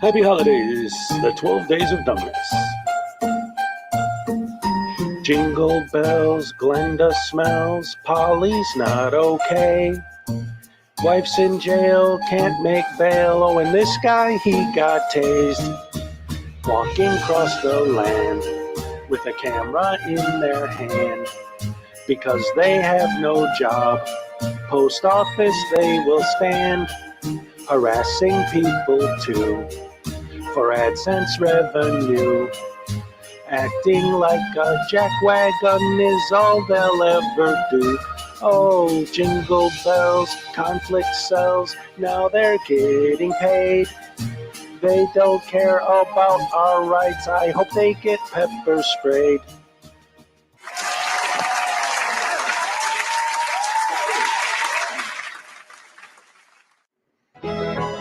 Happy holidays, the 12 days of dumbness. Jingle bells, Glenda smells, Polly's not okay. Wife's in jail, can't make bail, oh, and this guy, he got tased. Walking across the land with a camera in their hand. Because they have no job, post office they will stand. Harassing people too, for AdSense revenue. Acting like a jackwagon is all they'll ever do. Oh, jingle bells, conflict sells, now they're getting paid. They don't care about our rights, I hope they get pepper sprayed.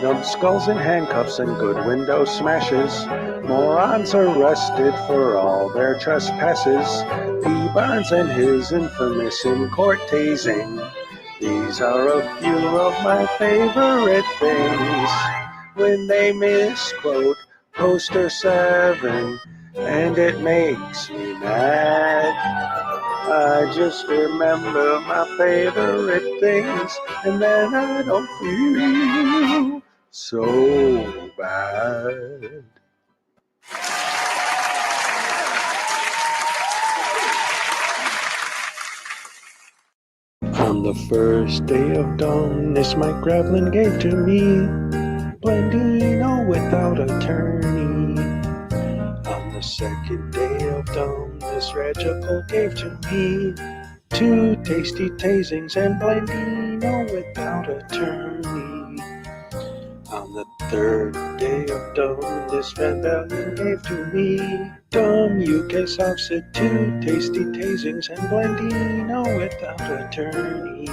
Numbskulls in handcuffs and good window smashes. Morons arrested for all their trespasses. P. Barnes and his infamous in-court tasing. These are a few of my favorite things. When they misquote Poster 7, and it makes me mad. I just remember my favorite things, and then I don't feel so bad. On the first day of dumbness, Mike Gravelin gave to me Blandino without attorney. On the second day of dumbness, Regical gave to me 2 tasty tasings and Blandino without attorney. On the third day of dumbness, Van Valen gave to me dumb UK Softset, 2 tasty tasings and Blandino without attorney.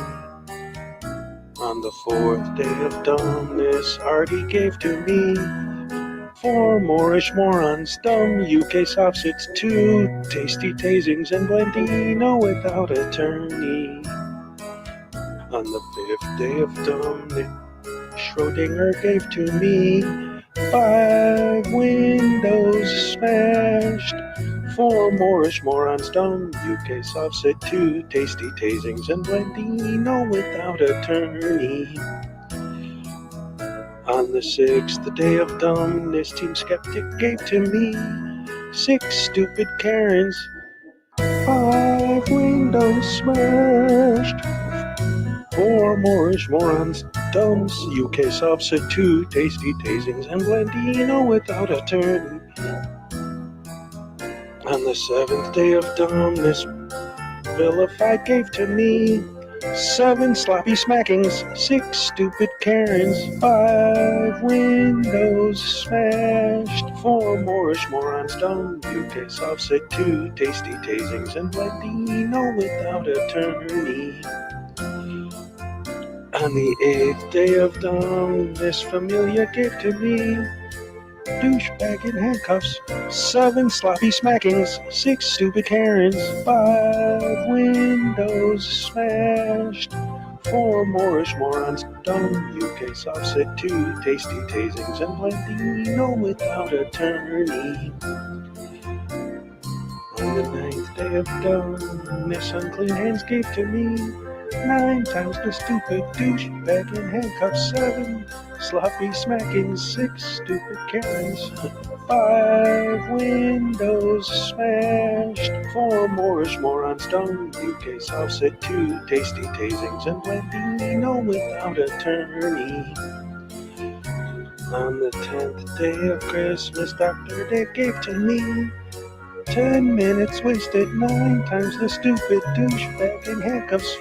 On the fourth day of dumbness, Artie gave to me 4 Moorish morons, dumb UK Softset, 2 tasty tasings and Blandino without attorney. On the 5th day of dumbness, Schrodinger gave to me 5 windows smashed, 4 Moorish morons, dumb UK Softset, 2 tasty tasings and Blandino without attorney. On the 6th day of dumbness, Team Skeptic gave to me 6 stupid Karens, 5 windows smashed, 4 Moorish morons, dumbs, UK Softset, 2 tasty tasings and Blandino without attorney. On the 7th day of dumbness, Vilified gave to me 7 sloppy smackings, 6 stupid Karens, 5 windows smashed, 4 Moorish morons, dumb UK Softset, 2 tasty tasings and Blandino without attorney. On the 8th day of dumbness, Familia gave to me douchebag in handcuffs, 7 sloppy smackings, 6 stupid Karens, 5 windows smashed, 4 Moorish morons, dumb UK Softset, 2 tasty tasings and Blandino without attorney. On the 9th day of dumbness, Unclean Hands gave to me 9 times the stupid douchebag in handcuffs, 7 sloppy smackings, 6 stupid Karens, 5 windows smashed, 4 Moorish morons, dumb UK Softset, 2 tasty tasings and Blandino without attorney. On the 10th day of Christmas, Dr. Dick gave to me 10 minutes wasted, 9 times the stupid douchebag in handcuffs,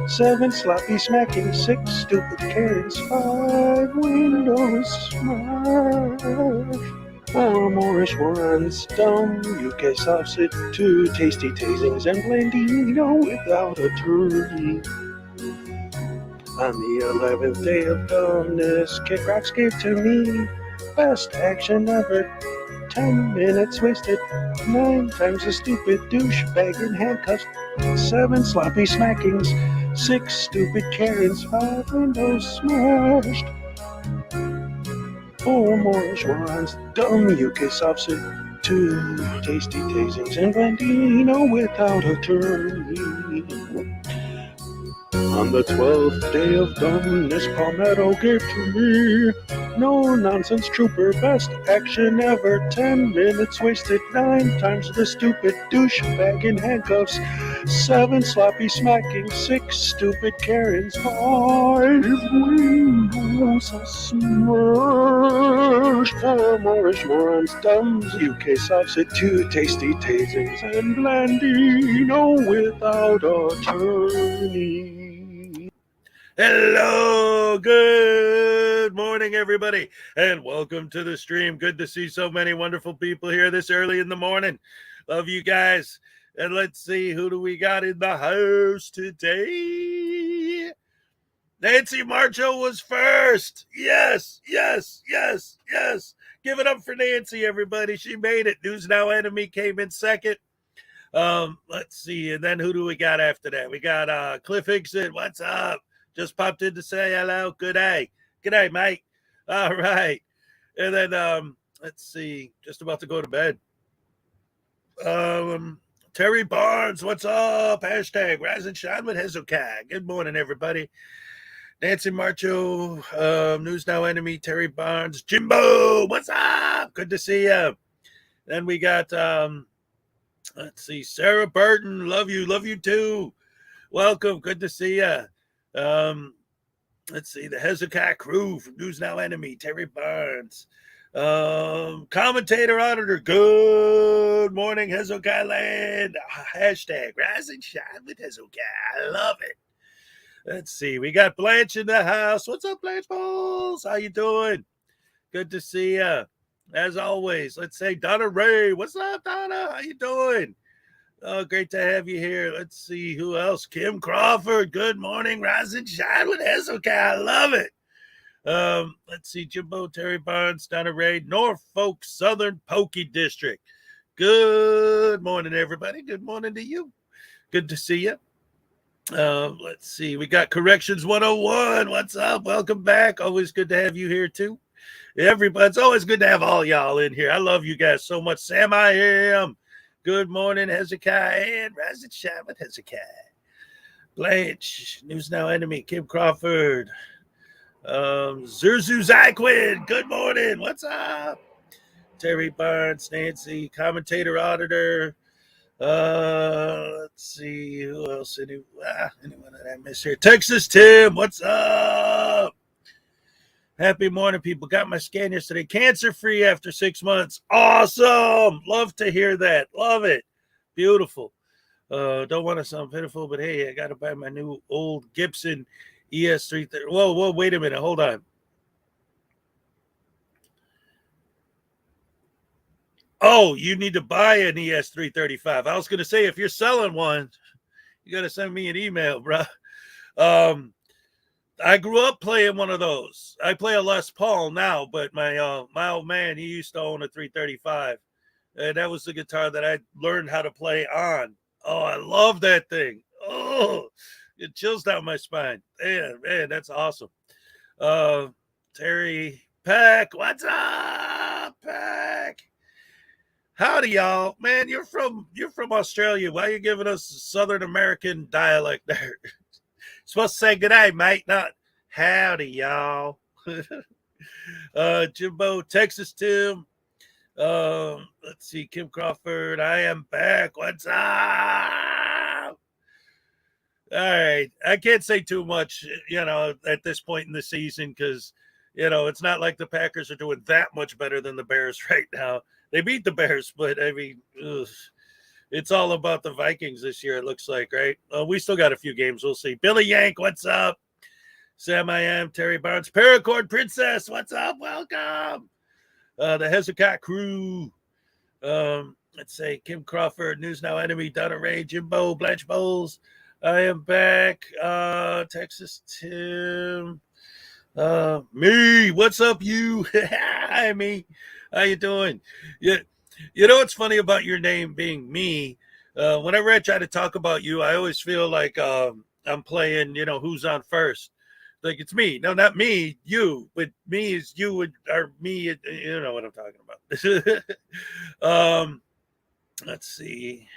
7 sloppy smacking, 6 stupid Karens, 5 windows smashed, 4 Moorish morons, dumb UK Softset, 2 tasty tasings and Blandino without attorney. On the 11th day of dumbness, Kid Rocks gave to me best action ever, 10 minutes wasted, 9 times the stupid douchebag in handcuffs, 7 sloppy smackings, 6 stupid Karens, 5 windows smashed, 4 more Schwans, dumb UK soft soup, 2 tasty tasings, and Blandino without attorney. On the 12th day of dumbness, Palmetto gave to me no nonsense trooper, best action ever. 10 minutes wasted, 9 times the stupid douchebag in handcuffs, 7 sloppy smacking, 6 stupid Karens, 5 windows are smashed, 4 Moorish morons, dumbs, UK sops at 2 tasty tasings, and Blandino without attorney. Hello, good morning, everybody, and welcome to the stream. Good to see so many wonderful people here this early in the morning. Love you guys. And let's see, who do we got in the house today? Nancy Marcho was first. Yes. Give it up for Nancy, everybody. She made it. News Now Enemy came in second. Let's see, and then who do we got after that? We got Cliff Hickson. What's up? Just popped in to say hello. Good day, mate. All right. And then let's see, just about to go to bed. Terry Barnes, what's up? Hashtag Rise and Shine with Hezokuai. Good morning, everybody. Nancy Marcho, News Now Enemy, Terry Barnes, Jimbo, what's up? Good to see you. Then we got let's see, Sarah Burton, love you too. Welcome, good to see you. Let's see, the Hezokuai crew from News Now Enemy, Terry Barnes. Commentator Auditor, good morning, Hezokuai land. Hashtag Rise and Shine with Hezokuai. I love it. Let's see, we got Blanche in the house. What's up, Blanche Balls? How you doing? Good to see you. As always, let's say Donna Ray. What's up, Donna? How you doing? Oh, great to have you here. Let's see who else. Kim Crawford. Good morning. Rise and Shine with Hezokuai. I love it. Let's see. Jimbo, Terry Barnes, Donna Ray, Norfolk Southern Pokey District. Good morning, everybody. Good morning to you. Good to see you. Let's see. We got Corrections 101. What's up? Welcome back. Always good to have you here, too. Everybody, it's always good to have all y'all in here. I love you guys so much. Sam, I am. Good morning, Hezokuai, and Rise and Shine with Hezokuai. Blanche, News Now Enemy, Kim Crawford, Zurzu Zyquin, good morning, what's up? Terry Barnes, Nancy, Commentator Auditor. Let's see, who else? Anyone that I miss here? Texas Tim, what's up? Happy morning, people. Got my scan yesterday. Cancer-free after 6 months. Awesome. Love to hear that. Love it. Beautiful. Don't want to sound pitiful, but hey, I got to buy my new old Gibson ES330. Whoa, wait a minute. Hold on. Oh, you need to buy an ES335. I was going to say, if you're selling one, you got to send me an email, bro. I grew up playing one of those. I play a Les Paul now, but my old man, he used to own a 335. And that was the guitar that I learned how to play on. Oh, I love that thing. Oh, it chills down my spine. Man, that's awesome. Terry Peck, what's up, Peck? Howdy, y'all. Man, you're from Australia. Why are you giving us Southern American dialect there? Supposed to say good day, mate, not howdy, y'all. Jimbo, Texas Tim. Let's see, Kim Crawford. I am back. What's up? All right. I can't say too much, at this point in the season because, it's not like the Packers are doing that much better than the Bears right now. They beat the Bears, but I mean, it's all about the Vikings this year, it looks like, right? We still got a few games. We'll see. Billy Yank, what's up? Sam, I am. Terry Barnes. Paracord Princess, what's up? Welcome. The Hezokuai crew. Let's say Kim Crawford, News Now Enemy, Donna Ray, Jimbo, Blanche Bowles. I am back. Texas Tim. Me, what's up, you? Hi, me. How you doing? Yeah. You know what's funny about your name being me? Whenever I try to talk about you, I always feel like I'm playing, who's on first. Like it's me. No, not me, you. But me is you or me. You know what I'm talking about. Let's see.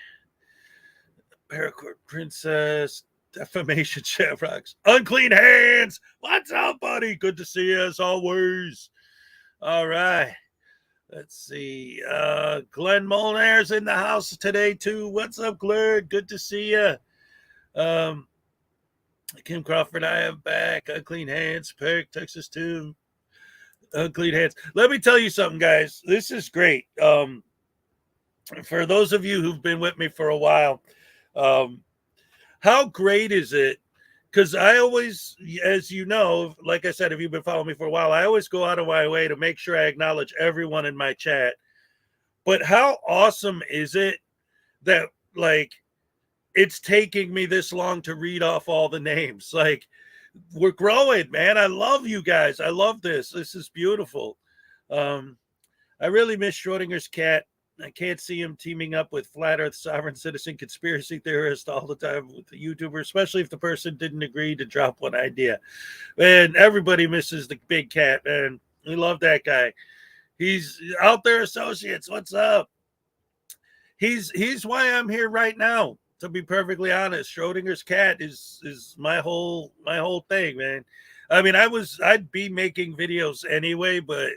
Paracord Princess. Defamation Shamrocks. Unclean Hands. What's up, buddy? Good to see you as always. All right. Let's see. Glenn Molinair's in the house today, too. What's up, Glenn? Good to see you. Kim Crawford, I am back. Unclean Hands, Perk, Texas, too. Unclean Hands. Let me tell you something, guys. This is great. For those of you who've been with me for a while, how great is it? Because I always, as you know, like I said, if you've been following me for a while, I always go out of my way to make sure I acknowledge everyone in my chat. But how awesome is it that, like, it's taking me this long to read off all the names? Like, we're growing, man. I love you guys. I love this. This is beautiful. I really miss Schrodinger's cat. I can't see him teaming up with flat earth sovereign citizen conspiracy theorist all the time with the YouTuber, especially if the person didn't agree to drop one idea. And everybody misses the big cat, man. We love that guy. He's out there, associates. What's up? He's why I'm here right now. To be perfectly honest, Schrodinger's cat is my whole thing, man. I mean, I'd be making videos anyway, but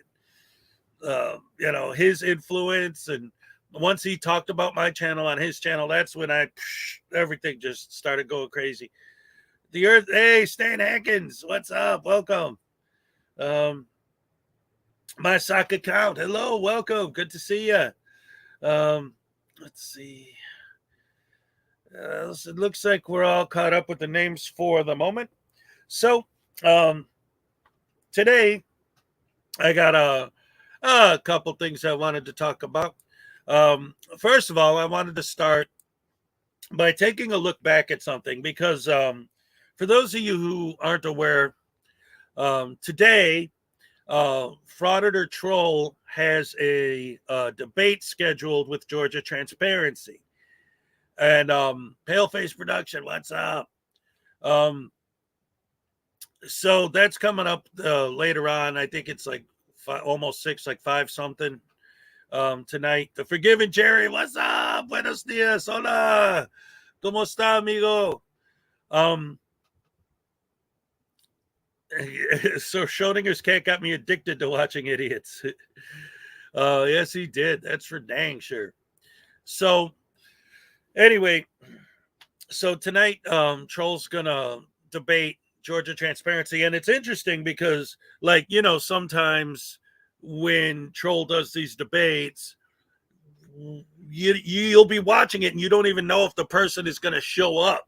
you know, his influence, and once he talked about my channel on his channel, that's when everything just started going crazy. The Earth, hey, Stan Hankins, what's up? Welcome. My sock account, hello, welcome, good to see you. Let's see. It looks like we're all caught up with the names for the moment. So today I got a couple things I wanted to talk about. First of all, I wanted to start by taking a look back at something, because for those of you who aren't aware, today Frauditor Troll has a debate scheduled with Georgia Transparency. And Paleface Production, what's up? So that's coming up later on. I think it's like almost 6, like 5 something tonight. The Forgiven Jerry, what's up? Buenos dias, hola. ¿Cómo está, amigo? So Schrodinger's cat got me addicted to watching idiots. Yes, he did. That's for dang sure. So anyway, so tonight, Troll's gonna debate Georgia Transparency, and it's interesting because, like, you know, sometimes when Troll does these debates, you'll be watching it and you don't even know if the person is going to show up,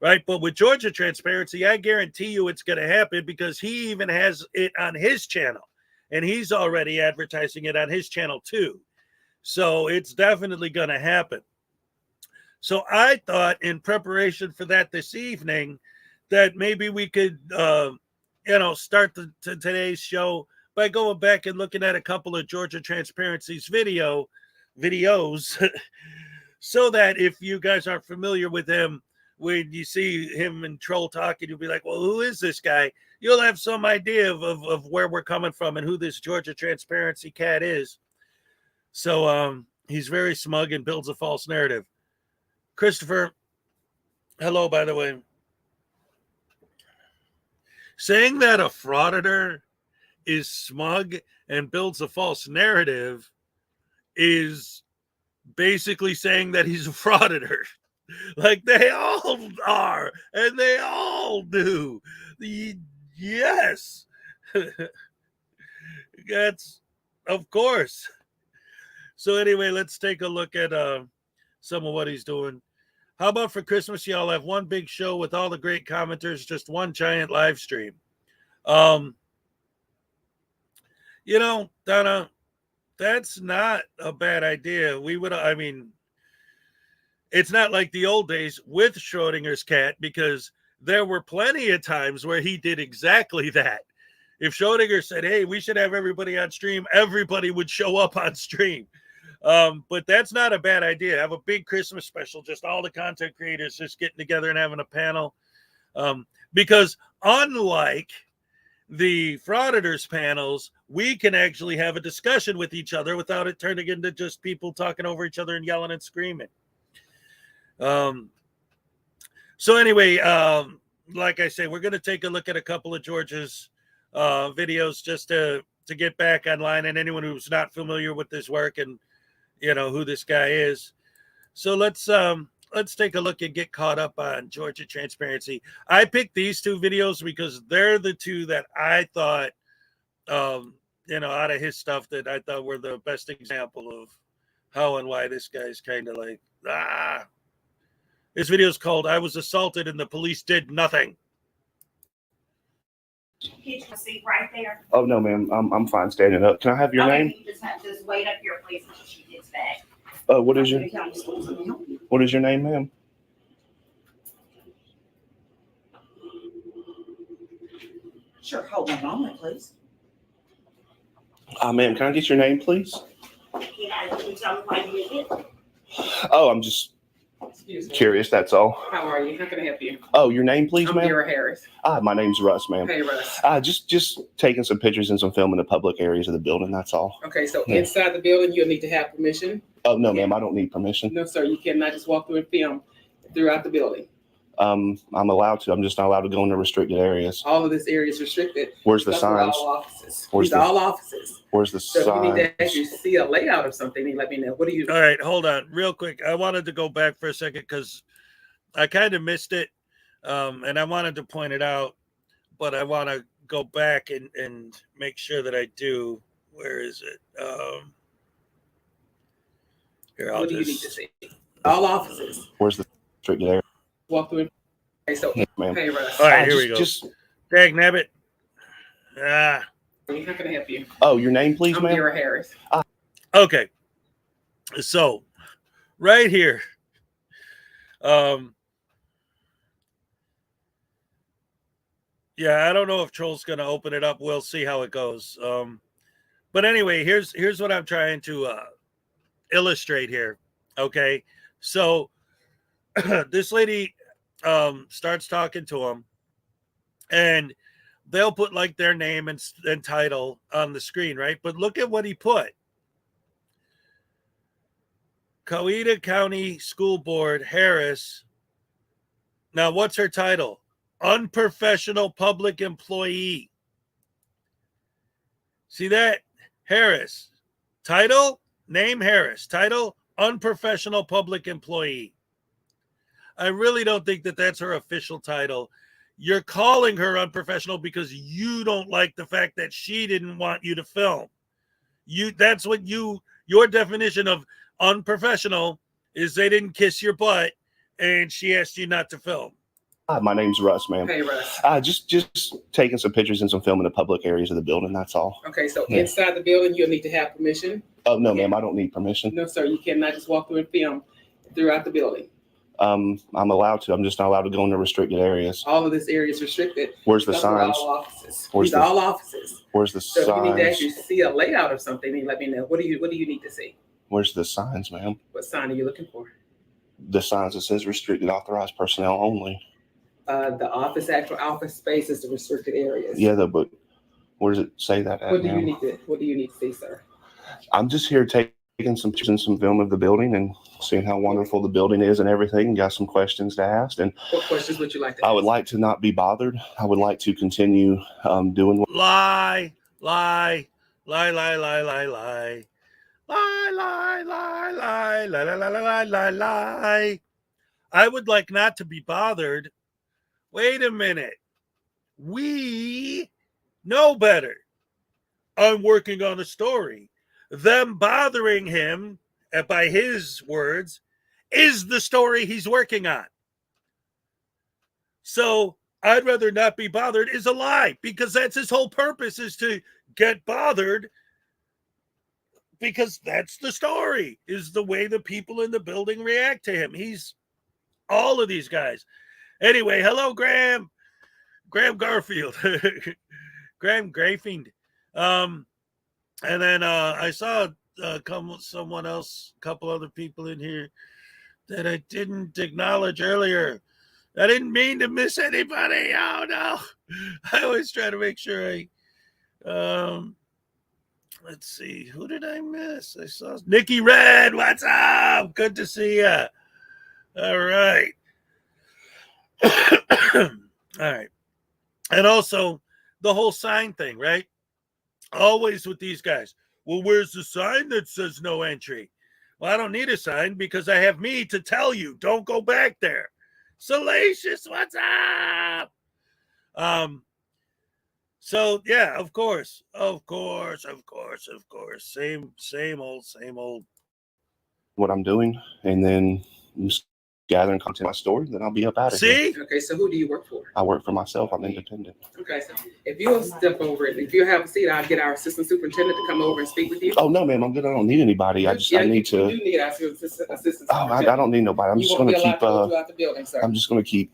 right? But with Georgia Transparency, I guarantee you it's going to happen, because he even has it on his channel, and he's already advertising it on his channel too. So it's definitely going to happen. So I thought, in preparation for that this evening, that maybe we could, start today's show by going back and looking at a couple of Georgia Transparency's videos, so that if you guys aren't familiar with him, when you see him and Troll talking, you'll be like, well, who is this guy? You'll have some idea of where we're coming from and who this Georgia Transparency cat is. So he's very smug and builds a false narrative. Christopher, hello, by the way. Saying that a frauditor is smug and builds a false narrative is basically saying that he's a frauditor. Like, they all are, and they all do. Yes. That's, of course. So anyway, let's take a look at some of what he's doing. How about for Christmas, y'all have one big show with all the great commenters, just one giant live stream? You know, Donna, that's not a bad idea. It's not like the old days with Schrodinger's cat, because there were plenty of times where he did exactly that. If Schrodinger said, hey, we should have everybody on stream, everybody would show up on stream. But that's not a bad idea. Have a big Christmas special, just all the content creators just getting together and having a panel. Because unlike the Frauditors panels, we can actually have a discussion with each other without it turning into just people talking over each other and yelling and screaming. So anyway, like I say, we're going to take a look at a couple of George's videos just to get back online, and anyone who's not familiar with this work and who this guy is. So let's take a look and get caught up on Georgia transparency. I picked these two videos because they're the two that I thought, out of his stuff, that I thought were the best example of how and why this guy's kind of like, This video is called "I Was Assaulted and the Police Did Nothing." Get your seat right there. Oh no, ma'am. I'm fine standing up. Can I have your name? You just have to wait up here, please, until she gets back. What is your name, ma'am? Sure, hold on a moment, please. Ma'am, can I get your name, please? Can you tell me why you did it? Oh, I'm just curious, that's all. How are you? How can I help you? Oh, your name, please, I'm ma'am? Vera Harris. My name's Russ, ma'am. Hey, Russ. Just taking some pictures and some film in the public areas of the building, that's all. Okay, so Yeah. inside the building, you'll need to have permission. Oh, no, ma'am, I don't need permission. No, sir, you cannot just walk through and film throughout the building. I'm allowed to. I'm just not allowed to go into restricted areas. All of this area is restricted. Where's the Those are signs? all offices. Where's These are all offices. Where's the So if you need to signs? actually see a layout of something, then let me know. What do you? All right, hold on real quick. I wanted to go back for a second because I kind of missed it, and I wanted to point it out, but I want to go back and make sure that I do. Where is it? Here, I'll What do you need just... to see? All offices. Where's the restricted area? Walk through. Okay, so Yes, ma'am. hey, Russ. All right, here we go. Just, Dag nabbit. How can I help you? oh, your name, please, I'm ma'am? Vera Harris. Okay, so right here, yeah, I don't know if Troll's going to open it up. We'll see how it goes. But anyway, here's what I'm trying to illustrate here. Okay, so this lady starts talking to him, and they'll put like their name and title on the screen, right? But look at what he put. Coweta County School Board, Harris. Now, what's her title? Unprofessional public employee. See that? Harris. Title, name Harris. Title, unprofessional public employee. I really don't think that that's her official title. You're calling her unprofessional because you don't like the fact that she didn't want you to film. That's what your definition of unprofessional is. They didn't kiss your butt and she asked you not to film. My name's Russ, ma'am. Hey, Russ. Just taking some pictures and some film in the public areas of the building, that's all. Okay, so Yeah. inside the building, you'll need to have permission. Oh, no, ma'am, I don't need permission. No, sir, you cannot just walk through and film throughout the building. I'm allowed to. I'm just not allowed to go into restricted areas. All of this area is restricted. Where's the Those are signs? all offices. Where's These are the- all offices. Where's the So if you need to signs? actually see a layout of something, then let me know. What do you need to see? Where's the signs, ma'am? What sign are you looking for? The signs that says restricted authorized personnel only. The actual office space is the restricted areas. Yeah, but where does it say that at, What do you ma'am? need to see, sir? I'm just here taking some pictures and some film of the building and seeing how wonderful the building is and everything. Got some questions to ask, and What questions would you like to I ask? would like to not be bothered. I would like to continue doing what. Lie, lie, lie, lie, lie, lie, lie. Lie, lie, lie, lie, lie, lie, lie, lie, lie, lie. I would like not to be bothered. Wait a minute. We know better. I'm working on a story. Them bothering him, by his words, is the story he's working on. So I'd rather not be bothered is a lie, because that's his whole purpose, is to get bothered, because that's the story, is the way the people in the building react to him. He's all of these guys. Anyway, hello, Graham Garfield, Graham Grayfield. And then I saw someone else, a couple other people in here that I didn't acknowledge earlier. I didn't mean to miss anybody. Oh no. I always try to make sure let's see, who did I miss? I saw Nikki Red. What's up? Good to see you. All right. All right. And also the whole sign thing, right? Always with these guys. Well, where's the sign that says no entry? Well, I don't need a sign because I have me to tell you, don't go back there. Salacious, what's up? So yeah, of course. Same old. What I'm doing, and then I'm just gathering content in my store, then I'll be up out of here. See? Okay, so who do you work for? I work for myself. I'm independent. Okay, so if you'll step over it, if you have a seat, I'll get our assistant superintendent to come over and speak with you. Oh no, ma'am, I'm good. I don't need anybody. I need to. You need our assistant Oh, I don't need nobody. I'm you just won't going be to allowed keep. to go throughout the building, sir. I'm just going to keep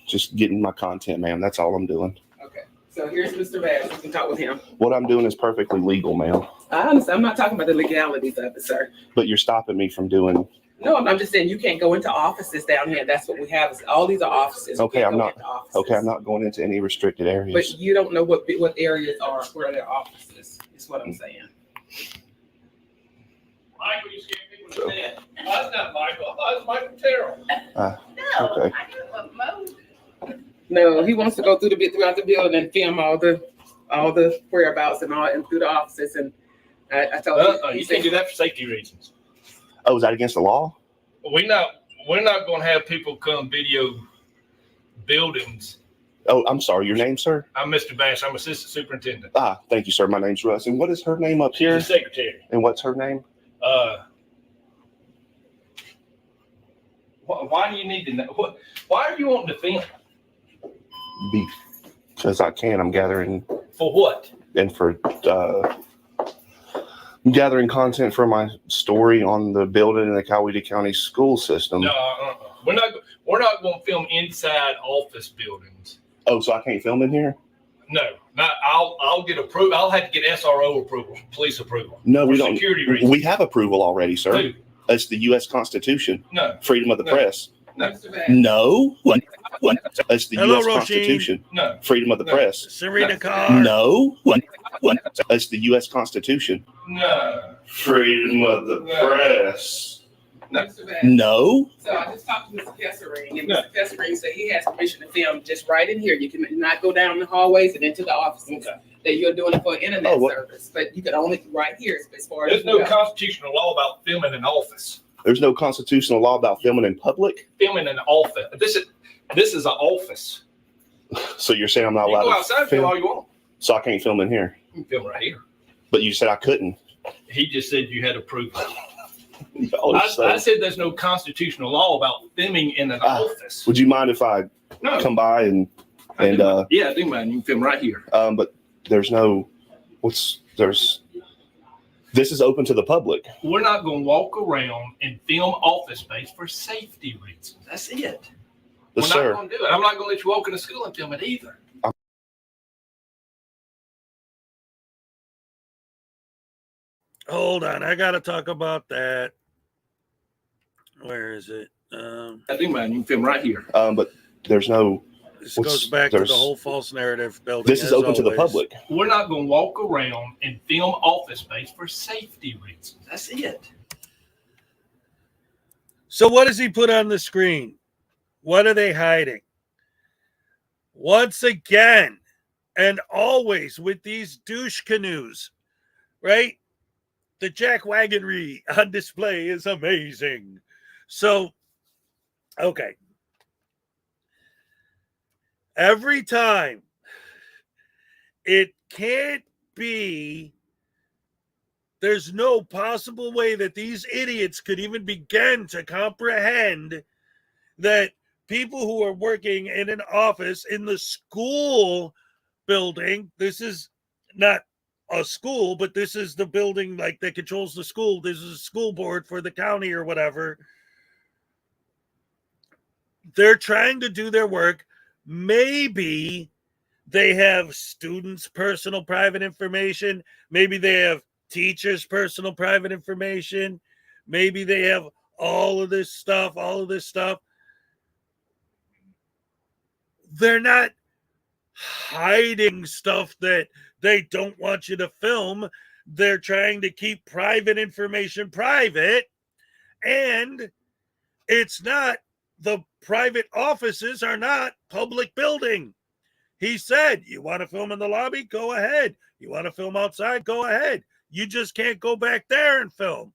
just getting my content, ma'am. That's all I'm doing. Okay, so here's Mr. Bass. You can talk with him. What I'm doing is perfectly legal, ma'am. I understand. I'm not talking about the legalities of it, sir. But you're stopping me from doing. No, I'm just saying you can't go into offices down here. That's what we have. Is all these are offices. You Okay, can't I'm go not. into offices. Okay, I'm not going into any restricted areas. But you don't know what areas are where their offices. Is what I'm saying. Michael, you scared me with that. That's not Michael. I thought it was Michael Terrell. No, Okay. I knew what Mo. No, he wants to go throughout the building and film all the whereabouts and through the offices. And I told him You can't do that for safety reasons. Oh, is that against the law? We're not going to have people come video buildings. Oh, I'm sorry. Your name, sir? I'm Mr. Bass. I'm assistant superintendent. Thank you, sir. My name's Russ. And what is her name up She's here? the secretary. And what's her name? Why do you need to know? Why are you wanting to film? Because I can. I'm gathering For what? and for I'm gathering content for my story on the building in the Coweta County school system. No, we're not going to film inside office buildings. Oh, so I can't film in here? No, not. I'll get approval. I'll have to get SRO approval, police approval. No, we For don't. security reasons. We have approval already, sir. Who? It's the U.S. Constitution, No, freedom of the No. press. No. Mr. Bass. No. It's the Hello, U.S. Roisin. Constitution, no. freedom of the No. press. Serena Carr. No. It's the U.S. Constitution, No. freedom of the No. press. Mr. Bass. No. So I just talked to Mr. Kessering, and No. Mr. Kessering said he has permission to film just right in here. You can not go down the hallways and into the offices. Okay. That you're doing it for internet Oh, what? service, but you can only right here as far as There's you no go. constitutional law about filming in office. There's no constitutional law about filming in public. Filming in office. This is an office. So you're saying I'm not You allowed go to outside and film film? all you want. So I can't film in here. You can film right here. But you said I couldn't. He just said you had approval. Y'all are I so- said there's no constitutional law about filming in an office. Would you mind if I No. come by and I and do mind. Yeah, I do mind. You can film right here. but there's no this is open to the public. We're not going to walk around and film office space for safety reasons. That's it. We're Yes, not sir. going to do it. I'm not going to let you walk into school and film it either. Hold on, I gotta talk about that. Where is it? I do mind. You can film right here. But there's no This What's- goes back to the there's- whole false narrative building. this is as open to the always. public. We're not going to walk around and film office space for safety reasons. That's it. So what does he put on the screen? What are they hiding? Once again, and always with these douche canoes, right? The jackwagonry on display is amazing. So, okay. Every time, it can't be, there's no possible way that these idiots could even begin to comprehend that people who are working in an office in the school building, this is not a school, but this is the building like that controls the school. This is a school board for the county or whatever. They're trying to do their work. Maybe they have students' personal private information. Maybe they have teachers' personal private information. Maybe they have all of this stuff. they're not hiding stuff that they don't want you to film. They're trying to keep private information private. And it's not, the private offices are not public building. He said, you want to film in the lobby? Go ahead. You want to film outside? Go ahead. You just can't go back there and film.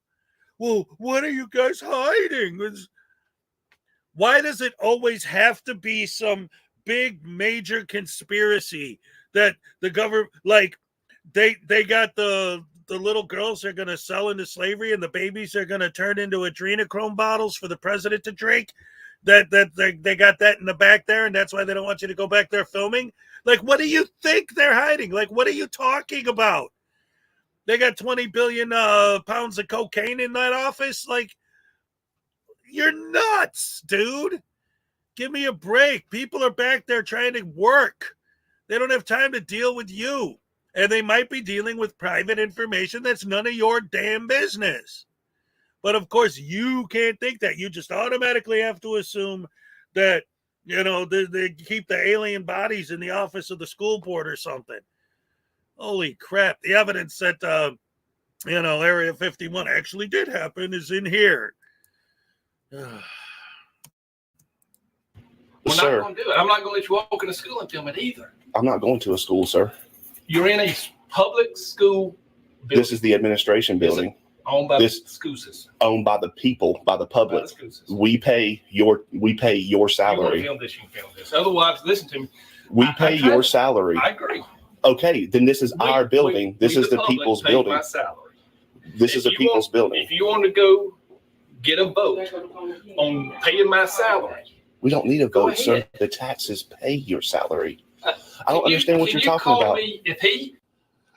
Well, what are you guys hiding? Why does it always have to be some big major conspiracy that the government, like they got the little girls are going to sell into slavery and the babies are going to turn into adrenochrome bottles for the president to drink? That they got that in the back there, and that's why they don't want you to go back there filming? Like, what do you think they're hiding? Like, what are you talking about? They got 20 billion pounds of cocaine in that office? Like, you're nuts, dude. Give me a break. People are back there trying to work. They don't have time to deal with you. And they might be dealing with private information that's none of your damn business. But of course, you can't think that. You just automatically have to assume that, you know, they keep the alien bodies in the office of the school board or something. Holy crap. The evidence that, Area 51 actually did happen is in here. We're Sir. not going to do it. I'm not going to let you walk into school and film it either. I'm not going to a school, sir. You're in a public school building. This is the administration building. Owned by the school system. Owned by the people, by the public. By the school system. We pay your You want to salary. film this, you can film this. Otherwise, listen to me. We pay your salary. I agree. Okay, then this is our building. This is the public, people's pay building. My salary. This is the people's building. If you want to go get a vote on paying my salary, We don't need a Go vote, sir. ahead. The taxes pay your salary. I don't can understand what can you're talking call about. Me if he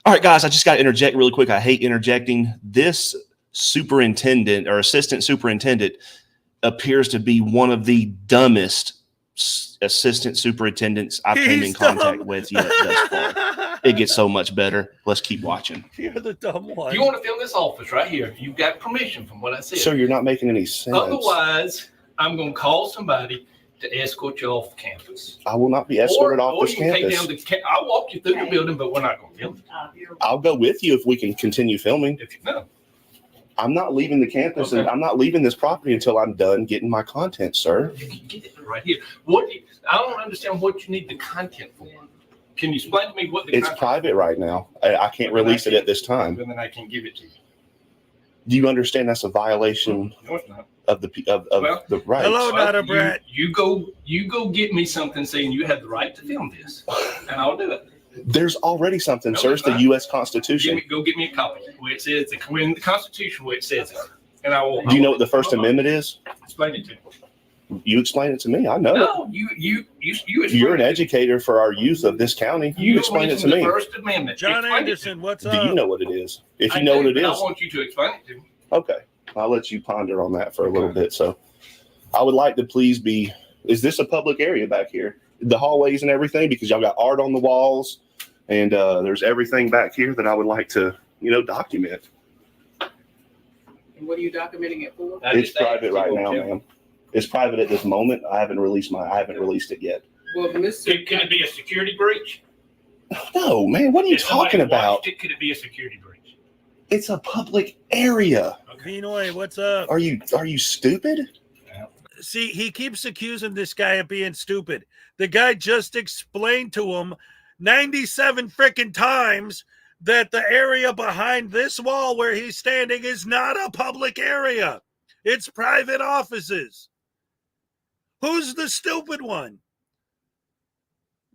All right, guys, I just got to interject really quick. I hate interjecting. This superintendent or assistant superintendent appears to be one of the dumbest assistant superintendents I've came in contact with yet thus far. It gets so much better. Let's keep watching. You're the dumb one. you want to film this office right here, you've got permission from what I said. Sir, you're not making any sense. Otherwise, I'm going to call somebody to escort you off campus. I will not be escorted off or this you can take campus. down I'll walk you through the building, but we're not going to film it. I'll go with you if we can continue filming. If you know. I'm not leaving the campus and Okay. I'm not leaving this property until I'm done getting my content, sir. You can get it right here. I don't understand what you need the content for. Can you explain to me what the It's content private right now. I can't release it at this time. And then I can give it to you. Do you understand that's a violation No, it's not. of the Well, the rights? hello. not a brat. You go get me something saying you have the right to film this, and I'll do it. There's already something, No, sir. it's It's the not. U.S. Constitution. Go get me a copy where it says in the Constitution where it says it, and I will. Do you know what the First Amendment is? Explain it to me. You explain it to me. I know. No, you. You're an educator for our youth of this county. You explain it to mentioned the me. First Amendment. John Explain it to Anderson, me. what's Do up? you know what it is? If I you know do, what it but is, I want you to explain it to me. okay. I'll let you ponder on that for a little bit. So I would like to please be, is this a public area back here? The hallways and everything, because y'all got art on the walls and there's everything back here that I would like to, document. And what are you documenting it for? I It's just asked private you right to now, tell me. ma'am. It's private at this moment. I haven't released it yet. Well, Mr. Can it be a security breach? No, man, what are you If somebody talking about? watched it, could it be a security breach? It's a public area. Vinoy, what's up? Are you stupid? See, he keeps accusing this guy of being stupid. The guy just explained to him 97 freaking times that the area behind this wall where he's standing is not a public area. It's private offices. Who's the stupid one?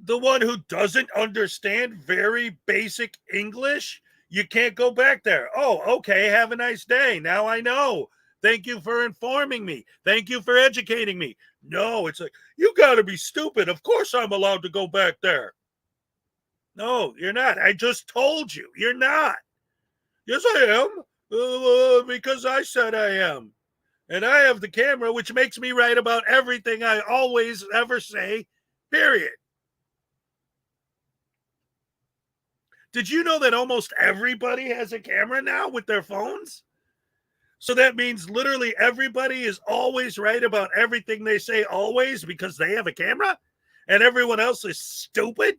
The one who doesn't understand very basic English? You can't go back there. Oh, okay. Have a nice day. Now I know. Thank you for informing me. Thank you for educating me. No, it's like, you got to be stupid. Of course I'm allowed to go back there. No, you're not. I just told you. You're not. Yes, I am. Because I said I am. And I have the camera, which makes me right about everything I always ever say, period. Did you know that almost everybody has a camera now with their phones? So that means literally everybody is always right about everything they say always because they have a camera? and everyone else is stupid?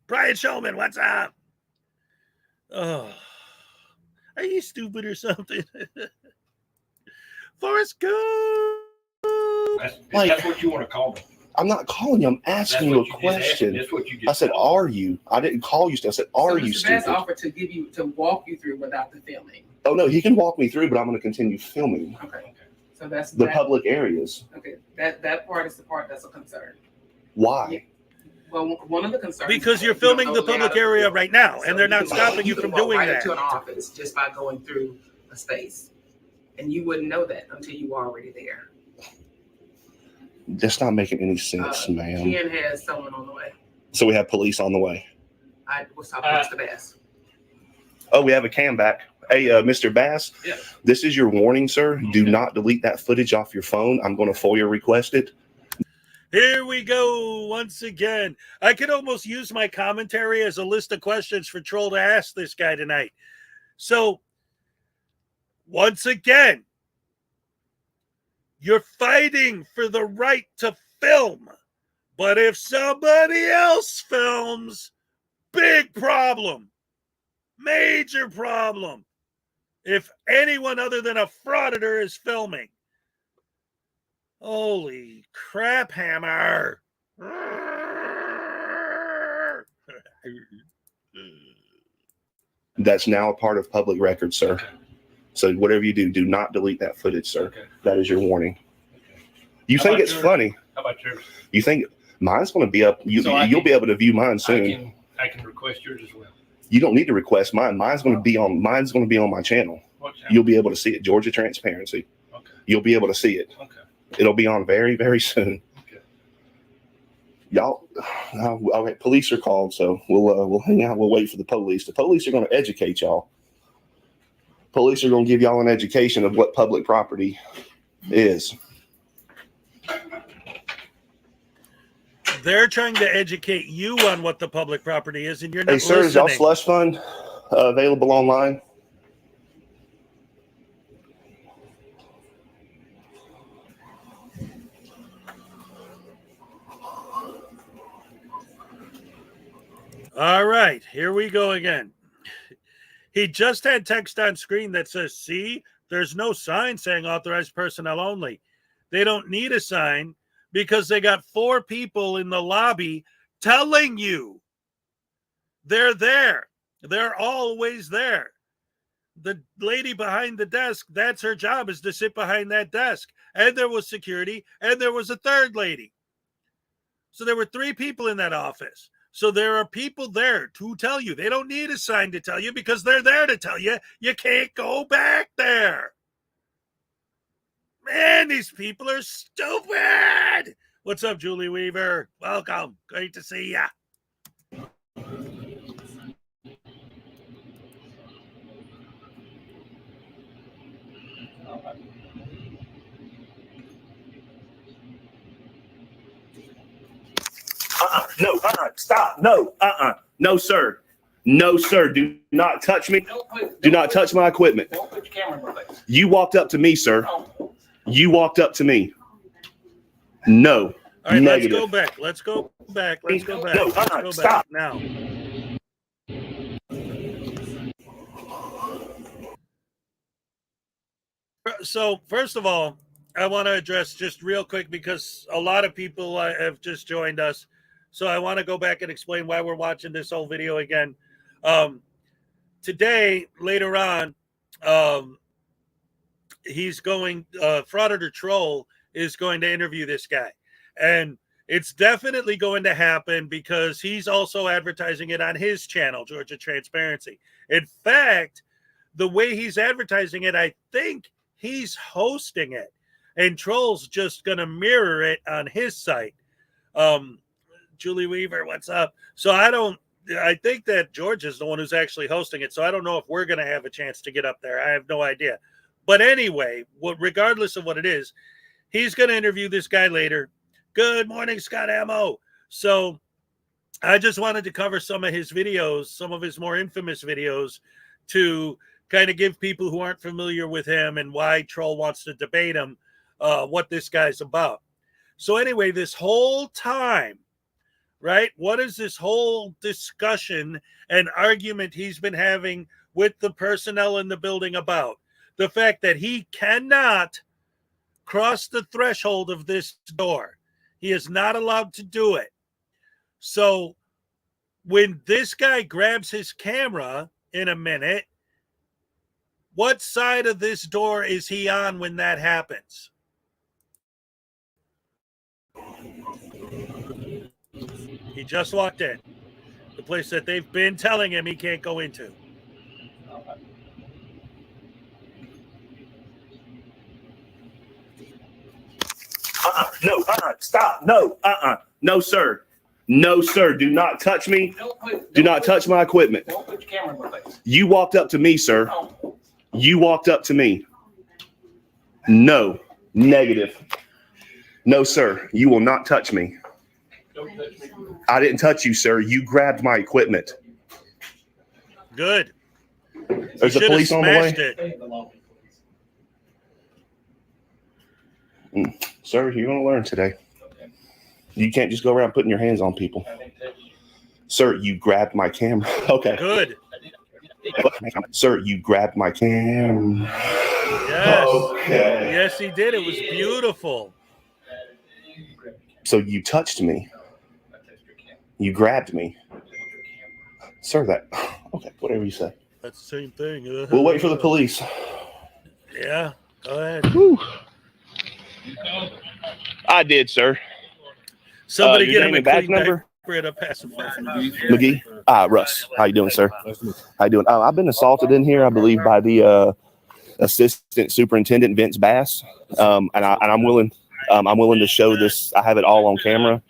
Brian Showman, what's up? Oh, are you stupid or something? Forrest Gump. That's what you want to call me. I'm not calling you. I'm asking you a question. That's what you just I said, "Are you?" I didn't call you. I said, "Are you Mr. Bass stupid?" offered to walk you through without the filming. Oh no, he can walk me through, but I'm going to continue filming Okay. So that's the public areas. Okay, that part is the part that's a concern. Why? Well, one of the concerns Because is you're that you don't filming know the layout public of the area building. right now, So and they're not can stopping you can from walk doing right that. into an office just by going through a space, and you wouldn't know that until you were already there. That's not making any sense, ma'am. Ken has someone on the way. So we have police on the way. I was talking to Mr. Bass. Oh, we have a cam back. Hey, Mr. Bass, Yeah. this is your warning, sir. Do not delete that footage off your phone. I'm going to FOIA request it. Here we go once again. I could almost use my commentary as a list of questions for Troll to ask this guy tonight. So, once again, you're fighting for the right to film. But if somebody else films, big problem. Major problem. If anyone other than a frauditor is filming. Holy crap, Hammer. That's now a part of public record, sir. Okay. So whatever you do, do not delete that footage, sir. Okay. That is your warning. You How think about it's yours? funny. How about yours? You think mine's going to be up. So I You'll can- be able to view mine soon. I can request yours as well. You don't need to request mine. Mine's going to be on my channel. What channel? You'll be able to see it. Georgia Transparency. Okay. You'll be able to see it. Okay. It'll be on very, very soon. Okay. Y'all, okay, police are called, so we'll hang out. We'll wait for the police. The police are going to educate y'all. Police are going to give y'all an education of what public property is. They're trying to educate you on what the public property is, and you're not Hey, sir, is y'all listening. slush fund available online? All right, here we go again. He just had text on screen that says, see, there's no sign saying authorized personnel only. They don't need a sign because they got 4 people in the lobby telling you they're there. They're always there. The lady behind the desk, that's her job, is to sit behind that desk. And there was security, and there was a third lady. So there were 3 people in that office. So there are people there to tell you. They don't need a sign to tell you because they're there to tell you you can't go back there. Man, these people are stupid. What's up, Julie Weaver? Welcome. Great to see ya. Stop. No, sir. No, sir. Do not touch me. Do not touch my equipment. Don't put your camera in my face. You walked up to me, sir. Oh. You walked up to me. No. All right, Negative. let's go back. Let's go back. Let's go back. No, Let's go stop. back now. So, first of all, I want to address just real quick because a lot of people have just joined us. So I want to go back and explain why we're watching this whole video again. Today, later on, he's going, Frauditor Troll is going to interview this guy. And it's definitely going to happen because he's also advertising it on his channel, Georgia Transparency. In fact, the way he's advertising it, I think he's hosting it. And Troll's just going to mirror it on his site. Julie Weaver, what's up? So I think that George is the one who's actually hosting it. So I don't know if we're going to have a chance to get up there. I have no idea. But anyway, regardless of what it is, he's going to interview this guy later. Good morning, Scott Ammo. So I just wanted to cover some of his videos, some of his more infamous videos, to kind of give people who aren't familiar with him and why Troll wants to debate him what this guy's about. So anyway, this whole time, right, what is this whole discussion and argument he's been having with the personnel in the building about? The fact that he cannot cross the threshold of this door. He is not allowed to do it. So when this guy grabs his camera in a minute, what side of this door is he on when that happens? He just walked in. The place that they've been telling him he can't go into. No, stop. No, no, sir. No, sir. Do not touch me. Do not touch my equipment. Don't put your camera in my face. You walked up to me, sir. No. You walked up to me. No, negative. No, sir. You will not touch me. Don't touch me. I didn't touch you, sir. You grabbed my equipment. Good. There's the police on the way. Stay in the lobby, please. Sir, you're going to learn today. Okay. You can't just go around putting your hands on people. I didn't touch you. Sir, you grabbed my camera. Okay. Good. Sir, you grabbed my camera. Yes. Okay. Yes, he did. It was beautiful. So you touched me. I touched your camera. You grabbed me. I touched your camera. Sir, that. Okay, whatever you say. That's the same thing. We'll wait for the police. Yeah, go ahead. Whew. I did, sir. Somebody your get him name a and badge clean number? back a pacifier. McGee? Russ. How you doing, sir? How you doing? I've been assaulted in here, I believe, by the assistant superintendent, Vince Bass. And I'm willing to show this. I have it all on camera,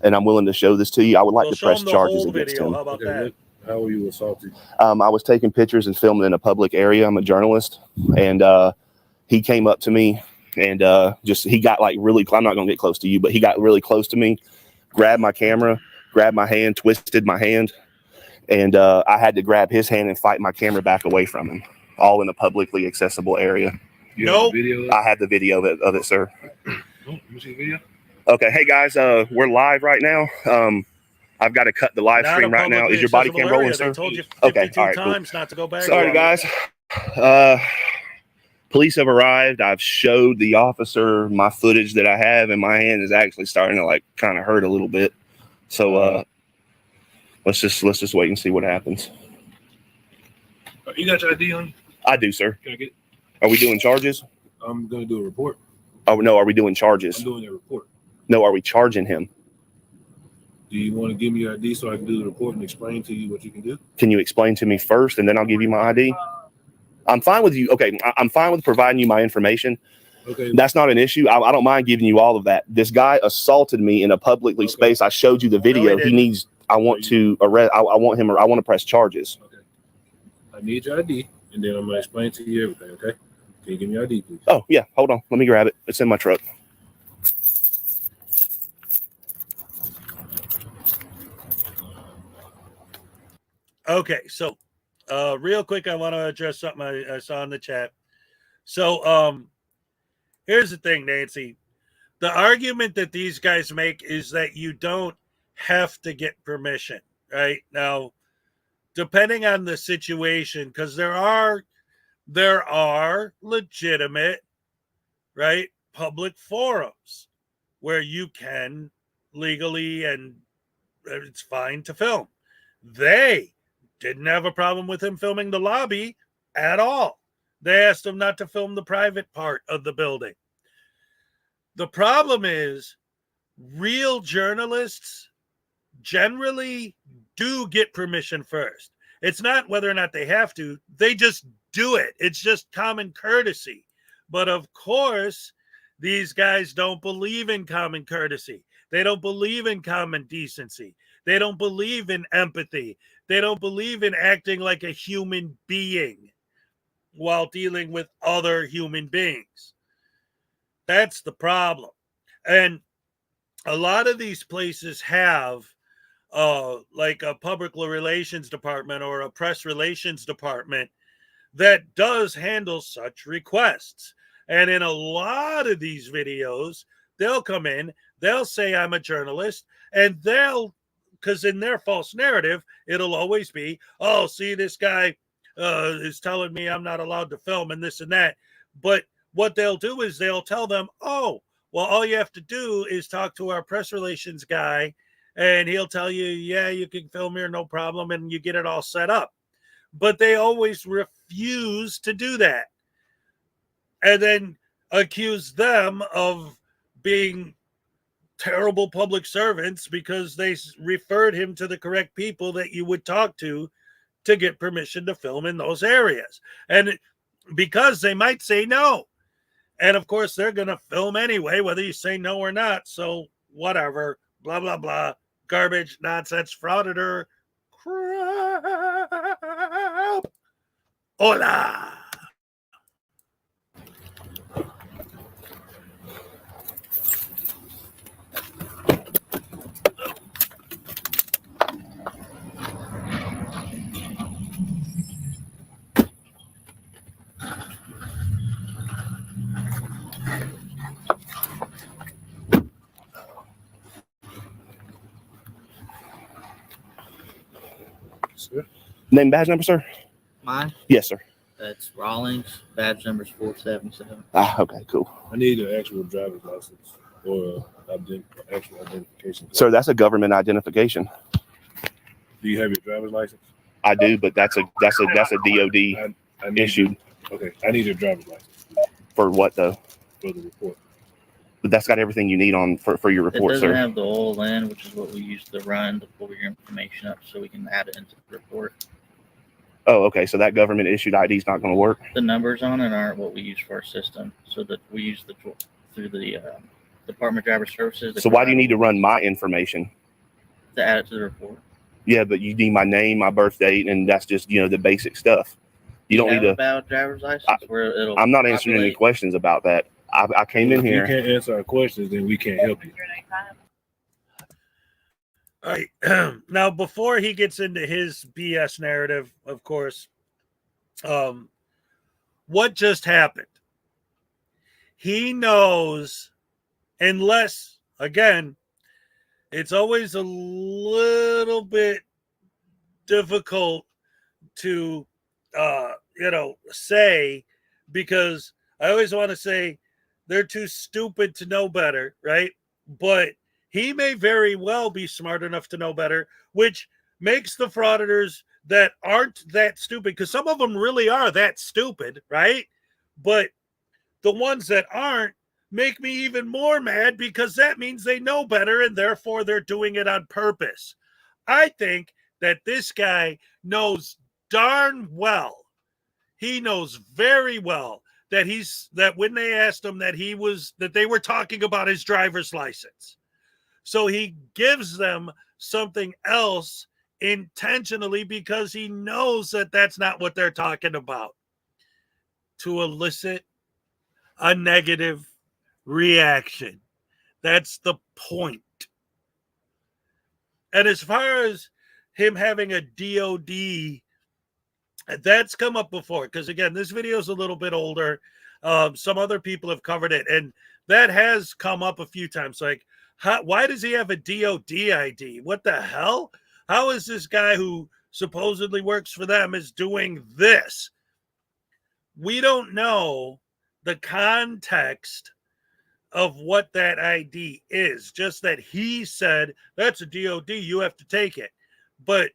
and I'm willing to show this to you. I would like Well, to show press him the charges whole against video. him. How about that? How were you assaulted? I was taking pictures and filming in a public area. I'm a journalist, and he came up to me and he got like really. I'm not gonna get close to you, but he got really close to me, grabbed my camera, grabbed my hand, twisted my hand, and I had to grab his hand and fight my camera back away from him, all in a publicly accessible area. You Nope. have the video? I have the video of it, sir. Oh, let me see the video. Okay, hey guys, we're live right now. I've got to cut the live Not stream a right now. publicly Is your body accessible cam rolling, area. sir? They told you Okay, 52 all right, cool. times not to go back. Sorry, guys. Police have arrived. I've showed the officer my footage that I have, and my hand is actually starting to like kind of hurt a little bit. So let's just wait and see what happens. You got your ID on you? I do, sir. Can I get it? Are we doing charges? I'm going to do a report. Oh no, are we doing charges? I'm doing a report. No, are we charging him? Do you want to give me your ID so I can do the report and explain to you what you can do? Can you explain to me first, and then I'll give you my ID? I'm fine with you. Okay, I'm fine with providing you my information. Okay. That's not an issue. I don't mind giving you all of that. This guy assaulted me in a publicly space. I showed you the video. he He needs. I want to arrest. I want him. I want to press charges. Okay. I need your ID, and then I'm going to explain to you everything, okay? Can you give me your ID, please? Oh yeah, hold on. Let me grab it. It's in my truck. Okay, so real quick, I want to address something I saw in the chat. So here's the thing, Nancy. The argument that these guys make is that you don't have to get permission, right? Now, depending on the situation, because there are legitimate, right, public forums where you can legally and it's fine to film. They didn't have a problem with him filming the lobby at all. They asked him not to film the private part of the building. The problem is real journalists generally do get permission first. It's not whether or not they have to. They just do it. It's just common courtesy. But of course, these guys don't believe in common courtesy. They don't believe in common decency. They don't believe in empathy. They don't believe in acting like a human being while dealing with other human beings. That's the problem. And a lot of these places have like a public relations department or a press relations department that does handle such requests. And in a lot of these videos, they'll come in, they'll say, I'm a journalist, and because in their false narrative, it'll always be, oh, see, this guy is telling me I'm not allowed to film and this and that. But what they'll do is they'll tell them, oh, well, all you have to do is talk to our press relations guy, and he'll tell you, yeah, you can film here, no problem, and you get it all set up. But they always refuse to do that. And then accuse them of being terrible public servants because they referred him to the correct people that you would talk to get permission to film in those areas. And because they might say no. And of course, they're going to film anyway, whether you say no or not. So whatever, blah, blah, blah, garbage, nonsense, frauditor, crap. Hola. Sir? Name, badge number, sir? Mine? Yes, sir. That's Rawlings. Badge number's 477. Okay, cool. I need an actual driver's license or actual identification card. Sir, that's a government identification. Do you have your driver's license? I do, but that's a DOD I need issued. Okay, I need your driver's license For what though? for the report. But that's got everything you need on for your It report, doesn't sir. have the oil in, which is what we use to run to pull your information up so we can add it into the report. Oh, okay. So that government issued ID is not going to work. The numbers on it aren't what we use for our system, so that we use through the Department of Driver Services. So why do you need to run my information? To add it to the report? Yeah, but you need my name, my birth date, and that's just the basic stuff. You don't need have to. a valid driver's license where it'll. I'm not answering any populate. questions about that. I came in If here. you can't answer our questions, then we can't help you. All right. Now, before he gets into his BS narrative, of course, what just happened? He knows, unless, again, it's always a little bit difficult to, say, because I always want to say they're too stupid to know better, right? But he may very well be smart enough to know better, which makes the frauditors that aren't that stupid, because some of them really are that stupid, right? But the ones that aren't make me even more mad, because that means they know better and therefore they're doing it on purpose. I think that this guy knows darn well, he knows very well that when they asked him that they were talking about his driver's license. So he gives them something else intentionally because he knows that that's not what they're talking about, to elicit a negative reaction. That's the point. And as far as him having a DOD, that's come up before, because again, this video is a little bit older. Some other people have covered it, and that has come up a few times. Like, why does he have a DOD ID? What the hell? How is this guy who supposedly works for them is doing this? We don't know the context of what that ID is, just that he said, that's a DOD, you have to take it. But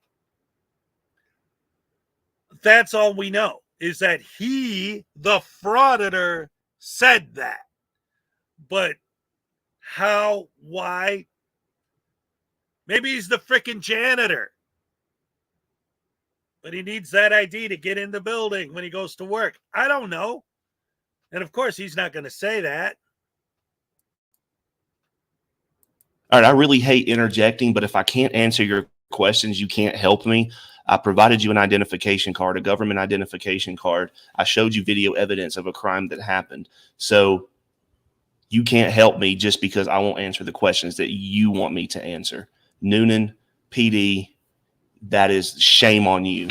that's all we know, is that he, the frauditor, said that. But how, why? Maybe he's the freaking janitor, but he needs that ID to get in the building when he goes to work. I don't know. And of course, he's not going to say that. All right, I really hate interjecting, but if I can't answer your questions, you can't help me. I provided you an identification card, a government identification card. I showed you video evidence of a crime that happened. So you can't help me just because I won't answer the questions that you want me to answer. Noonan, PD, that is shame on you.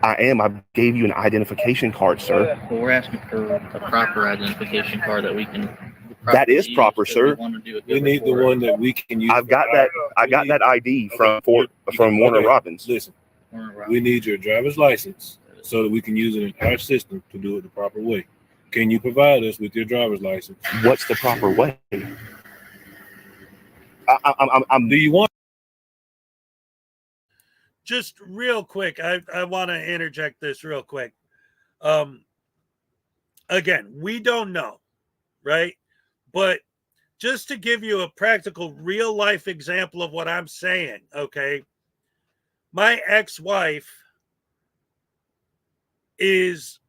I am. I gave you an identification card, sir. Well, we're asking for a proper identification card that we can. That is use proper, if sir. We, want to do a We good need the report. one that we can use. I've got that. I got that ID from Warner Robins. Listen, Warner Robins. we need your driver's license so that we can use it in our system to do it the proper way. Can you provide us with your driver's license? What's the proper way? Do you want? Just real quick, I want to interject this real quick. Again, we don't know, right? But just to give you a practical, real life example of what I'm saying, okay? My ex-wife is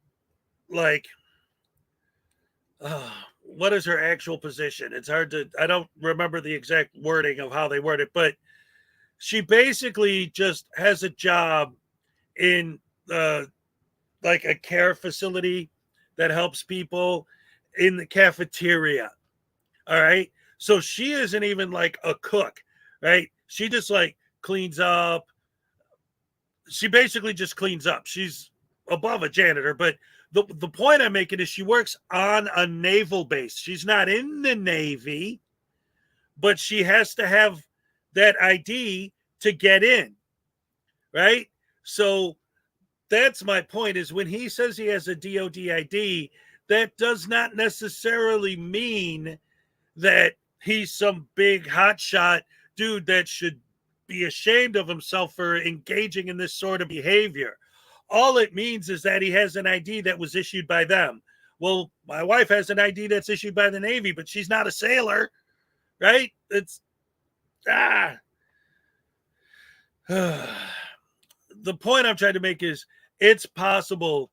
like, what is her actual position? It's hard to, I don't remember the exact wording of how they word it, but she basically just has a job in like a care facility that helps people in the cafeteria. All right. So she isn't even like a cook, right? She just like cleans up. She basically just cleans up. She's above a janitor, but the point I'm making is she works on a naval base. She's not in the Navy, but she has to have that ID to get in, right? So that's my point, is when he says he has a DOD ID, that does not necessarily mean that he's some big hotshot dude that should be ashamed of himself for engaging in this sort of behavior. All it means is that he has an ID that was issued by them. Well, my wife has an ID that's issued by the Navy, but she's not a sailor, right? It's the point I'm trying to make is it's possible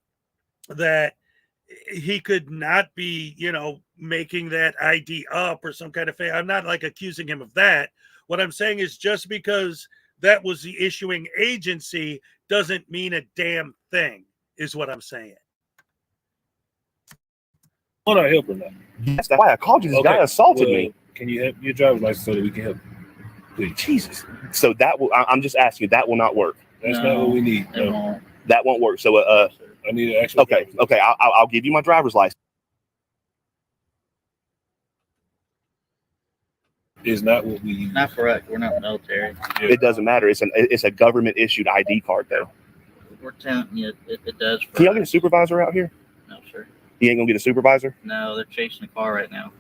that he could not be, making that ID up or some kind of thing. I'm not like accusing him of that. What I'm saying is just because that was the issuing agency doesn't mean a damn thing, is what I'm saying. Want our help or not? That's why I called you. This guy assaulted me. Can you have your driver's license so that we can help? Please. Jesus. So that will. I'm just asking you. That will not work. That's not what we need. It No. won't. That won't work. So I need an actual. okay. I'll give you my driver's license. Is not what we use. Not correct. We're not military. Yeah. It doesn't matter. It's a government issued ID card though. We're telling you, it does. Can y'all get a supervisor out here? No, sir. You ain't gonna get a supervisor? No, they're chasing a car right now.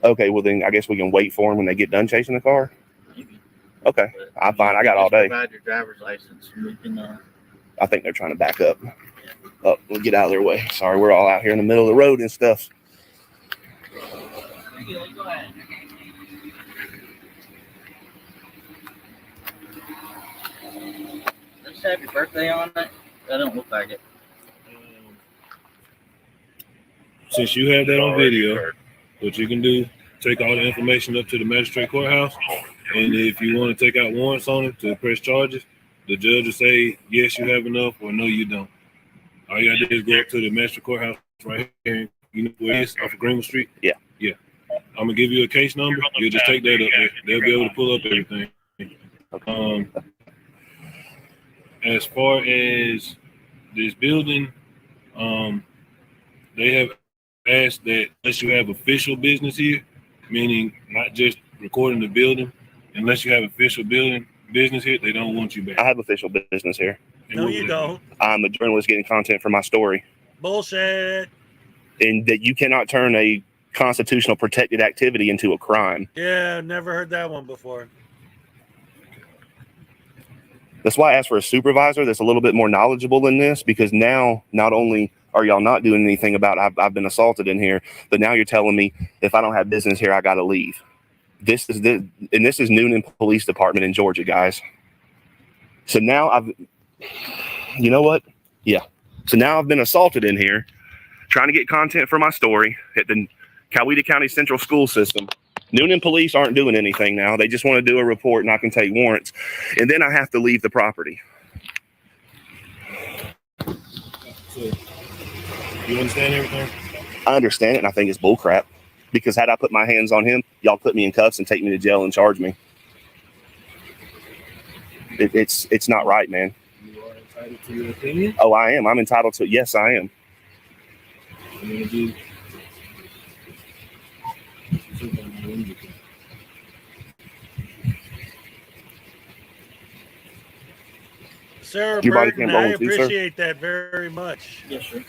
Okay. Well then, I guess we can wait for them when they get done chasing the car. Maybe. Okay. But I'm fine. I got all just day. Provide your driver's license, and we can. I think they're trying to back up. Oh, we'll get out of their way. Sorry, we're all out here in the middle of the road and stuff. Go ahead. Does it have your birthday on it? That don't look like it. Since you have that on video, what you can do, take all the information up to the magistrate courthouse, and if you want to take out warrants on it to press charges, the judge will say, yes, you have enough, or no, you don't. All you gotta do is go up to the magistrate courthouse right here, you know where it is, off of Greenwood Street? Yeah. Yeah. I'm gonna give you a case number. You just take that up there. They'll be able to pull up everything. As far as this building, they have asked that unless you have official business here, meaning not just recording the building, unless you have official business here, they don't want you back. I have official business here. No, you don't. I'm a journalist getting content for my story. Bullshit. And that you cannot turn a constitutional protected activity into a crime. Yeah, never heard that one before. That's why I asked for a supervisor that's a little bit more knowledgeable than this, because now not only are y'all not doing anything about I've been assaulted in here, but now you're telling me if I don't have business here, I got to leave. This is Noonan Police Department in Georgia, guys. So now you know what? Yeah. So now I've been assaulted in here, trying to get content for my story at the Coweta County Central School System. Noonan Police aren't doing anything now. They just want to do a report and I can take warrants. And then I have to leave the property. So, you understand everything? I understand it, and I think it's bullcrap. Because had I put my hands on him, y'all put me in cuffs and take me to jail and charge me. It's not right, man. You are entitled to your opinion? Oh, I am. I'm entitled to it. Yes, I am. I'm gonna do. Sir Your body Burton, cam I rolling too, sir? appreciate that very much. Yes, sir.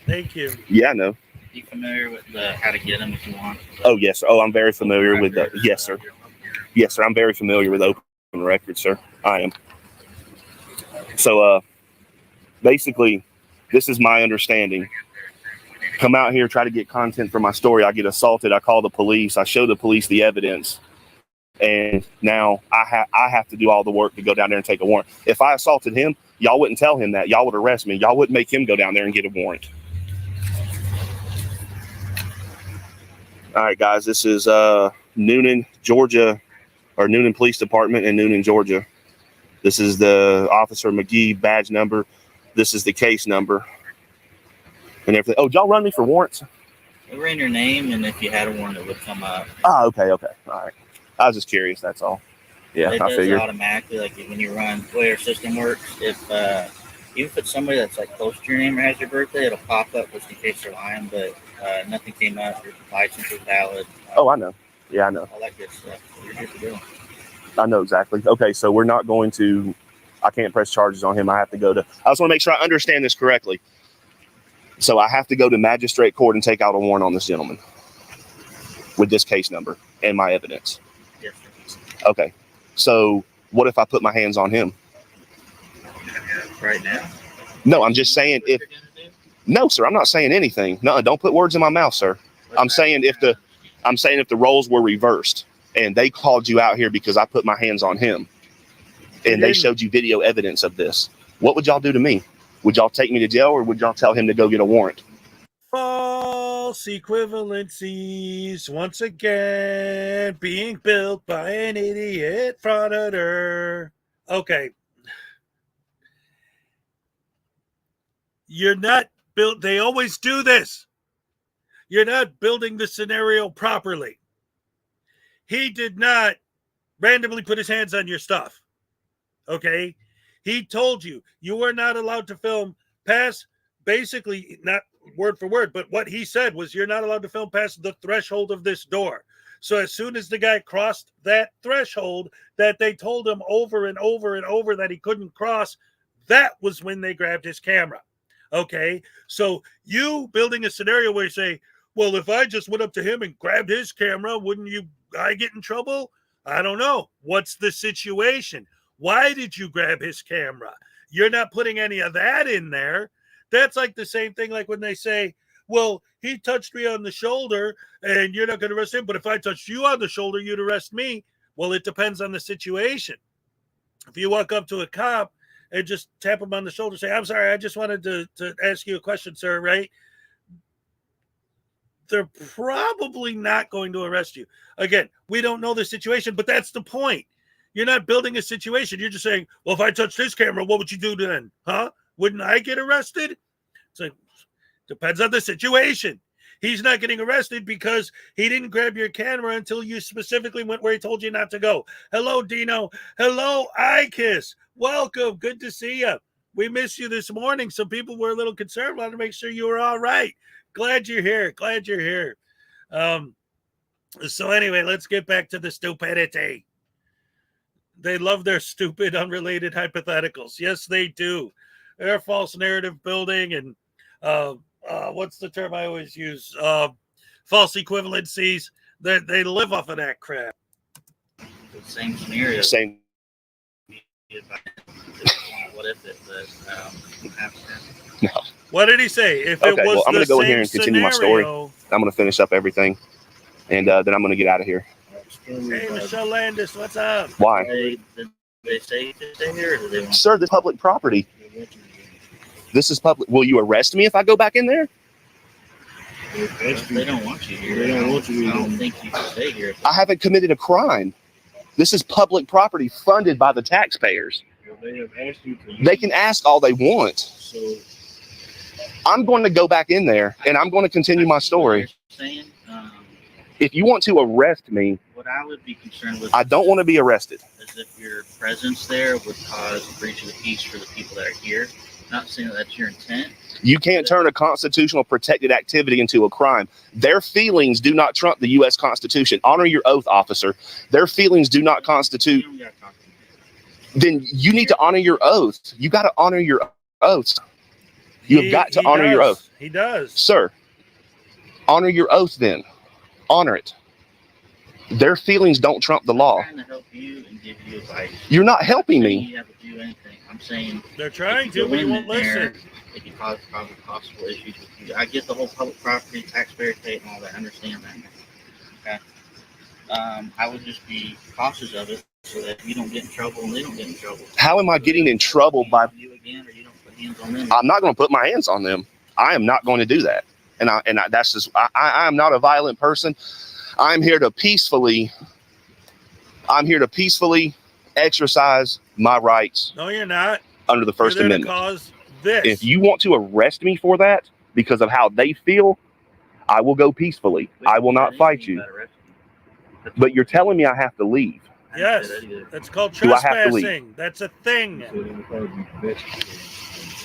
Thank you. Yeah, I know. Be familiar with how to get them if you want. Oh, yes. Oh, I'm very familiar with that. Yes, sir. Yes, sir. I'm very familiar with open records, sir. I am. So, basically, this is my understanding. Come out here, try to get content for my story. I get assaulted. I call the police. I show the police the evidence. And now I have to do all the work to go down there and take a warrant. If I assaulted him, y'all wouldn't tell him that. Y'all would arrest me. Y'all wouldn't make him go down there and get a warrant. All right, guys, this is Noonan, Georgia, or Noonan Police Department in Noonan, Georgia. This is the Officer McGee badge number. This is the case number and everything. Oh, y'all run me for warrants? We ran your name, and if you had a warrant, it would come up. Oh, okay. All right. I was just curious, that's all. Yeah, it I does figured. Automatically, like when you run the way our system works, if even if it's somebody that's like close to your name or has your birthday, it'll pop up just in case they're lying, but nothing came up. Your license is valid. Oh, I know. Yeah, I know. All that good stuff. You're good to go. I know exactly. Okay, so we're not going to, I can't press charges on him. I have to go to, I just want to make sure I understand this correctly. So I have to go to magistrate court and take out a warrant on this gentleman with this case number and my evidence. Yes, sir. Okay, so what if I put my hands on him? Right now? No, I'm just saying if, no, sir, I'm not saying anything. No, don't put words in my mouth, sir. I'm saying if the roles were reversed and they called you out here because I put my hands on him and they showed you video evidence of this, what would y'all do to me? Would y'all take me to jail or would y'all tell him to go get a warrant? False equivalencies, once again, being built by an idiot frauditor. Okay. You're not built. They always do this. You're not building the scenario properly. He did not randomly put his hands on your stuff. Okay? He told you are not allowed to film past, basically, not word for word, but what he said was you're not allowed to film past the threshold of this door. So as soon as the guy crossed that threshold that they told him over and over and over that he couldn't cross, that was when they grabbed his camera. Okay? So you building a scenario where you say, well, if I just went up to him and grabbed his camera, wouldn't I get in trouble? I don't know. What's the situation? Why did you grab his camera? You're not putting any of that in there. That's like the same thing like when they say, well, he touched me on the shoulder and you're not going to arrest him, but if I touched you on the shoulder, you'd arrest me. Well, it depends on the situation. If you walk up to a cop and just tap him on the shoulder, say, I'm sorry, I just wanted to ask you a question, sir, right? They're probably not going to arrest you. Again, we don't know the situation, but that's the point. You're not building a situation. You're just saying, well, if I touched his camera, what would you do then? Huh? Wouldn't I get arrested? It's like, depends on the situation. He's not getting arrested because he didn't grab your camera until you specifically went where he told you not to go. Hello, Dino. Hello, iKiss. Welcome. Good to see you. We missed you this morning. Some people were a little concerned. Wanted to make sure you were all right. Glad you're here. Glad you're here. So anyway, let's get back to the stupidity. They love their stupid, unrelated hypotheticals. Yes, they do. They're false narrative building and what's the term I always use? False equivalencies. They live off of that crap. The same scenario. Same. What if it No. What did he say? If Okay, it was well, I'm going to go in here and same continue my story. scenario- I'm going to finish up everything and then I'm going to get out of here. Hey, Michelle Landis, what's up? Why? Did they say to stay here, or do they want Sir, this is public property. This is public. Will you arrest me if I go back in there? They don't want you here. They don't want you here. I don't think you should stay here. I haven't committed a crime. This is public property funded by the taxpayers. They have asked you to. They can ask all they want. So I'm going to go back in there and I'm going to continue my story. Saying, If you want to arrest me, What I would be concerned with, I don't want to be arrested. is if your presence there would cause a breach of the peace for the people that are here. Not saying that that's your intent. You can't turn a constitutional protected activity into a crime. Their feelings do not trump the U.S. Constitution. Honor your oath, officer. Their feelings do not constitute. Then you need to honor your oath. You got to honor your oath. You have got to honor your oath. He does. Sir, honor your oath then. Honor it. Their feelings don't trump the law. I'm trying to help you and give you advice. You're not helping me. You have to do anything. I'm saying They're trying to, but you won't listen. It could cause probably possible issues with you. I get the whole public property, taxpayer pay, and all that. I understand that. Okay. I would just be cautious of it so that you don't get in trouble and they don't get in trouble. How am I getting in trouble by? You again, or you don't put hands on them. I'm not going to put my hands on them. I am not going to do that. And that's just, I am not a violent person. I'm here to peacefully exercise my rights. No, you're not. Under the First Amendment. Cause this. If you want to arrest me for that because of how they feel, I will go peacefully. I will not fight you. But you're telling me I have to leave. Yes, that's called Do I have to leave? trespassing. That's a thing.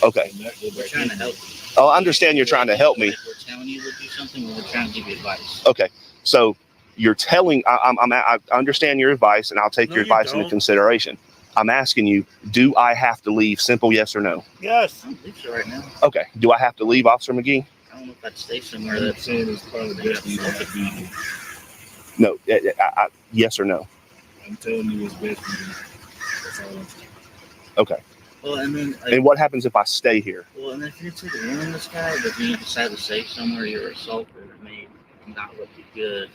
Okay. We're trying to help you. Oh, I understand you're trying to help me. If we're telling you to do something, we're trying to give you advice. Okay. So you're telling, I understand your advice and I'll take your advice into consideration. I'm asking you, do I have to leave? Simple yes or no? Yes. I don't think so right now. Okay. Do I have to leave, Officer McGee? I don't know if I'd stay somewhere that's saying it's probably best for you to have to be. No. Yes or no? I'm telling you it's best for you. That's all I'm saying. Okay. Well, and then. And what happens if I stay here? Well, and if you take a warn this guy, but then you decide to say somewhere you're assaulted, it may not look good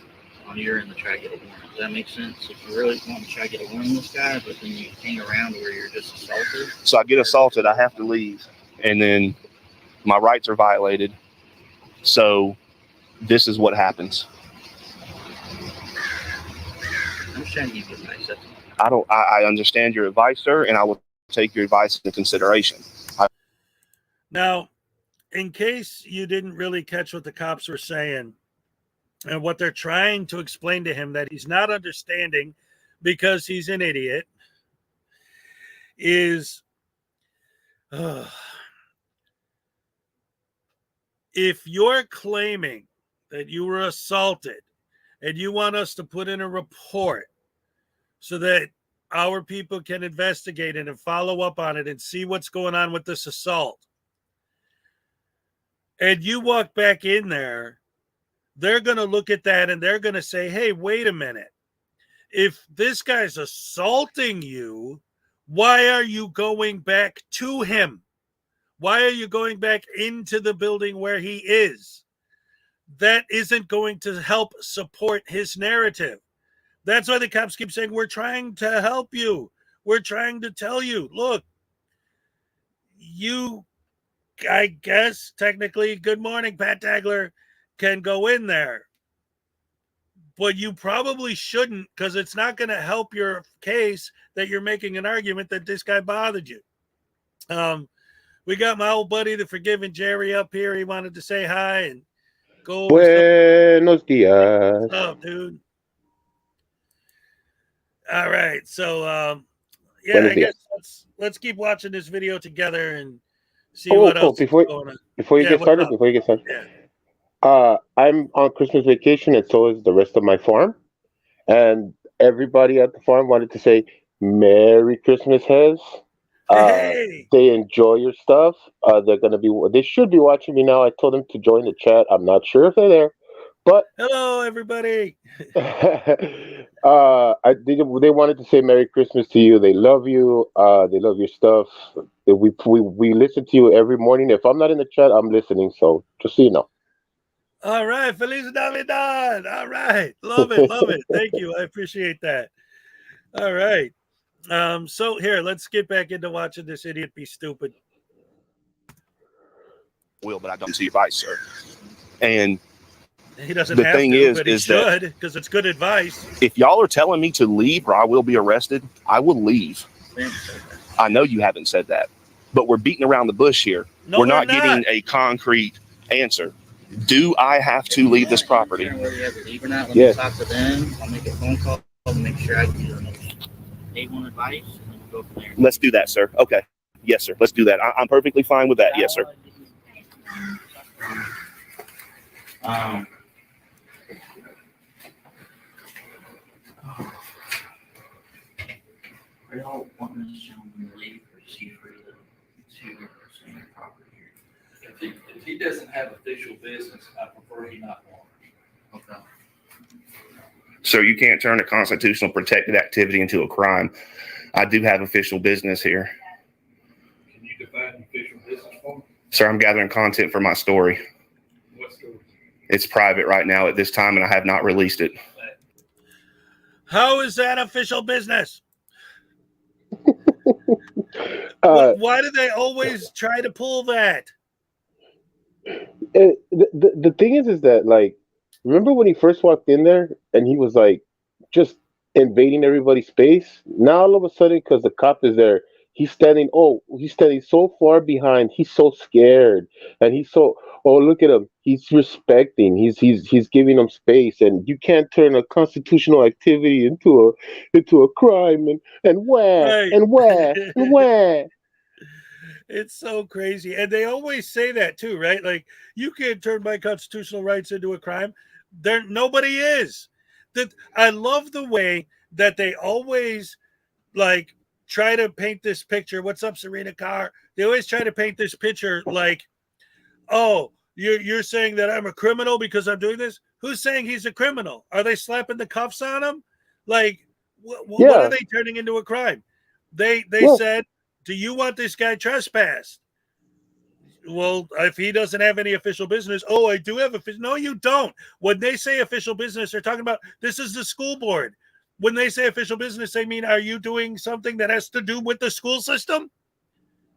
on your end to try to get a warrant. Does that make sense? If you really want to try to get a warrant on this guy, but then you hang around where you're just assaulted. So I get assaulted, I have to leave, and then my rights are violated. So this is what happens. I'm just trying to give you advice. I understand your advice, sir, and I will take your advice into consideration. Now, in case you didn't really catch what the cops were saying, and what they're trying to explain to him that he's not understanding because he's an idiot is if you're claiming that you were assaulted and you want us to put in a report so that our people can investigate it and follow up on it and see what's going on with this assault, and you walk back in there, they're going to look at that and they're going to say, hey, wait a minute. If this guy's assaulting you, why are you going back to him? Why are you going back into the building where he is? That isn't going to help support his narrative. That's why the cops keep saying, we're trying to help you. We're trying to tell you, look, you, I guess, technically, good morning, Pat Tagler, can go in there, but you probably shouldn't, because it's not going to help your case that you're making an argument that this guy bothered you. We got my old buddy, the Forgiving Jerry, up here. He wanted to say hi and go. Buenos dias. What's up, dude? All right, so yeah, I guess let's keep watching this video together and see what else is going on. Before you get started, yeah. I'm on Christmas vacation, and so is the rest of my farm. And everybody at the farm wanted to say Merry Christmas, Hez. Hey. They enjoy your stuff. They should be watching me now. I told them to join the chat. I'm not sure if they're there, but hello, everybody. they wanted to say Merry Christmas to you. They love you. They love your stuff. We listen to you every morning. If I'm not in the chat, I'm listening. So just so you know. All right, Feliz Navidad. All right, love it. Thank you, I appreciate that. All right, so here, let's get back into watching this idiot be stupid. But I don't see advice, sir. And he doesn't. The have thing to, is, but he is should, that because it's good advice. If y'all are telling me to leave or I will be arrested, I will leave. I know you haven't said that, but we're beating around the bush here. No, we're not getting a concrete answer. Do I have to leave this property? Whether you have to leave or not, let Yes. me talk to them. I'll make a phone call to make sure I can do the most A1 advice, and then we'll go from there. Let's do that, sir. Okay. Yes, sir. Let's do that. I'm perfectly fine with that. Yes, sir. Um, are y'all wanting this gentleman to leave, or is he free to stay in the property here? If he doesn't have official business, I prefer he not want. Okay. So you can't turn a constitutional protected activity into a crime. I do have official business here. Can you define official business for me? Sir, I'm gathering content for my story. What story? It's private right now at this time, and I have not released it. How is that official business? Why do they always try to pull that? The thing is that, like, remember when he first walked in there and he was like just invading everybody's space? Now all of a sudden, because the cop is there, he's standing so far behind. He's so scared, and he's so, oh, look at him. He's respecting. He's giving them space, and you can't turn a constitutional activity into a crime, and where Right. and where and where. It's so crazy. And they always say that too, right? Like, you can't turn my constitutional rights into a crime. Nobody is. That I love the way that they always like try to paint this picture. What's up, Serena Carr? They always try to paint this picture like, oh, you're saying that I'm a criminal because I'm doing this? Who's saying he's a criminal? Are they slapping the cuffs on him? Like, what are they turning into a crime? They said, do you want this guy trespassed? Well, if he doesn't have any official business, oh, I do have official. No, you don't. When they say official business, they're talking about this is the school board. When they say official business, they mean, are you doing something that has to do with the school system?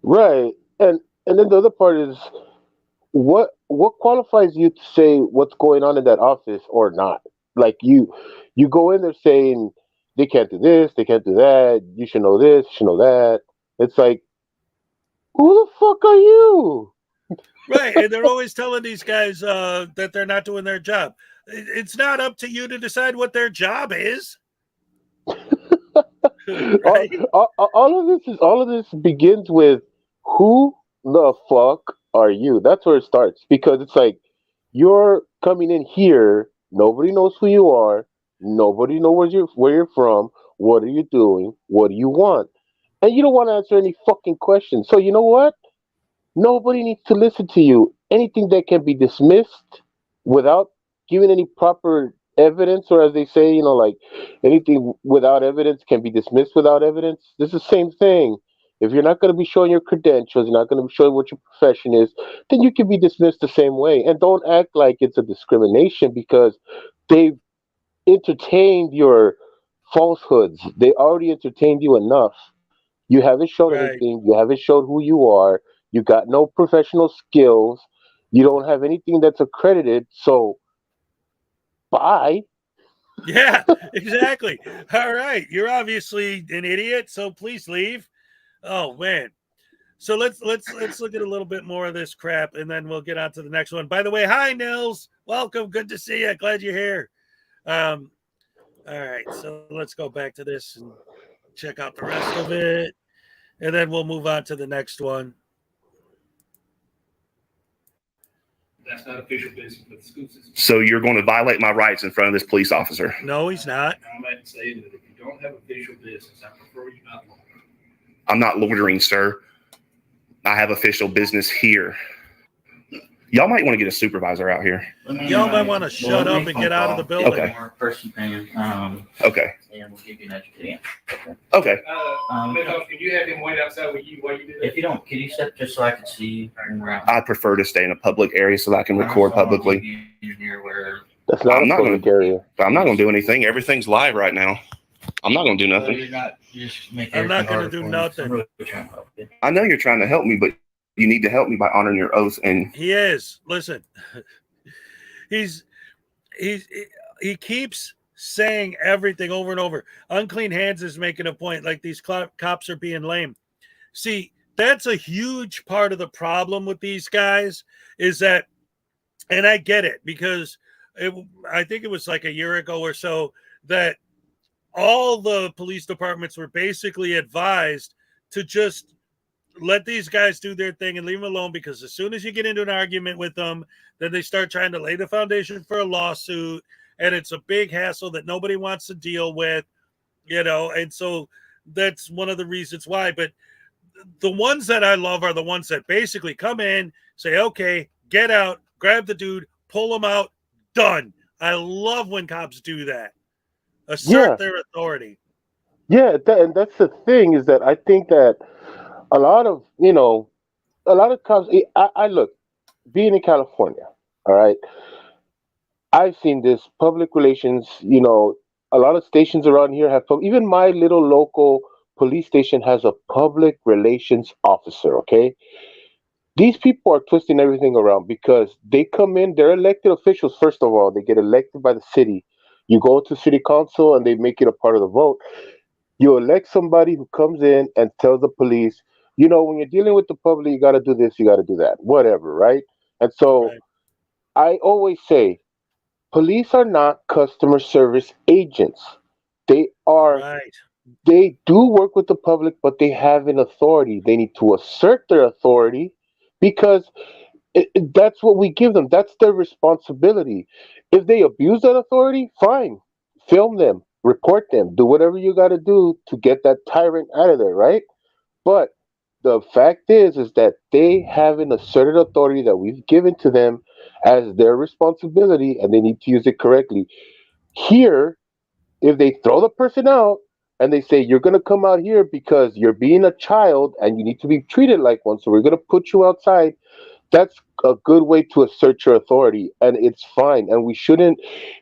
Right. And then the other part is what qualifies you to say what's going on in that office or not? Like you go in there saying they can't do this, they can't do that, you should know this, you should know that. It's like, who the fuck are you? Right. And they're always telling these guys that they're not doing their job. It's not up to you to decide what their job is. Right? all of this begins with who the fuck are you? That's where it starts, because it's like you're coming in here, nobody knows who you are, nobody knows where you're from, what are you doing, what do you want, and you don't want to answer any fucking questions. So you know what? Nobody needs to listen to you. Anything that can be dismissed without giving any proper evidence, or as they say, like anything without evidence can be dismissed without evidence. This is the same thing. If you're not going to be showing your credentials, you're not going to be showing what your profession is, then you can be dismissed the same way. And don't act like it's a discrimination, because they've entertained your falsehoods. They already entertained you enough. You haven't shown Right. anything. You haven't showed who you are. You got no professional skills. You don't have anything that's accredited. So, bye. Yeah, exactly. All right. You're obviously an idiot, so please leave. Oh man. So let's look at a little bit more of this crap, and then we'll get on to the next one. By the way, hi Nils. Welcome. Good to see you. Glad you're here. All right. So let's go back to this and check out the rest of it, and then we'll move on to the next one. That's not official business with the school system. So you're going to violate my rights in front of this police officer. No, he's not. I'm at saying that if you don't have official business, I prefer you not longer. I'm not loitering, sir. I have official business here. Y'all might want to get a supervisor out here. Y'all might want to shut up and get out of the building. Okay. First opinion. Okay. And we'll give you an educated answer. Okay. Can you have him wait outside with you while you do that? If you don't, can you step just so I can see you? I prefer to stay in a public area so that I can record publicly. That's not I'm a not public gonna- area. I'm not going to do anything. Everything's live right now. I'm not going to do nothing. I'm not going to do nothing. I know you're trying to help me, but you need to help me by honoring your oath. And He is. Listen, he keeps saying everything over and over. Unclean Hands is making a point, like these cops are being lame. See, that's a huge part of the problem with these guys, is that And I get it because I think it was like a year ago or so that all the police departments were basically advised to just let these guys do their thing and leave them alone, because as soon as you get into an argument with them, then they start trying to lay the foundation for a lawsuit, and it's a big hassle that nobody wants to deal with, and so that's one of the reasons why. But the ones that I love are the ones that basically come in, say, okay, get out, grab the dude, pull him out, done. I love when cops do that. Assert their authority. Yeah, and that's the thing, is that I think that a lot of cops. I look, being in California. All right, I've seen this public relations. A lot of stations around here have even my little local police station has a public relations officer. Okay, these people are twisting everything around because they come in. They're elected officials. First of all, they get elected by the city. You go to city council and they make it a part of the vote. You elect somebody who comes in and tells the police, when you're dealing with the public, you got to do this, you got to do that, whatever, right? And so Right. I always say, police are not customer service agents. They are, Right. they do work with the public, but they have an authority. They need to assert their authority because that's what we give them. That's their responsibility. If they abuse that authority, fine. Film them, report them, do whatever you got to do to get that tyrant out of there, right? But the fact is that they have an asserted authority that we've given to them as their responsibility, and they need to use it correctly. Here, if they throw the person out and they say you're going to come out here because you're being a child and you need to be treated like one, so we're going to put you outside, that's a good way to assert your authority, and it's fine. And we shouldn't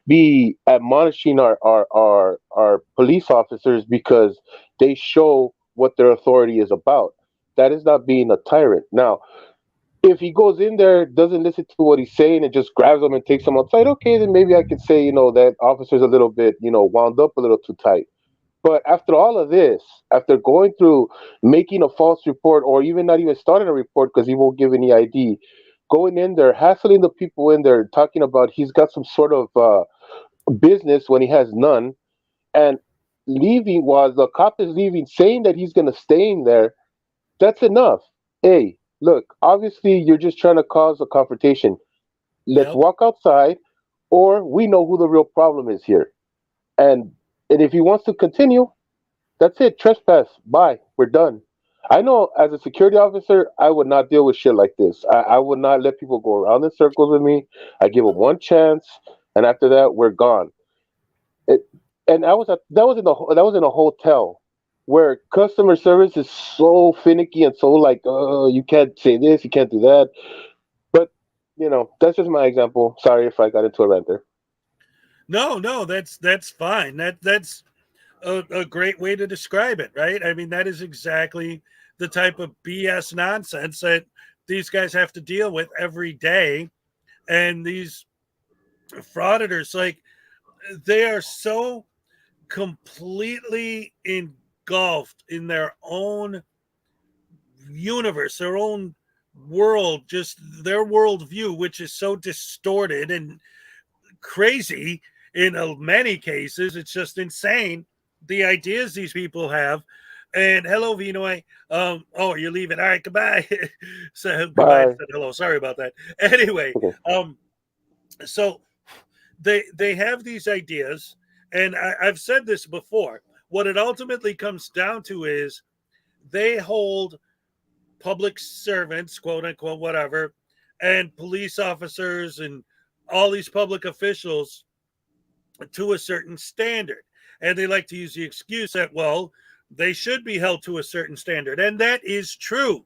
be admonishing our police officers because they show what their authority is about. That is not being a tyrant. Now, if he goes in there, doesn't listen to what he's saying, and just grabs them and takes them outside, okay, then maybe I could say, that officer's a little bit, wound up a little too tight. But after all of this, after going through making a false report, or even not even starting a report because he won't give any ID, going in there, hassling the people in there, talking about he's got some sort of business when he has none, and leaving while the cop is leaving, saying that he's going to stay in there, that's enough. Hey, look, obviously you're just trying to cause a confrontation. Let's Yep. walk outside, or we know who the real problem is here. And and if he wants to continue, that's it. Trespass. Bye. We're done. I know as a security officer, I would not deal with shit like this. I would not let people go around in circles with me. I give them one chance, and after that, we're gone. It, and that was in a hotel where customer service is so finicky and so like, you can't say this, you can't do that. But that's just my example. Sorry if I got into a rant there. No, that's fine. That's a great way to describe it, right? I mean, that is exactly the type of BS nonsense that these guys have to deal with every day. And these frauditors, like, they are so completely engulfed in their own universe, their own world, just their worldview, which is so distorted and crazy in many cases. It's just insane, the ideas these people have. And hello, Vinoy. Oh, you're leaving. All right, goodbye. So goodbye. Bye. Said hello. Sorry about that. Anyway, Okay. so they have these ideas, and I've said this before. What it ultimately comes down to is they hold public servants, quote unquote, whatever, and police officers and all these public officials to a certain standard. And they like to use the excuse that, well, they should be held to a certain standard. And that is true.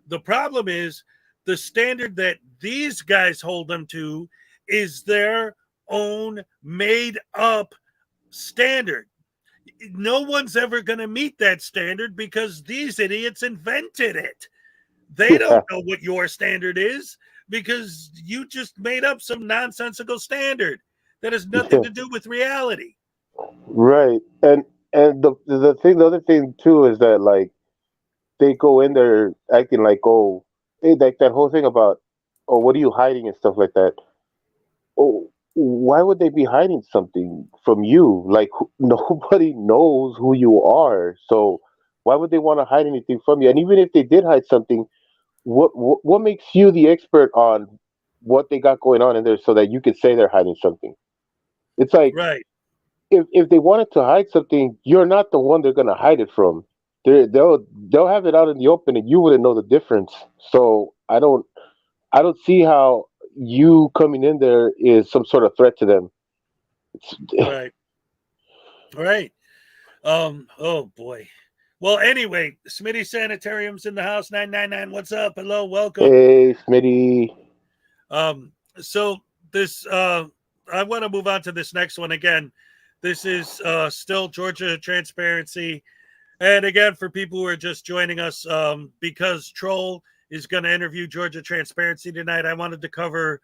The problem is the standard that these guys hold them to is their own made up standard. No one's ever going to meet that standard because these idiots invented it. They don't know what your standard is because you just made up some nonsensical standard that has nothing to do with reality. Right. And the other thing too is that, like, they go in there acting like, oh, hey, like that whole thing about, oh, what are you hiding and stuff like that. oh, why would they be hiding something from you? Like nobody knows who you are, so why would they want to hide anything from you? And even if they did hide something, what makes you the expert on what they got going on in there so that you could say they're hiding something? It's like Right. if they wanted to hide something, you're not the one they're gonna hide it from. They'll have it out in the open, and you wouldn't know the difference. So I don't see how you coming in there is some sort of threat to them. Right. Right. Oh boy. Well, anyway, Smitty Sanitarium's in the house. 999. What's up? Hello, welcome. Hey, Smitty. So this I want to move on to this next one again. This is still Georgia Transparency. And again, for people who are just joining us, because Troll is going to interview Georgia Transparency tonight, I wanted to cover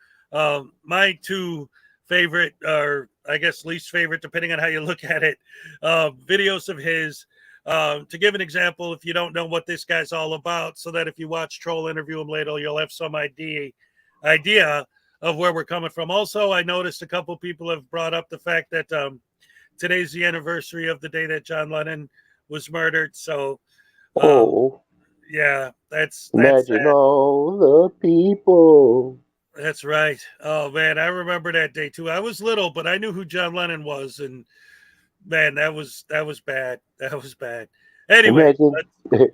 my two favorite, or I guess least favorite, depending on how you look at it, videos of his. To give an example, if you don't know what this guy's all about, so that if you watch Troll interview him later, you'll have some idea of where we're coming from. Also, I noticed a couple people have brought up the fact that today's the anniversary of the day that John Lennon was murdered. So, yeah, that's imagine sad. all the people. That's right. Oh man, I remember that day too. I was little, but I knew who John Lennon was, and man, that was bad. That was bad. Anyway, imagine,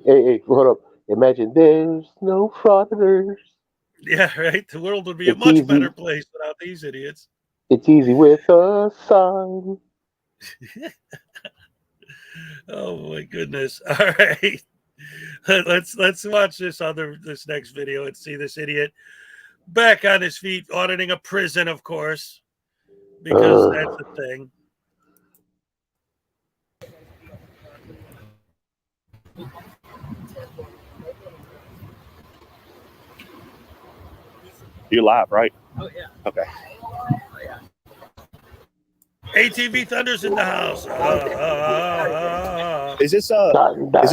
hey, hold up. Imagine there's no frauditors. Yeah, right. The world would be a It's much easy. better place without these idiots. It's easy with a sign. Oh my goodness! All right, let's watch this next video and see this idiot back on his feet, auditing a prison, of course, because that's the thing. You're live, right? Oh yeah. Okay. ATV Thunder's in the house. Is this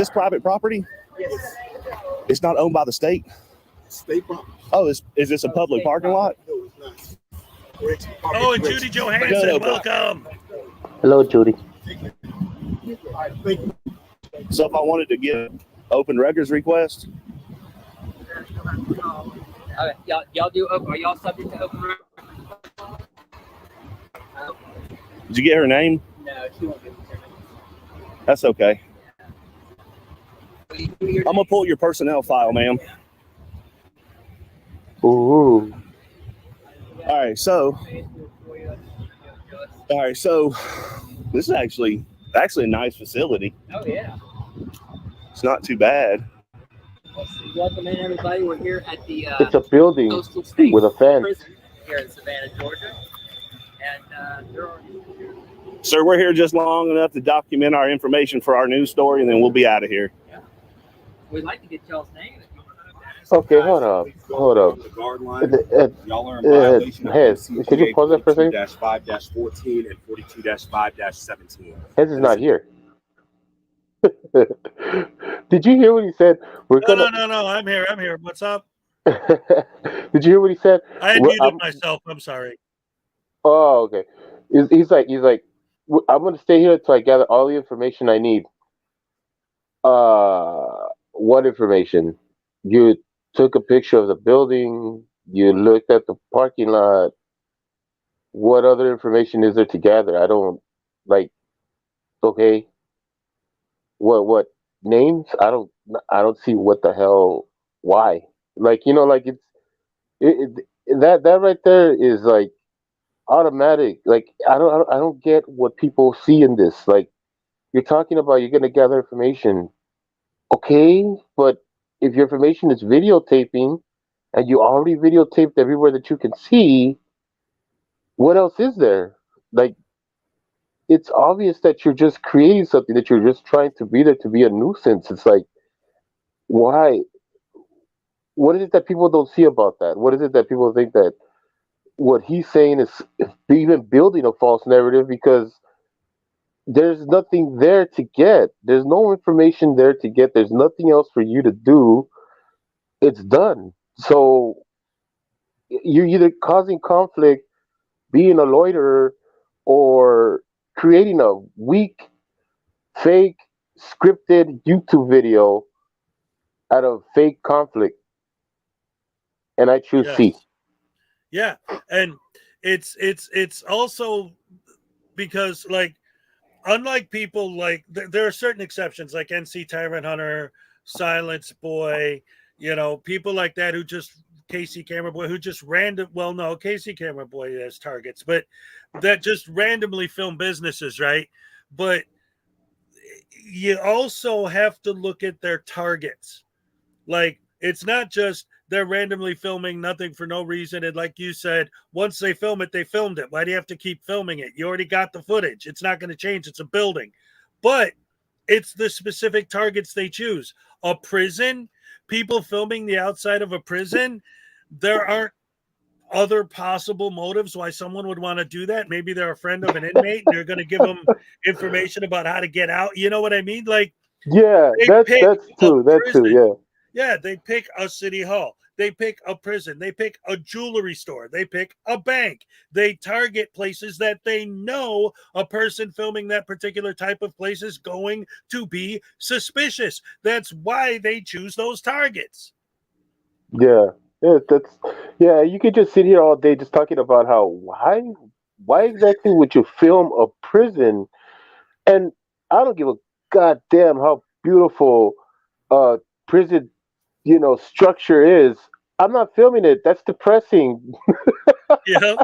private property? Yes. It's not owned by the state? State property. Oh, is this a public parking lot? No, it's not. Oh, and Judy Johansson, welcome. Hello, Judy. So if I wanted to get open records request, Y'all do open? Are y'all subject to open records? did you get her name? No, she won't give it to me. That's okay. I'm gonna pull your personnel file, ma'am. Ooh. All right, so this is actually a nice facility. Oh yeah. It's not too bad. Welcome in, everybody. We're here at the It's a building Coastal State with a fence. Prison here in Savannah, Georgia, and there are. Sir, we're here just long enough to document our information for our news story, and then we'll be out of here. Yeah. We'd like to get y'all's name. Okay, hold up. The guard line. Y'all are in violation of could you pause that for a second? 42-5-14 and 42-5-17. Hez is not here. Did you hear what he said? No, I'm here. What's up? Did you hear what he said? I unmuted myself. I'm sorry. Oh, okay. He's like, I'm gonna stay here until I gather all the information I need. What information? You took a picture of the building. You looked at the parking lot. What other information is there to gather? I don't okay. What names? I don't see what the hell. Why? That right there is like automatic. Like I don't get what people see in this. Like you're talking about you're gonna gather information. Okay, but if your information is videotaping and you already videotaped everywhere that you can see, what else is there? Like it's obvious that you're just creating something, that you're just trying to be there to be a nuisance. It's like, why? What is it that people don't see about that? What is it that people think that what he's saying is even building a false narrative because there's nothing there to get. There's no information there to get. There's nothing else for you to do. It's done. So you're either causing conflict being a loiterer or creating a weak, fake, scripted YouTube video out of fake conflict, and I choose C. Yes. Yeah, and it's also because like unlike people like there are certain exceptions like NC Tyrant Hunter, Silence Boy, people like that who just Casey Camera Boy who just Casey Camera Boy has targets, but that just randomly film businesses, right? But you also have to look at their targets. Like it's not just they're randomly filming nothing for no reason. And like you said, once they film it, they filmed it. Why do you have to keep filming it? You already got the footage. It's not going to change. It's a building. But it's the specific targets they choose. A prison, people filming the outside of a prison, there aren't other possible motives why someone would want to do that. Maybe they're a friend of an inmate and they're going to give them information about how to get out. You know what I mean? Like, Yeah, that's true. That's true. Yeah. Yeah, they pick a city hall. They pick a prison. They pick a jewelry store. They pick a bank. They target places that they know a person filming that particular type of place is going to be suspicious. That's why they choose those targets. Yeah. Yeah, you could just sit here all day just talking about how why exactly would you film a prison? And I don't give a goddamn how beautiful prison, structure is. I'm not filming it. That's depressing. Yeah.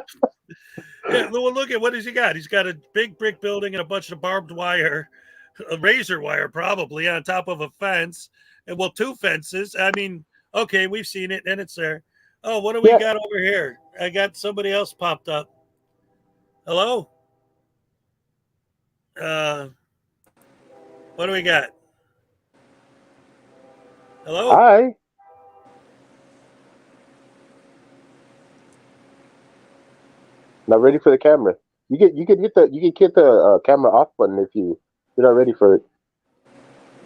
Yeah, well, look at what has he got? He's got a big brick building and a bunch of barbed wire, a razor wire probably on top of a fence, and two fences. I mean, okay, we've seen it and it's there. Oh, what do we got over here? I got somebody else popped up. Hello? What do we got? Hello? Hi. Not ready for the camera. You can hit the camera off button if you're not ready for it.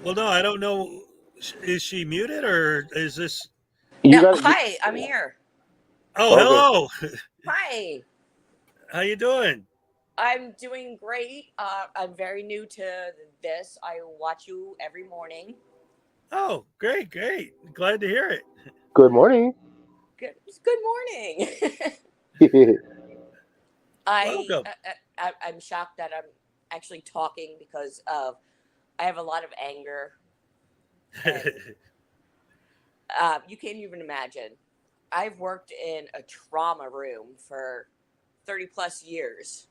Well, no, I don't know. Is she muted or is this? Hi, I'm here. Oh, hello. Hi. How you doing? I'm doing great. I'm very new to this. I watch you every morning. Oh, great. Glad to hear it. Good morning. Good morning. Welcome. I'm shocked that I'm actually talking because I have a lot of anger. And, you can't even imagine. I've worked in a trauma room for 30 plus years.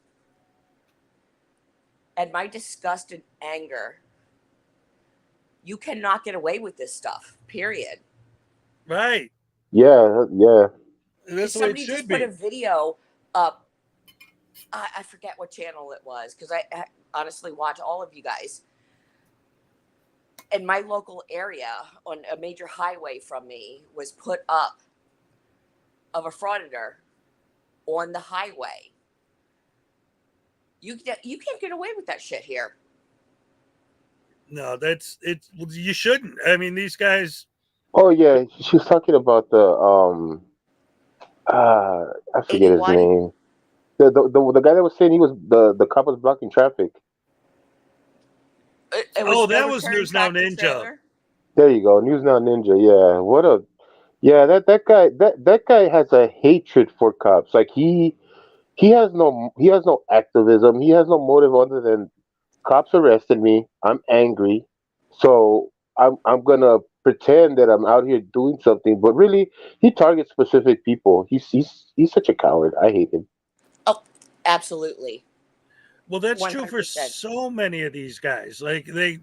And my disgust and anger, you cannot get away with this stuff, period. Right. Yeah. That's what somebody it should just be. put a video up. I forget what channel it was because I honestly watch all of you guys. In my local area on a major highway from me was put up of a frauditor on the highway. You can't get away with that shit here. No, that's it. You shouldn't. I mean, these guys. Oh yeah, she was talking about the I forget 81? his name. The guy that was saying he was the cop was blocking traffic. It was that was News Now Ninja. There you go, News Now Ninja. Yeah, that guy has a hatred for cops. Like he has no activism. He has no motive other than cops arrested me. I'm angry, so I'm gonna pretend that I'm out here doing something. But really, he targets specific people. He's such a coward. I hate him. Oh, absolutely. Well, that's 100%. True for so many of these guys. Like they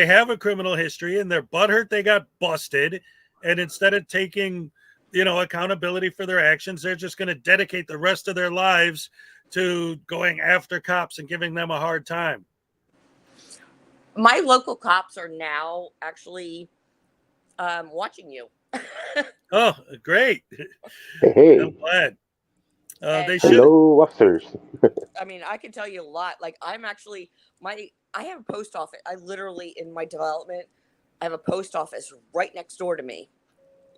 have a criminal history and they're butthurt they got busted, and instead of taking accountability for their actions, they're just going to dedicate the rest of their lives to going after cops and giving them a hard time. My local cops are now actually watching you. Oh, great. Hey. I'm glad. They should. Hello, officers. I mean, I can tell you a lot. Like, I'm actually, I have a post office. I literally, in my development, I have a post office right next door to me.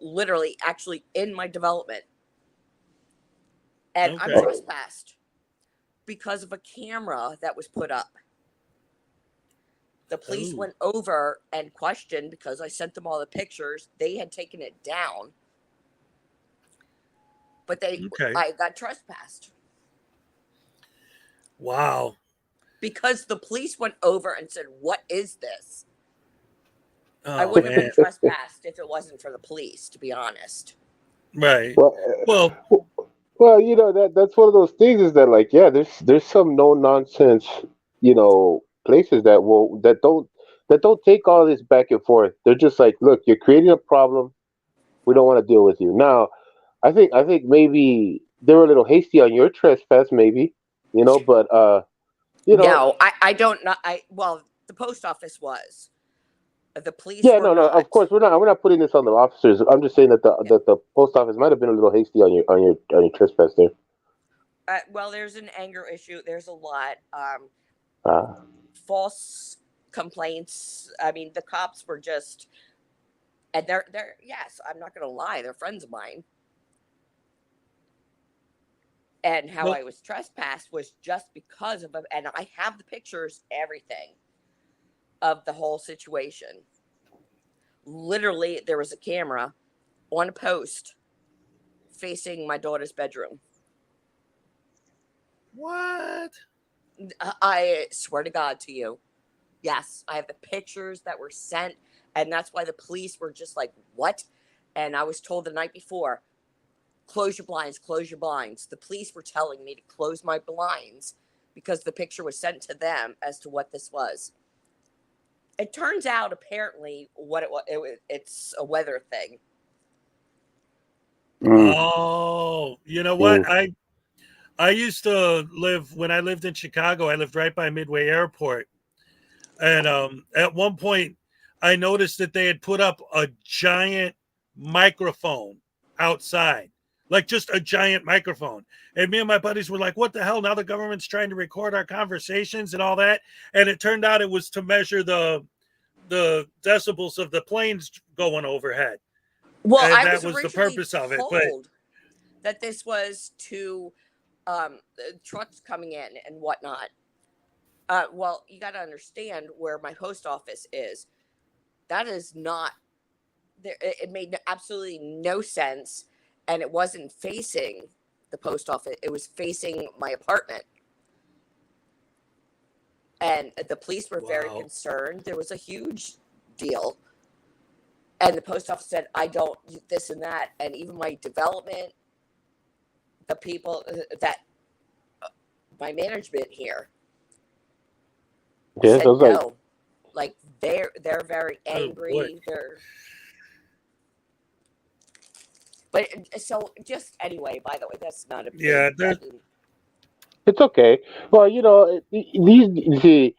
Literally, actually, in my development. And I'm trespassed. because of a camera that was put up. The police Ooh. went over and questioned because I sent them all the pictures. They had taken it down, but I got trespassed. Wow. Because the police went over and said, "What is this?" I Oh, wouldn't have man. been trespassed if it wasn't for the police, to be honest. Right. Well, you know, that's one of those things is that, like, yeah, there's some no nonsense, you know, places that don't take all this back and forth. They're just like, look, you're creating a problem. We don't want to deal with you. Now, I think maybe they were a little hasty on your trespass, maybe, you know, but you know, No, I don't know. Well, the post office was. The police yeah, were no, not. of course we're not putting this on the officers. I'm just saying that the post office might have been a little hasty on your trespass there. Well, there's an anger issue. There's a lot. Ah. False complaints. I mean, the cops were just, and they're yes, I'm not gonna lie, they're friends of mine. And how I was trespassed was just because of, and I have the pictures, everything of the whole situation. Literally, there was a camera on a post facing my daughter's bedroom. What? I swear to God to you. Yes, I have the pictures that were sent, and that's why the police were just like, what? And I was told the night before, close your blinds, close your blinds. The police were telling me to close my blinds because the picture was sent to them as to what this was. It turns out, apparently, what it was, it's a weather thing. Oh, you know what? I used to live, when I lived in Chicago, I lived right by Midway Airport. And at one point, I noticed that they had put up a giant microphone outside, like just a giant microphone. And me and my buddies were like, what the hell? Now the government's trying to record our conversations and all that. And it turned out it was to measure the decibels of the planes going overhead. Well, and I that was was the originally purpose of it. told But that this was to trucks coming in and whatnot. Well, you got to understand where my post office is. That is not there. It made absolutely no sense, and it wasn't facing the post office. It was facing my apartment, and the police were very concerned. There was a huge deal, and the post office said, "I don't this and that," and even my development, the people that my management here. Yeah, said those no. Like they're very angry. But so just anyway, by the way, that's not a big It's okay. Well, you know, these see,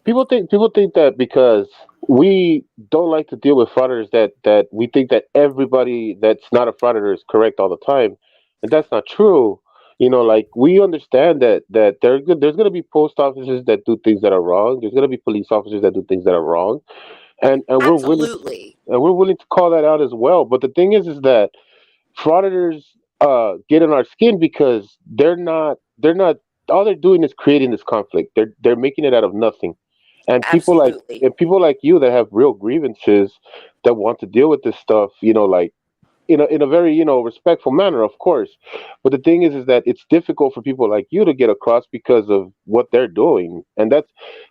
people think that because we don't like to deal with frauditors that we think that everybody that's not a frauditor is correct all the time, and that's not true. You know, like we understand that there's going to be post officers that do things that are wrong. There's going to be police officers that do things that are wrong, and absolutely, we're willing to call that out as well. But the thing is that frauditors get on our skin because they're not all they're doing is creating this conflict. They're making it out of nothing. And absolutely. people like you that have real grievances that want to deal with this stuff, you know, like in a very, you know, respectful manner, of course. But the thing is that it's difficult for people like you to get across because of what they're doing. And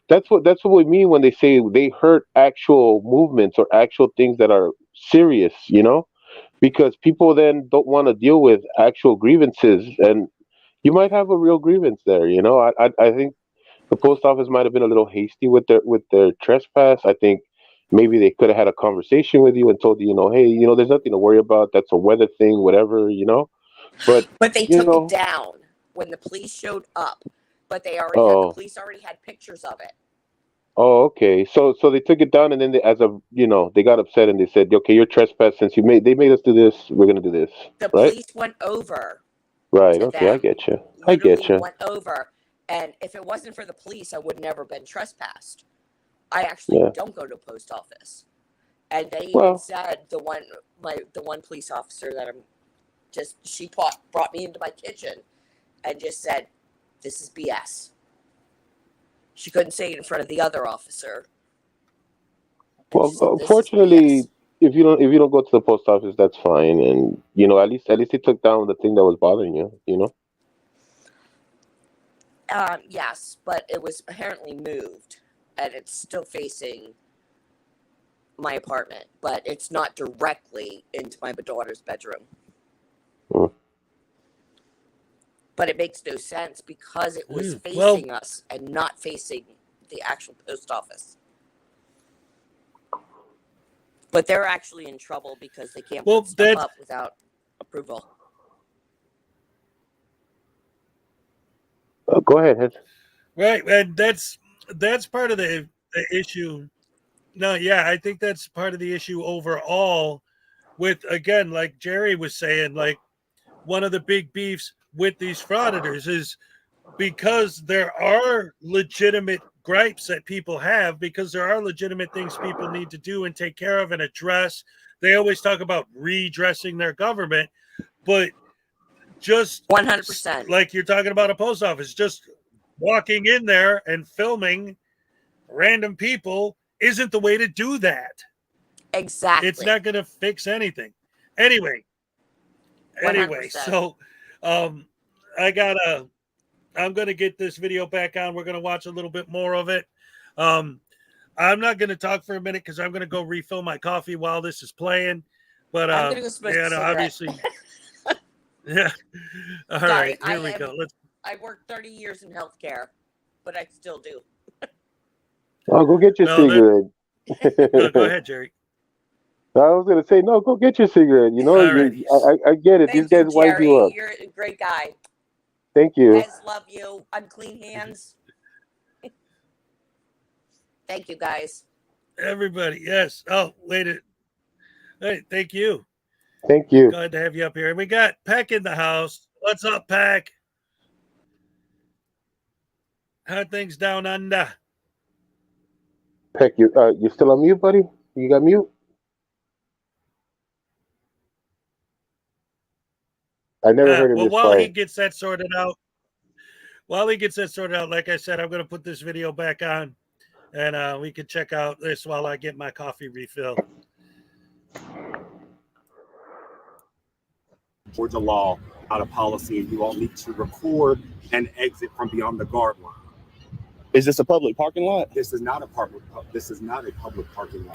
that's what we mean when they say they hurt actual movements or actual things that are serious, you know? Because people then don't want to deal with actual grievances, and you might have a real grievance there. You know, I think the post office might have been a little hasty with their trespass. I think maybe they could have had a conversation with you and told you, you know, hey, you know, there's nothing to worry about. That's a weather thing, whatever, you know. But they you took know, it down when the police showed up. But the police already had pictures of it. Oh, okay. So they took it down, and then they got upset and they said, okay, you're trespassed since they made us do this. We're gonna do this, The right? police went over Right. to Okay, I them. get you. Literally went over, and if it wasn't for the police, I would never been trespassed. I actually don't go to a post office, and they even said the one police officer that she brought me into my kitchen and just said, This is BS. She couldn't say it in front of the other officer. Well, This is fortunately, BS. if you don't go to the post office, that's fine. And at least he took down the thing that was bothering you. Yes, but it was apparently moved, and it's still facing my apartment, but it's not directly into my daughter's bedroom. But it makes no sense because it was facing us and not facing the actual post office. But they're actually in trouble because they can't put stuff up without approval. Go ahead, Hez. Right, and that's part of the issue. No, yeah, I think that's part of the issue overall with, again, like Jerry was saying, like one of the big beefs with these frauditors is because there are legitimate gripes that people have, because there are legitimate things people need to do and take care of and address. They always talk about redressing their government, but just 100%, like you're talking about a post office, just walking in there and filming random people isn't the way to do that. Exactly. It's not going to fix anything. Anyway, 100%. so I'm going to get this video back on. We're going to watch a little bit more of it. I'm not going to talk for a minute because I'm going to go refill my coffee while this is playing. But I'm going to go smoke a cigarette. obviously, yeah. All right, here we go. I worked 30 years in healthcare, but I still do. Oh, go get your cigarette. No, go ahead, Jerry. I was gonna say no. Go get your cigarette. I get it. These guys wind you up. You're a great guy. Thank you. Guys love you. Unclean hands. Thank you, guys. Everybody, yes. Oh, wait. Hey, thank you. Thank you. Glad to have you up here. And we got Peck in the house. What's up, Peck? How things down under? Peck, you still on mute, buddy? You got mute? I never heard of this. While he gets that sorted out, like I said, I'm going to put this video back on, and we can check out this while I get my coffee refilled. Georgia law out of policy, and you all need to record and exit from beyond the guard line. Is this a public parking lot? This is not a public parking lot.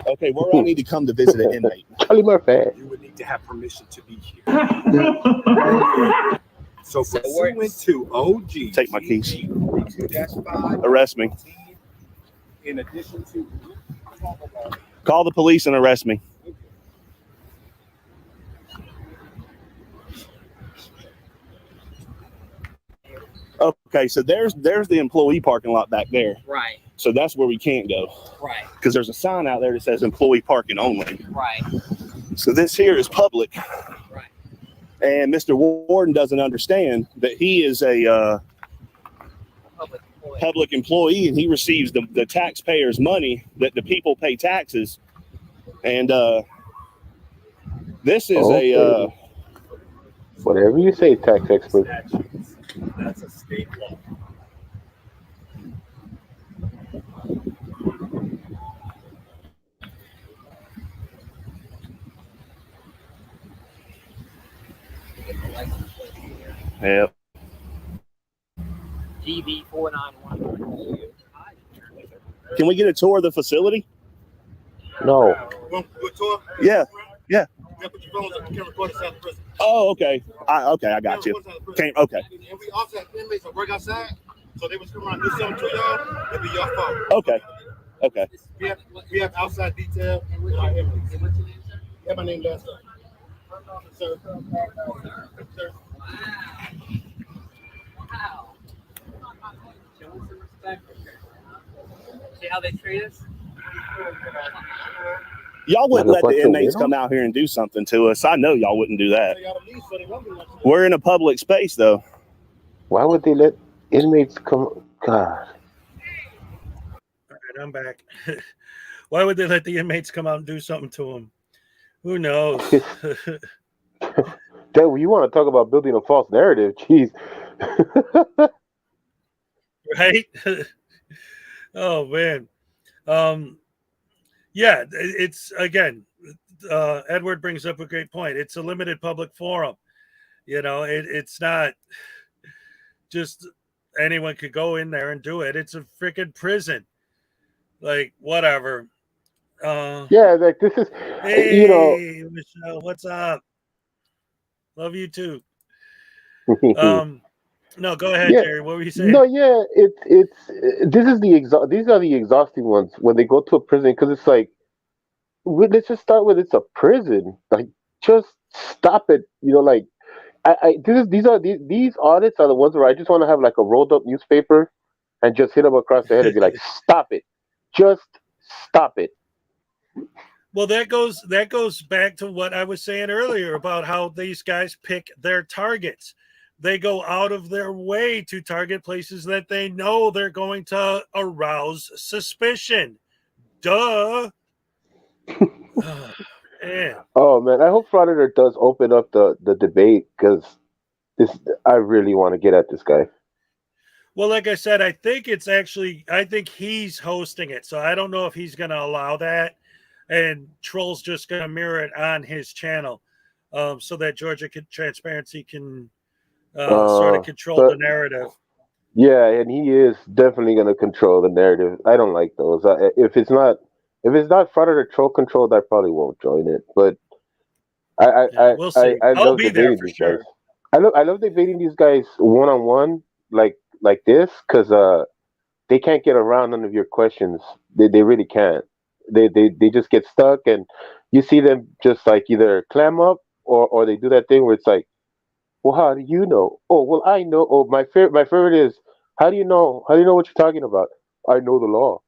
Okay, where do I need to come to visit an inmate? Charlie Murphy. You would need to have permission to be here. So pursuant to OG. Take my keys. 2-5, Arrest me. in addition to Call the police and arrest me. Okay, so there's the employee parking lot back there. Right. So that's where we can't go. Right. Because there's a sign out there that says employee parking only. Right. So this here is public. Right. And Mr. Warden doesn't understand that he is a public employee and he receives the taxpayers' money that the people pay taxes. And this is whatever you say, tax expert. that's a state law. Yep. GB 491. Can we get a tour of the facility? No. Yeah. Yeah. Oh, okay. I got you. Okay. And we also have inmates that work outside, so they was coming around and do something to y'all. It'd be your fault. Okay. We have outside detail with our inmates. Yeah, my name is Sir. Sir. Wow. Show us some respect. See how they treat us? Y'all wouldn't let the inmates come out here and do something to us. I know y'all wouldn't do that. We're in a public space, though. Why would they let inmates come? God. All right, I'm back. Why would they let the inmates come out and do something to them? Who knows? Damn, you want to talk about building a false narrative? Jeez. Right? Oh man. Yeah, it's again. Edward brings up a great point. It's a limited public forum. It's not just anyone could go in there and do it. It's a freaking prison. Like whatever. Yeah, like this is, you know. Hey, Michelle, what's up? Love you too. No, go ahead, Yeah, Jerry. What were you saying? no, yeah. This is these are the exhausting ones when they go to a prison because it's like, let's just start with it's a prison. Like, just stop it. Like these audits are the ones where I just want to have like a rolled up newspaper and just hit them across the head and be like, stop it, just stop it. Well, that goes back to what I was saying earlier about how these guys pick their targets. They go out of their way to target places that they know they're going to arouse suspicion. Duh. Man. Oh man, I hope Frauditor does open up the debate because I really want to get at this guy. Well, like I said, I think he's hosting it, so I don't know if he's going to allow that, and Troll's just going to mirror it on his channel, so that Georgia Transparency can sort of control the narrative. Yeah, and he is definitely going to control the narrative. I don't like those. If it's not Frauditor Troll controlled, I probably won't join it. But we'll see. I'll be there for sure. Guys. I love debating these guys one on one, like this, because they can't get around none of your questions. They really can't. They just get stuck, and you see them just like either clam up or they do that thing where it's like, well, how do you know? Oh, well, I know. Oh, my favorite is, how do you know? How do you know what you're talking about? I know the law.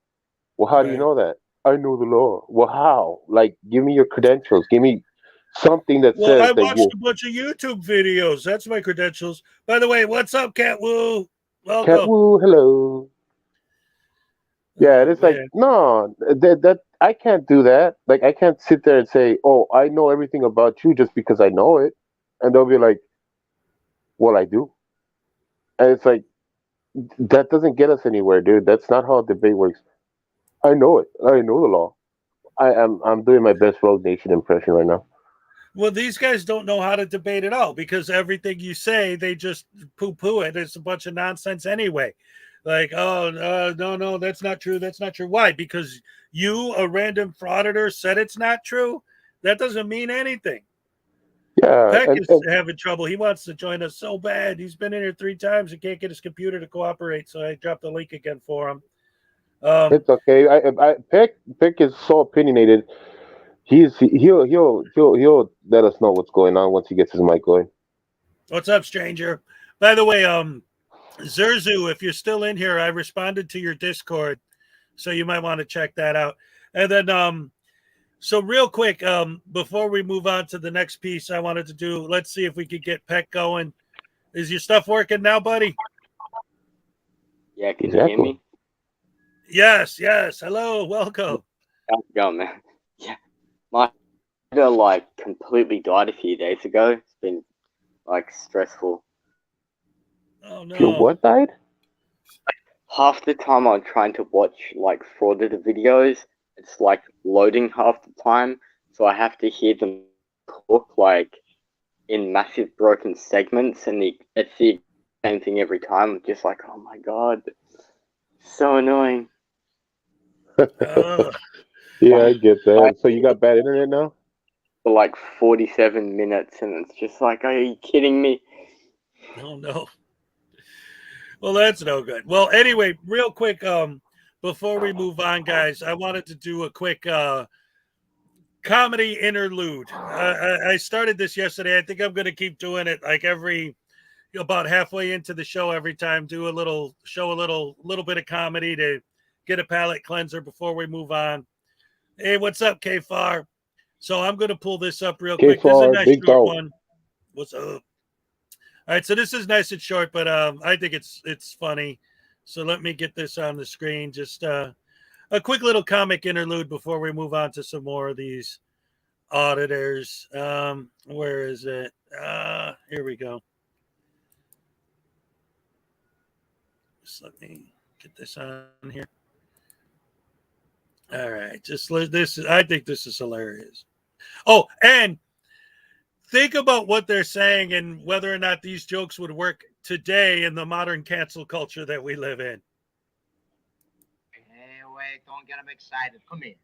Well, how do you know that? I know the law. Well, how? Like, give me your credentials. Give me something that says I that watched a bunch of YouTube videos. That's my credentials. By the way, what's up, Cat Woo? Welcome. Cat Woo, hello. Yeah, it's like, no, that I can't do that. Like, I can't sit there and say, oh, I know everything about you just because I know it. And they'll be like, well, I do. And it's like, that doesn't get us anywhere, dude. That's not how a debate works. I know it. I know the law. I'm doing my best Rogue Nation impression right now. Well, these guys don't know how to debate at all because everything you say, they just poo-poo it. It's a bunch of nonsense anyway. Like, no, that's not true. That's not true. Why? Because you, a random frauditor, said it's not true? That doesn't mean anything. Yeah. Peck is having trouble. He wants to join us so bad. He's been in here 3 times and can't get his computer to cooperate, so I dropped the link again for him. It's okay. Peck is so opinionated. He'll let us know what's going on once he gets his mic going. What's up, stranger? By the way, Zerzu, if you're still in here, I responded to your Discord, so you might want to check that out. And then, so real quick, before we move on to the next piece, I wanted to do. Let's see if we could get Peck going. Is your stuff working now, buddy? Yeah, can you hear me? Yes. Hello, welcome. How's it going, man? Yeah, my computer like completely died a few days ago. It's been like stressful. Oh no. Your what died? Half the time I'm trying to watch like Frauditor videos, it's like loading half the time, so I have to hear them talk like in massive broken segments, and it's the same thing every time. I'm just like, oh my god, so annoying. Yeah, I get that. So you got bad internet now? For like 47 minutes, and it's just like, are you kidding me? Oh no. Well, that's no good. Well, anyway, real quick, before we move on, guys, I wanted to do a quick comedy interlude. I started this yesterday. I think I'm going to keep doing it like about halfway into the show every time. Do a little bit of comedy to get a palate cleanser before we move on. Hey, what's up, K-Far? So I'm going to pull this up real quick. This is a nice short one. What's up? All right, so this is nice and short, but I think it's funny. So let me get this on the screen. Just a quick little comic interlude before we move on to some more of these Auditors. Where is it? Here we go. Just let me get this on here. All right, this. I think this is hilarious. Oh, and think about what they're saying and whether or not these jokes would work today in the modern cancel culture that we live in. Hey, wait, don't get them excited. Come here.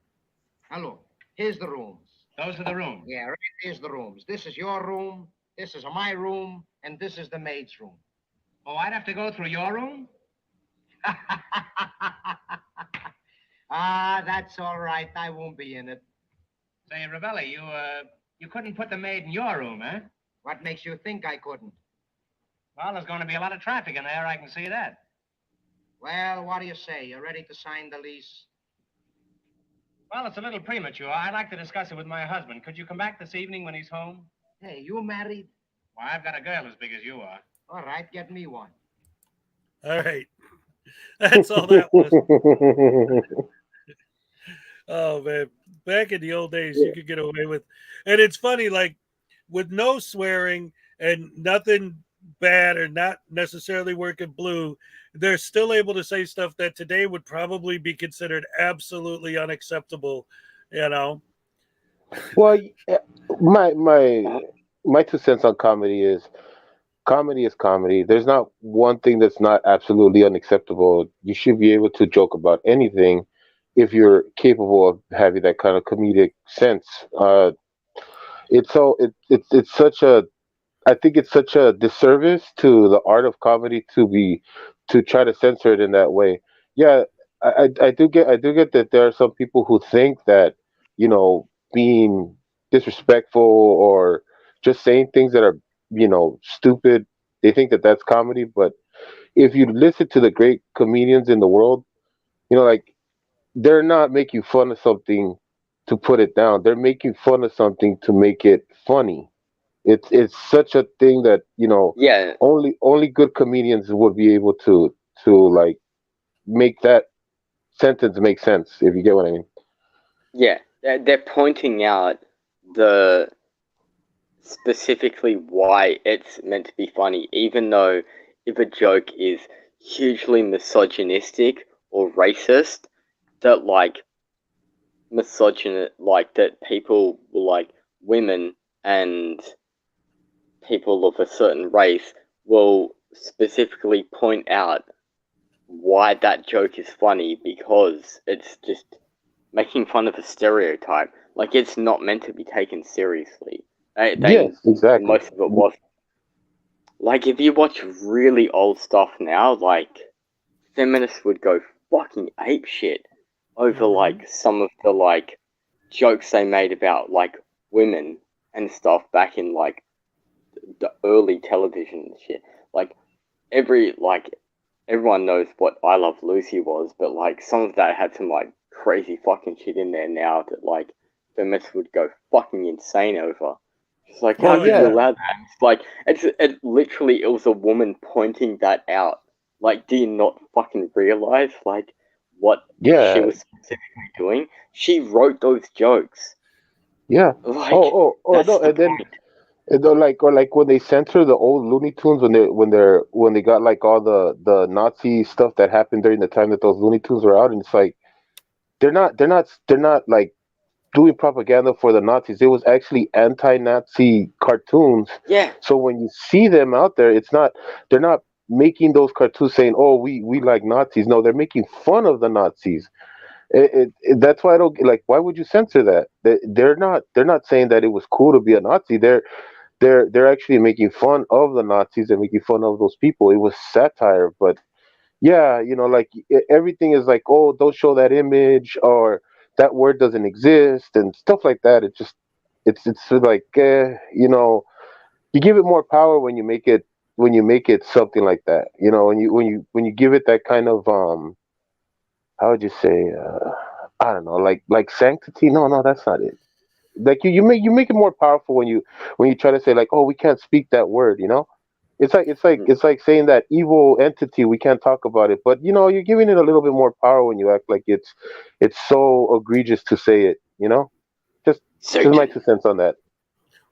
Hello, here's the rooms. Those are the rooms? Yeah, right, here's the rooms. This is your room, this is my room, and this is the maid's room. Oh, I'd have to go through your room? Ah, that's all right. I won't be in it. Say, Ravelli, you couldn't put the maid in your room, huh? What makes you think I couldn't? Well, there's going to be a lot of traffic in there, I can see that. Well, what do you say? You ready to sign the lease? Well, it's a little premature. I'd like to discuss it with my husband. Could you come back this evening when he's home? Hey, you married? Well, I've got a girl as big as you are. All right, get me one. All right. That's all that was. Oh, man. Back in the old days, you could get away with. And it's funny, like, with no swearing and nothing bad or not necessarily working blue, they're still able to say stuff that today would probably be considered absolutely unacceptable, you know? Well, my 2 cents on comedy is comedy. There's not one thing that's not absolutely unacceptable. You should be able to joke about anything if you're capable of having that kind of comedic sense. It's such a I think it's such a disservice to the art of comedy to try to censor it in that way. Yeah, I do get that there are some people who think that being disrespectful or just saying things that are stupid, they think that that's comedy. But if you listen to the great comedians in the world, like they're not making fun of something to put it down. They're making fun of something to make it funny. It's such a thing that Yeah, only good comedians would be able to like make that sentence make sense, if you get what I mean. yeah. They're pointing out the specifically why it's meant to be funny, even though if a joke is hugely misogynistic or racist, that that people like women and people of a certain race will specifically point out why that joke is funny because it's just making fun of a stereotype. Like, it's not meant to be taken seriously. Yes, exactly. Most of it was. Like, if you watch really old stuff now, like, feminists would go fucking apeshit over, like, some of the, like, jokes they made about, like, women and stuff back in, like, the early television and shit. Like, everyone knows what I Love Lucy was, but, like, some of that had some, like, crazy fucking shit in there now that, like, feminists would go fucking insane over. It's like, how could you allow that? It's like, it literally, it was a woman pointing that out. Like, do you not fucking realize, like, what she was specifically doing? She wrote those jokes. Yeah. Like, No, and then or like when they censor the old Looney Tunes when they got like all the Nazi stuff that happened during the time that those Looney Tunes were out, and it's like they're not like doing propaganda for the Nazis. It was actually anti-Nazi cartoons. Yeah. So when you see them out there, they're not making those cartoons saying, "Oh, we like Nazis." No, they're making fun of the Nazis. That's why I don't like. Why would you censor that? They're not saying that it was cool to be a Nazi. They're actually making fun of the Nazis and making fun of those people. It was satire, but yeah, like everything is like, oh, don't show that image or that word doesn't exist and stuff like that. It's like you give it more power when you make it something like that. When you give it that kind of how would you say I don't know, like sanctity. No, that's not it. Like you make it more powerful when you try to say like, oh, we can't speak that word. It's like saying that evil entity, we can't talk about it, but you're giving it a little bit more power when you act like it's so egregious to say it. This is my 2 cents on that.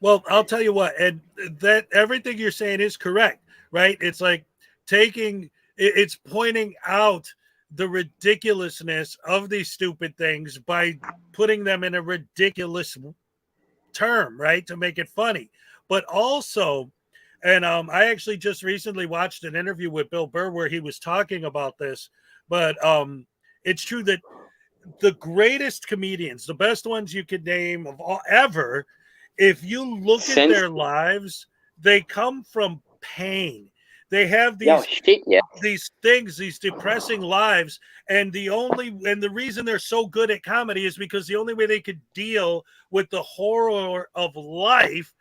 Well, I'll tell you what, and that everything you're saying is correct, right? It's like it's pointing out the ridiculousness of these stupid things by putting them in a ridiculous term, right? To make it funny. But also, and I actually just recently watched an interview with Bill Burr where he was talking about this, but it's true that the greatest comedians, the best ones you could name of all ever, if you look at their lives, they come from pain. They have these these things, these depressing lives, and the reason they're so good at comedy is because the only way they could deal with the horror of life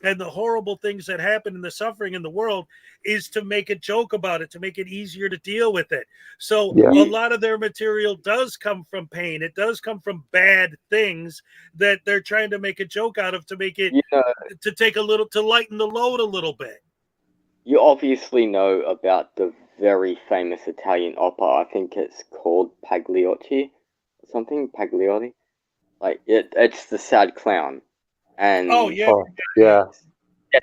and the horrible things that happen and the suffering in the world is to make a joke about it, to make it easier to deal with it. So a lot of their material does come from pain. It does come from bad things that they're trying to make a joke out of to make it to lighten the load a little bit. You obviously know about the very famous Italian opera. I think it's called Pagliacci or something. Pagliotti. Like it's the sad clown. And yeah,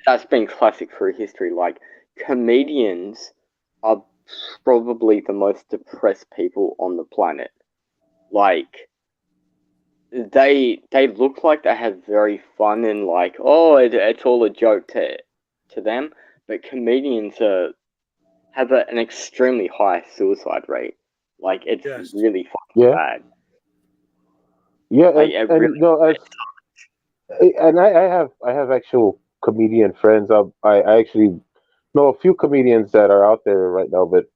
that's been classic through history. Like comedians are probably the most depressed people on the planet. Like they look like they have very fun and like it's all a joke to them, but comedians have an extremely high suicide rate. Like it's really fucking bad. Yeah, Like, and I have actual comedian friends. I actually know a few comedians that are out there right now, but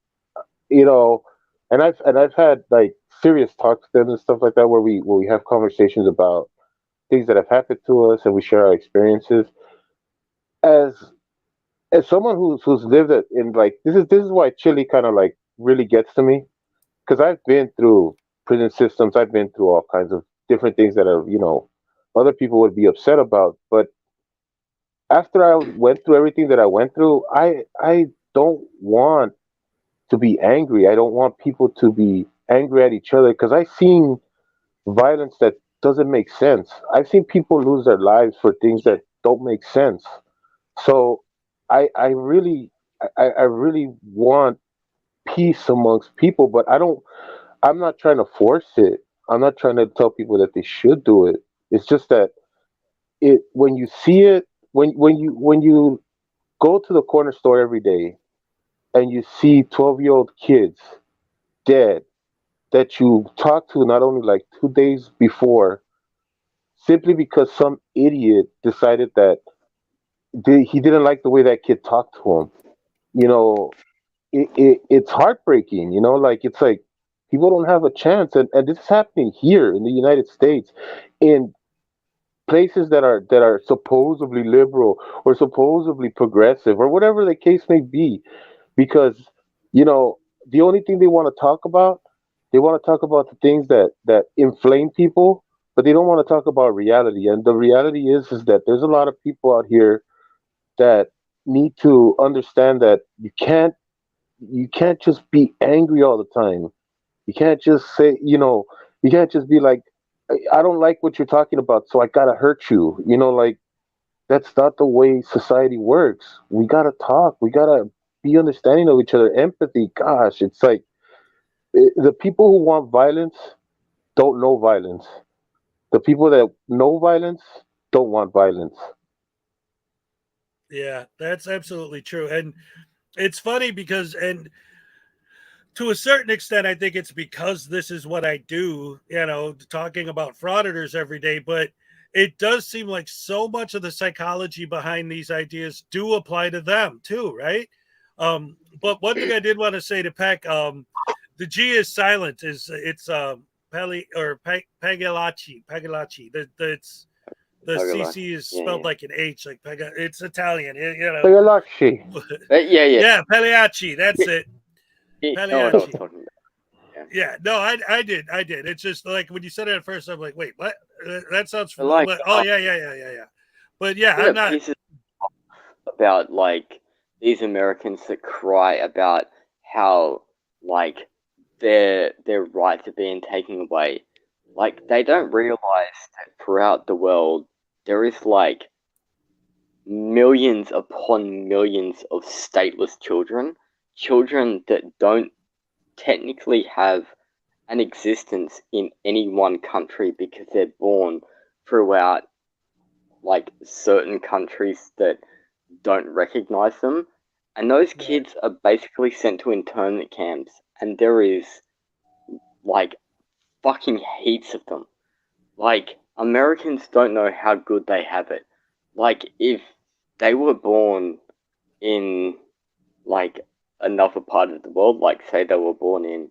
and I've had like serious talks with them and stuff like that where we have conversations about things that have happened to us and we share our experiences. As someone who's lived it in like this is why Chile kind of like really gets to me because I've been through prison systems. I've been through all kinds of different things that are other people would be upset about. But after I went through everything that I went through, I don't want to be angry. I don't want people to be angry at each other because I've seen violence that doesn't make sense. I've seen people lose their lives for things that don't make sense. So I really I really want peace amongst people, but I'm not trying to force it. I'm not trying to tell people that they should do it. It's just that when you see it when you go to the corner store every day and you see 12-year-old kids dead that you talked to not only like 2 days before simply because some idiot decided that he didn't like the way that kid talked to him. It's heartbreaking. Like it's like people don't have a chance, and this is happening here in the United States, in places that are supposedly liberal or supposedly progressive or whatever the case may be, because the only thing they want to talk about the things that inflame people, but they don't want to talk about reality. And the reality is that there's a lot of people out here that need to understand that you can't just be angry all the time. You can't just say, you can't just be like, I don't like what you're talking about, so I gotta hurt you. Like that's not the way society works. We gotta talk. We gotta be understanding of each other. Empathy. Gosh, it's like the people who want violence don't know violence. The people that know violence don't want violence. Yeah, that's absolutely true. And it's funny because, and to a certain extent, I think it's because this is what I do, talking about frauditors every day. But it does seem like so much of the psychology behind these ideas do apply to them too, right? But one thing I did want to say to Peck, the G is silent. It's Pagliacci. The CC is spelled like an H, like it's Italian, Pagliacci. Yeah, Pagliacci. That's it. Pagliacci. Yeah, no, I did. It's just like when you said it at first, I'm like, wait, what? That sounds familiar. Oh, yeah. But yeah, I'm not about like these Americans that cry about how like their rights are being taken away. Like, they don't realize that throughout the world, there is, like, millions upon millions of stateless children. Children that don't technically have an existence in any one country because they're born throughout, like, certain countries that don't recognize them. And those kids are basically sent to internment camps, and there is, like, fucking heaps of them. Like, Americans don't know how good they have it. Like, if they were born in, like, another part of the world, like, say they were born in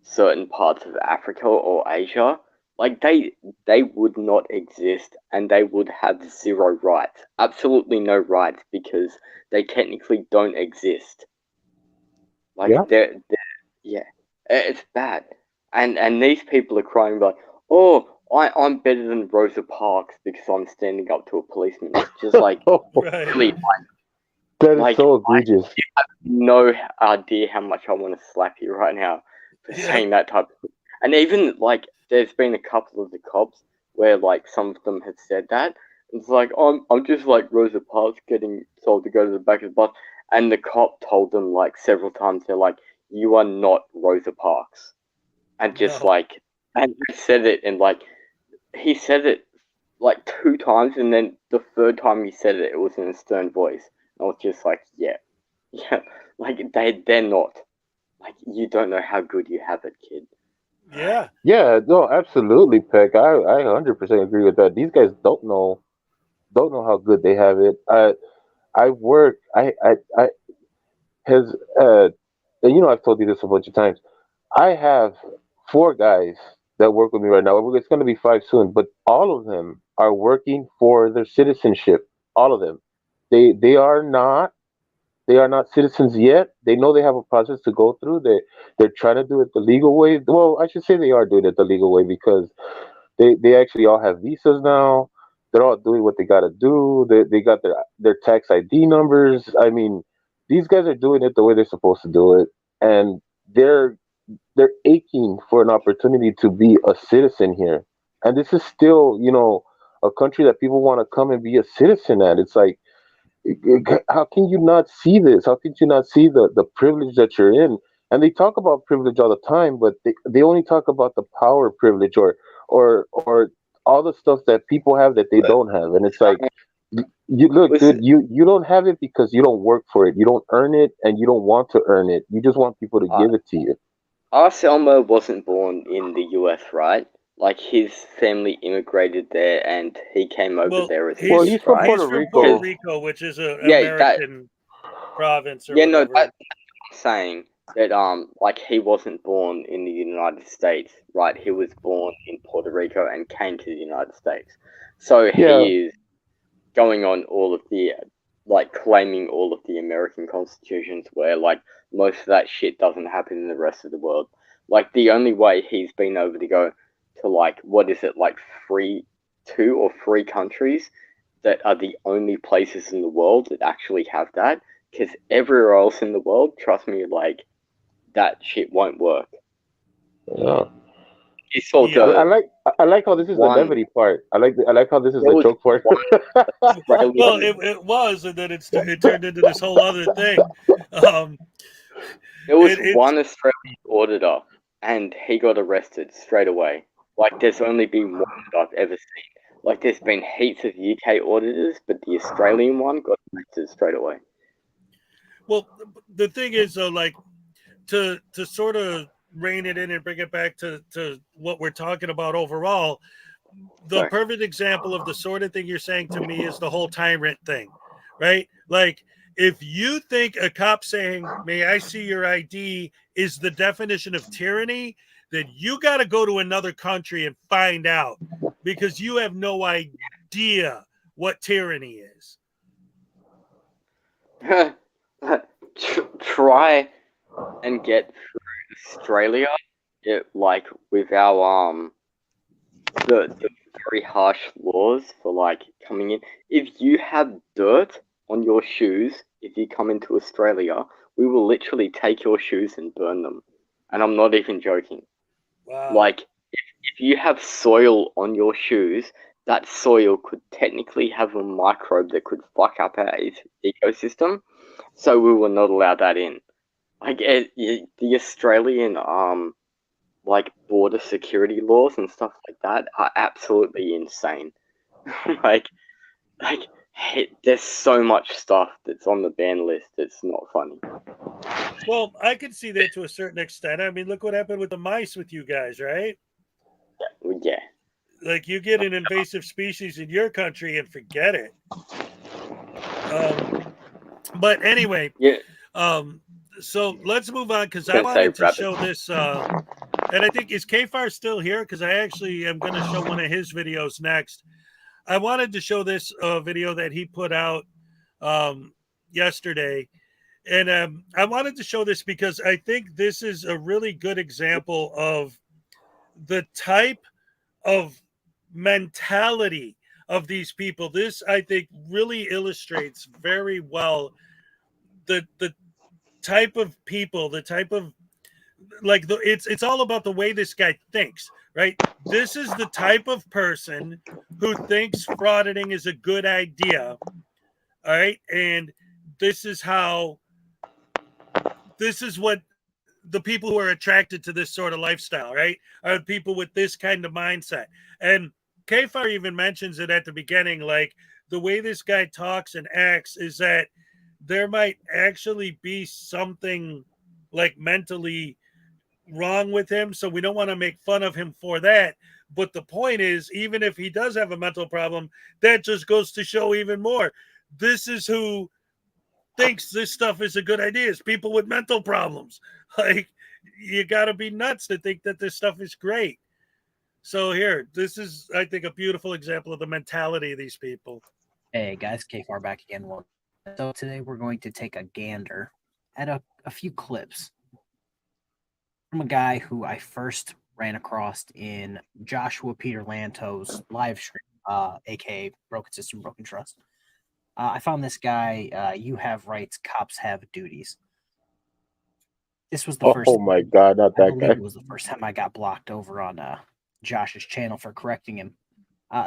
certain parts of Africa or Asia, like, they would not exist, and they would have zero rights. Absolutely no rights, because they technically don't exist. Like, Yeah. yeah, it's bad. And these people are crying like, oh, I'm better than Rosa Parks because I'm standing up to a policeman. It's just like, really, That is like, so egregious. you have no idea how much I want to slap you right now for saying that type of thing. And even, like, there's been a couple of the cops where, like, some of them have said that. It's like, I'm just like Rosa Parks getting told to go to the back of the bus. And the cop told them, like, several times, they're like, you are not Rosa Parks. And just, like, and he said it, and, like, he said it, like, 2 times, and then the third time he said it, it was in a stern voice. I was just like, yeah, like, they're not. Like, you don't know how good you have it, kid. Yeah. Yeah, no, absolutely, Peck. I 100% agree with that. These guys don't know how good they have it. I work. I has and I've told you this a bunch of times. I have 4 guys that work with me right now. It's going to be 5 soon, but all of them are working for their citizenship. All of them. They are not citizens yet. They know they have a process to go through. They're trying to do it the legal way. Well, I should say they are doing it the legal way because they actually all have visas now. They're all doing what they got to do. They got their tax ID numbers. I mean, these guys are doing it the way they're supposed to do it, and they're they're aching for an opportunity to be a citizen here. And this is still, a country that people want to come and be a citizen at. It's like, how can you not see this? How can you not see the privilege that you're in? And they talk about privilege all the time, but they only talk about the power privilege or all the stuff that people have that they don't have. And it's like, you look, dude, you don't have it because you don't work for it. You don't earn it, and you don't want to earn it. You just want people to give it to you. Selma wasn't born in the US, right? Like, his family immigrated there, and he came over there as He's, well, from right? Puerto from Rico. Puerto Rico, which is an Yeah, American province or Yeah, no, whatever. that's what I'm saying. That, like, he wasn't born in the United States, right? He was born in Puerto Rico and came to the United States. So Yeah. he is going on all of the, like, claiming all of the American constitutions where, like, most of that shit doesn't happen in the rest of the world. Like, the only way he's been able to go to, like, what is it, like, 2 or 3 countries that are the only places in the world that actually have that, because everywhere else in the world, trust me, like, that shit won't work. Yeah. You saw I like how this is the levity part. I like how this is the joke part. Well, it was, and then it turned into this whole other thing. There was one Australian auditor, and he got arrested straight away. Like, there's only been one that I've ever seen. Like, there's been heaps of UK auditors, but the Australian one got arrested straight away. Well, the thing is, though, like, to sort of rein it in and bring it back to what we're talking about overall, the perfect example of the sort of thing you're saying to me is the whole tyrant thing, right? Like, if you think a cop saying, "May I see your ID," is the definition of tyranny, then you got to go to another country and find out, because you have no idea what tyranny is. Try and get through Australia, like, with our the very harsh laws for, like, coming in. If you have dirt on your shoes, if you come into Australia, we will literally take your shoes and burn them. And I'm not even joking. Wow. Like, if you have soil on your shoes, that soil could technically have a microbe that could fuck up our ecosystem. So we will not allow that in. Like the Australian like border security laws and stuff like that are absolutely insane. like hey, there's so much stuff that's on the ban list that's not funny. Well, I can see that to a certain extent. I mean, look what happened with the mice with you guys, right? Yeah. Like you get an invasive species in your country and forget it. But anyway, yeah. So let's move on because I wanted to show this. And I think, is Kfar still here? Because I actually am going to show one of his videos next. I wanted to show this video that he put out yesterday. And I wanted to show this because I think this is a really good example of the type of mentality of these people. This, I think, really illustrates very well the type of people, the type of like it's all about the way this guy thinks, right? This is the type of person who thinks frauditing is a good idea. All right. And this is what the people who are attracted to this sort of lifestyle, right, are people with this kind of mindset. And Kfar even mentions it at the beginning, like the way this guy talks and acts is that there might actually be something like mentally wrong with him. So we don't want to make fun of him for that. But the point is, even if he does have a mental problem, that just goes to show even more. This is who thinks this stuff is a good idea. It's people with mental problems. Like, you got to be nuts to think that this stuff is great. So here, this is, I think, a beautiful example of the mentality of these people. Hey guys, Kfar back again. So today we're going to take a gander at a few clips from a guy who I first ran across in Joshua Peter Lanto's live stream, aka Broken System, Broken Trust. I found this guy, You Have Rights, Cops Have Duties. This was the first. Oh my God, not that guy. It was the first time I got blocked over on Josh's channel for correcting him.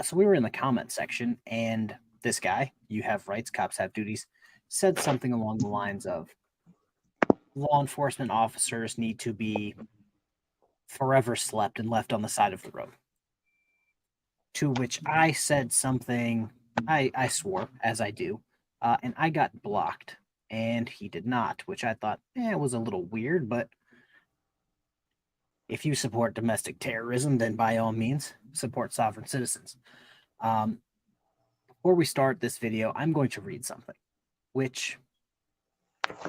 So we were in the comment section, and this guy, You Have Rights, Cops Have Duties, said something along the lines of law enforcement officers need to be forever slept and left on the side of the road. To which I said something, I swore, as I do, and I got blocked, and he did not, which I thought it was a little weird, but if you support domestic terrorism, then by all means, support sovereign citizens. Before we start this video, I'm going to read something, which,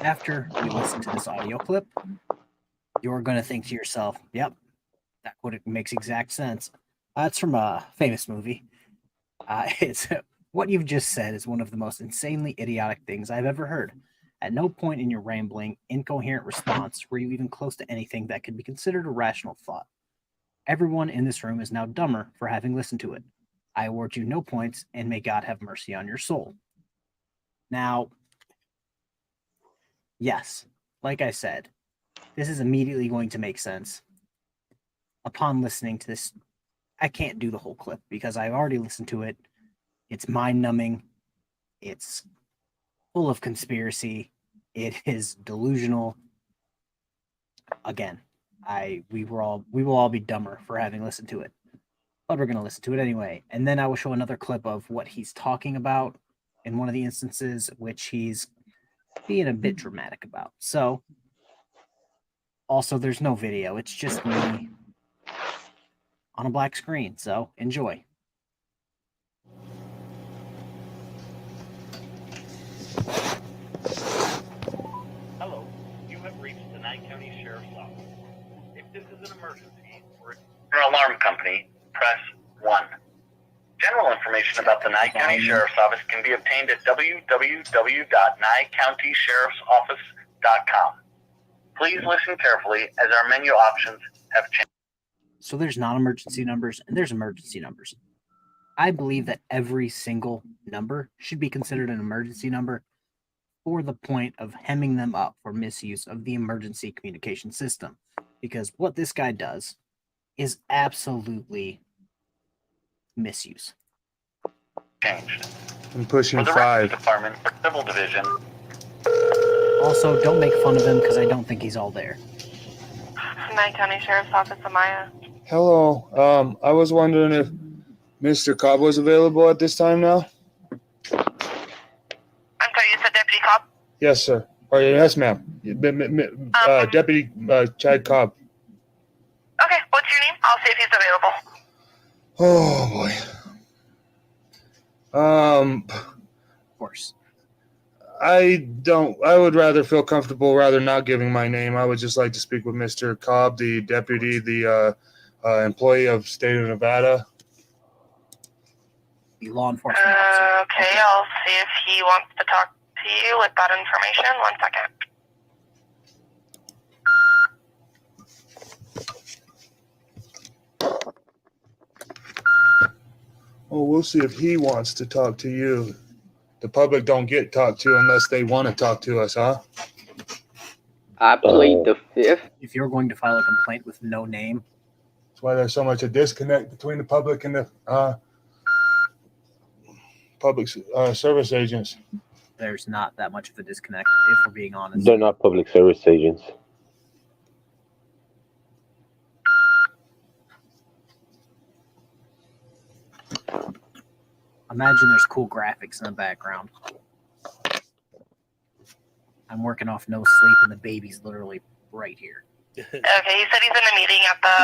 after you listen to this audio clip, you're going to think to yourself, yep, that makes exact sense. It's from a famous movie. It's what you've just said is one of the most insanely idiotic things I've ever heard. At no point in your rambling, incoherent response were you even close to anything that could be considered a rational thought. Everyone in this room is now dumber for having listened to it. I award you no points, and may God have mercy on your soul. Now, yes, like I said, this is immediately going to make sense. Upon listening to this, I can't do the whole clip because I've already listened to it. It's mind-numbing. It's full of conspiracy. It is delusional. Again, we will all be dumber for having listened to it. But we're going to listen to it anyway. And then I will show another clip of what he's talking about in one of the instances, which he's being a bit dramatic about. So, also, there's no video. It's just me on a black screen. So, enjoy. Hello, you have reached the Nye County Sheriff's Office. If this is an emergency or an alarm company, press 1. General information about the Nye County Sheriff's Office can be obtained at www.nyecountysheriffsoffice.com. Please listen carefully as our menu options have changed. So there's non-emergency numbers and there's emergency numbers. I believe that every single number should be considered an emergency number for the point of hemming them up for misuse of the emergency communication system. Because what this guy does is absolutely misuse. Changed. I'm pushing For the 5. Department for Civil Division. Also, don't make fun of him because I don't think he's all there. Nye County Sheriff's Office, Amaya. Hello. I was wondering if Mr. Cobb was available at this time now. I'm sorry, you said Deputy Cobb? Yes, sir. Or yes, ma'am. Deputy Chad Cobb. Okay, what's your name? I'll see if he's available. Oh boy. Of course. I would rather feel comfortable rather not giving my name. I would just like to speak with Mr. Cobb, the deputy, the employee of state of Nevada. The law enforcement officer. Okay, I'll see if he wants to talk to you with that information. 1 second. Oh, we'll see if he wants to talk to you. The public don't get talked to unless they want to talk to us, huh? I plead the fifth. If you're going to file a complaint with no name, That's why there's so much a disconnect between the public and the public service agents. there's not that much of a disconnect, if we're being honest. They're not public service agents. Imagine there's cool graphics in the background. I'm working off no sleep, and the baby's literally right here. Okay, he said he's in a meeting at the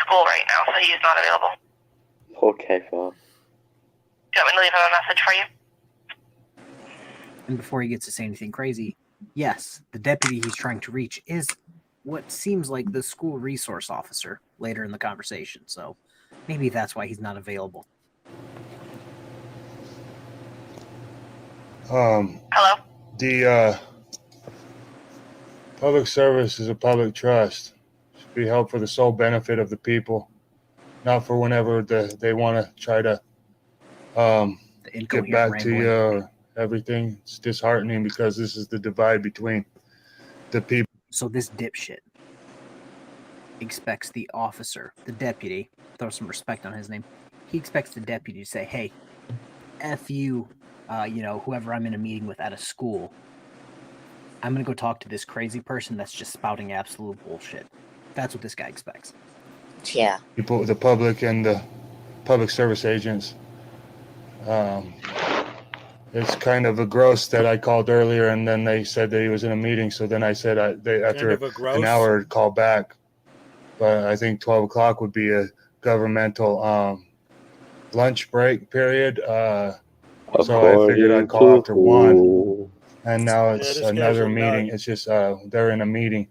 school right now, so he's not available. Okay, fine. Do you want me to leave him a message for you? And before he gets to say anything crazy, yes, the deputy he's trying to reach is what seems like the school resource officer later in the conversation. So maybe that's why he's not available. Hello? The public service is a public trust. It should be held for the sole benefit of the people, not for whenever they want to try to get back to you or everything. It's disheartening because this is the divide between the people. So this dipshit expects the officer, the deputy, throw some respect on his name. He expects the deputy to say, hey, F you, whoever I'm in a meeting with at a school. I'm going to go talk to this crazy person that's just spouting absolute bullshit. That's what this guy expects. Yeah. People, the public and the public service agents. It's kind of a gross that I called earlier, and then they said that he was in a meeting. So then I said after an hour, call back. But I think 12 o'clock would be a governmental lunch break period. So I figured I'd call after 1. And now it's another meeting. It's just they're in a meeting.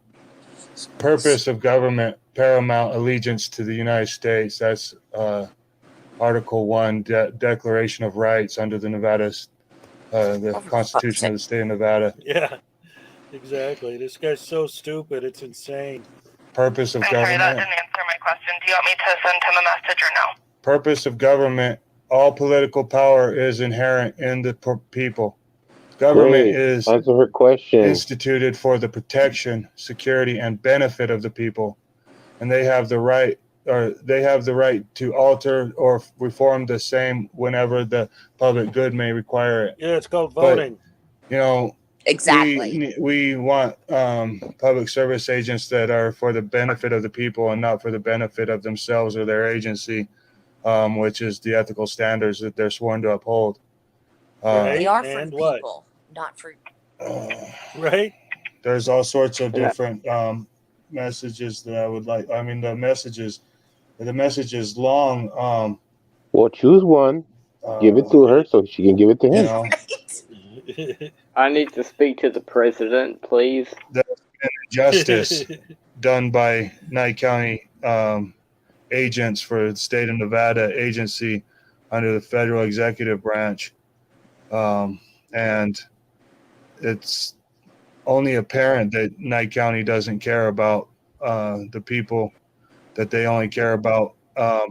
Purpose of government, paramount allegiance to the United States. That's Article 1, Declaration of Rights under the the Constitution of the State of Nevada. Yeah, exactly. This guy's so stupid. It's insane. Purpose of I'm sorry, that government. didn't answer my question. Do you want me to send him a message or no? Purpose of government. All political power is inherent in the people. Government is answer her question. Instituted for the protection, security, and benefit of the people, and they have the right to alter or reform the same whenever the public good may require it. Yeah, it's called voting. But, exactly. We want public service agents that are for the benefit of the people and not for the benefit of themselves or their agency, which is the ethical standards that they're sworn to uphold. They are for the people, not for... Right? There's all sorts of different messages that I would like. I mean, the message is long. Well, choose one. Give it to her so she can give it to him. I need to speak to the president, please. That's injustice done by Nye County agents for the state of Nevada agency under the federal executive branch. And it's only apparent that Nye County doesn't care about the people, that they only care about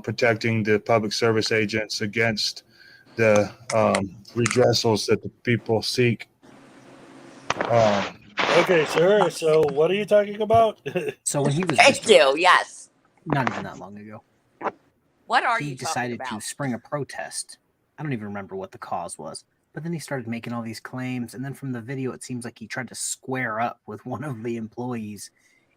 protecting the public service agents against the redressals that the people seek. Okay, sir. So what are you talking about? So when he was Thank you. Yes. not even that long ago. What are He you talking decided to about? spring a protest. I don't even remember what the cause was. But then he started making all these claims, and then from the video, it seems like he tried to square up with one of the employees,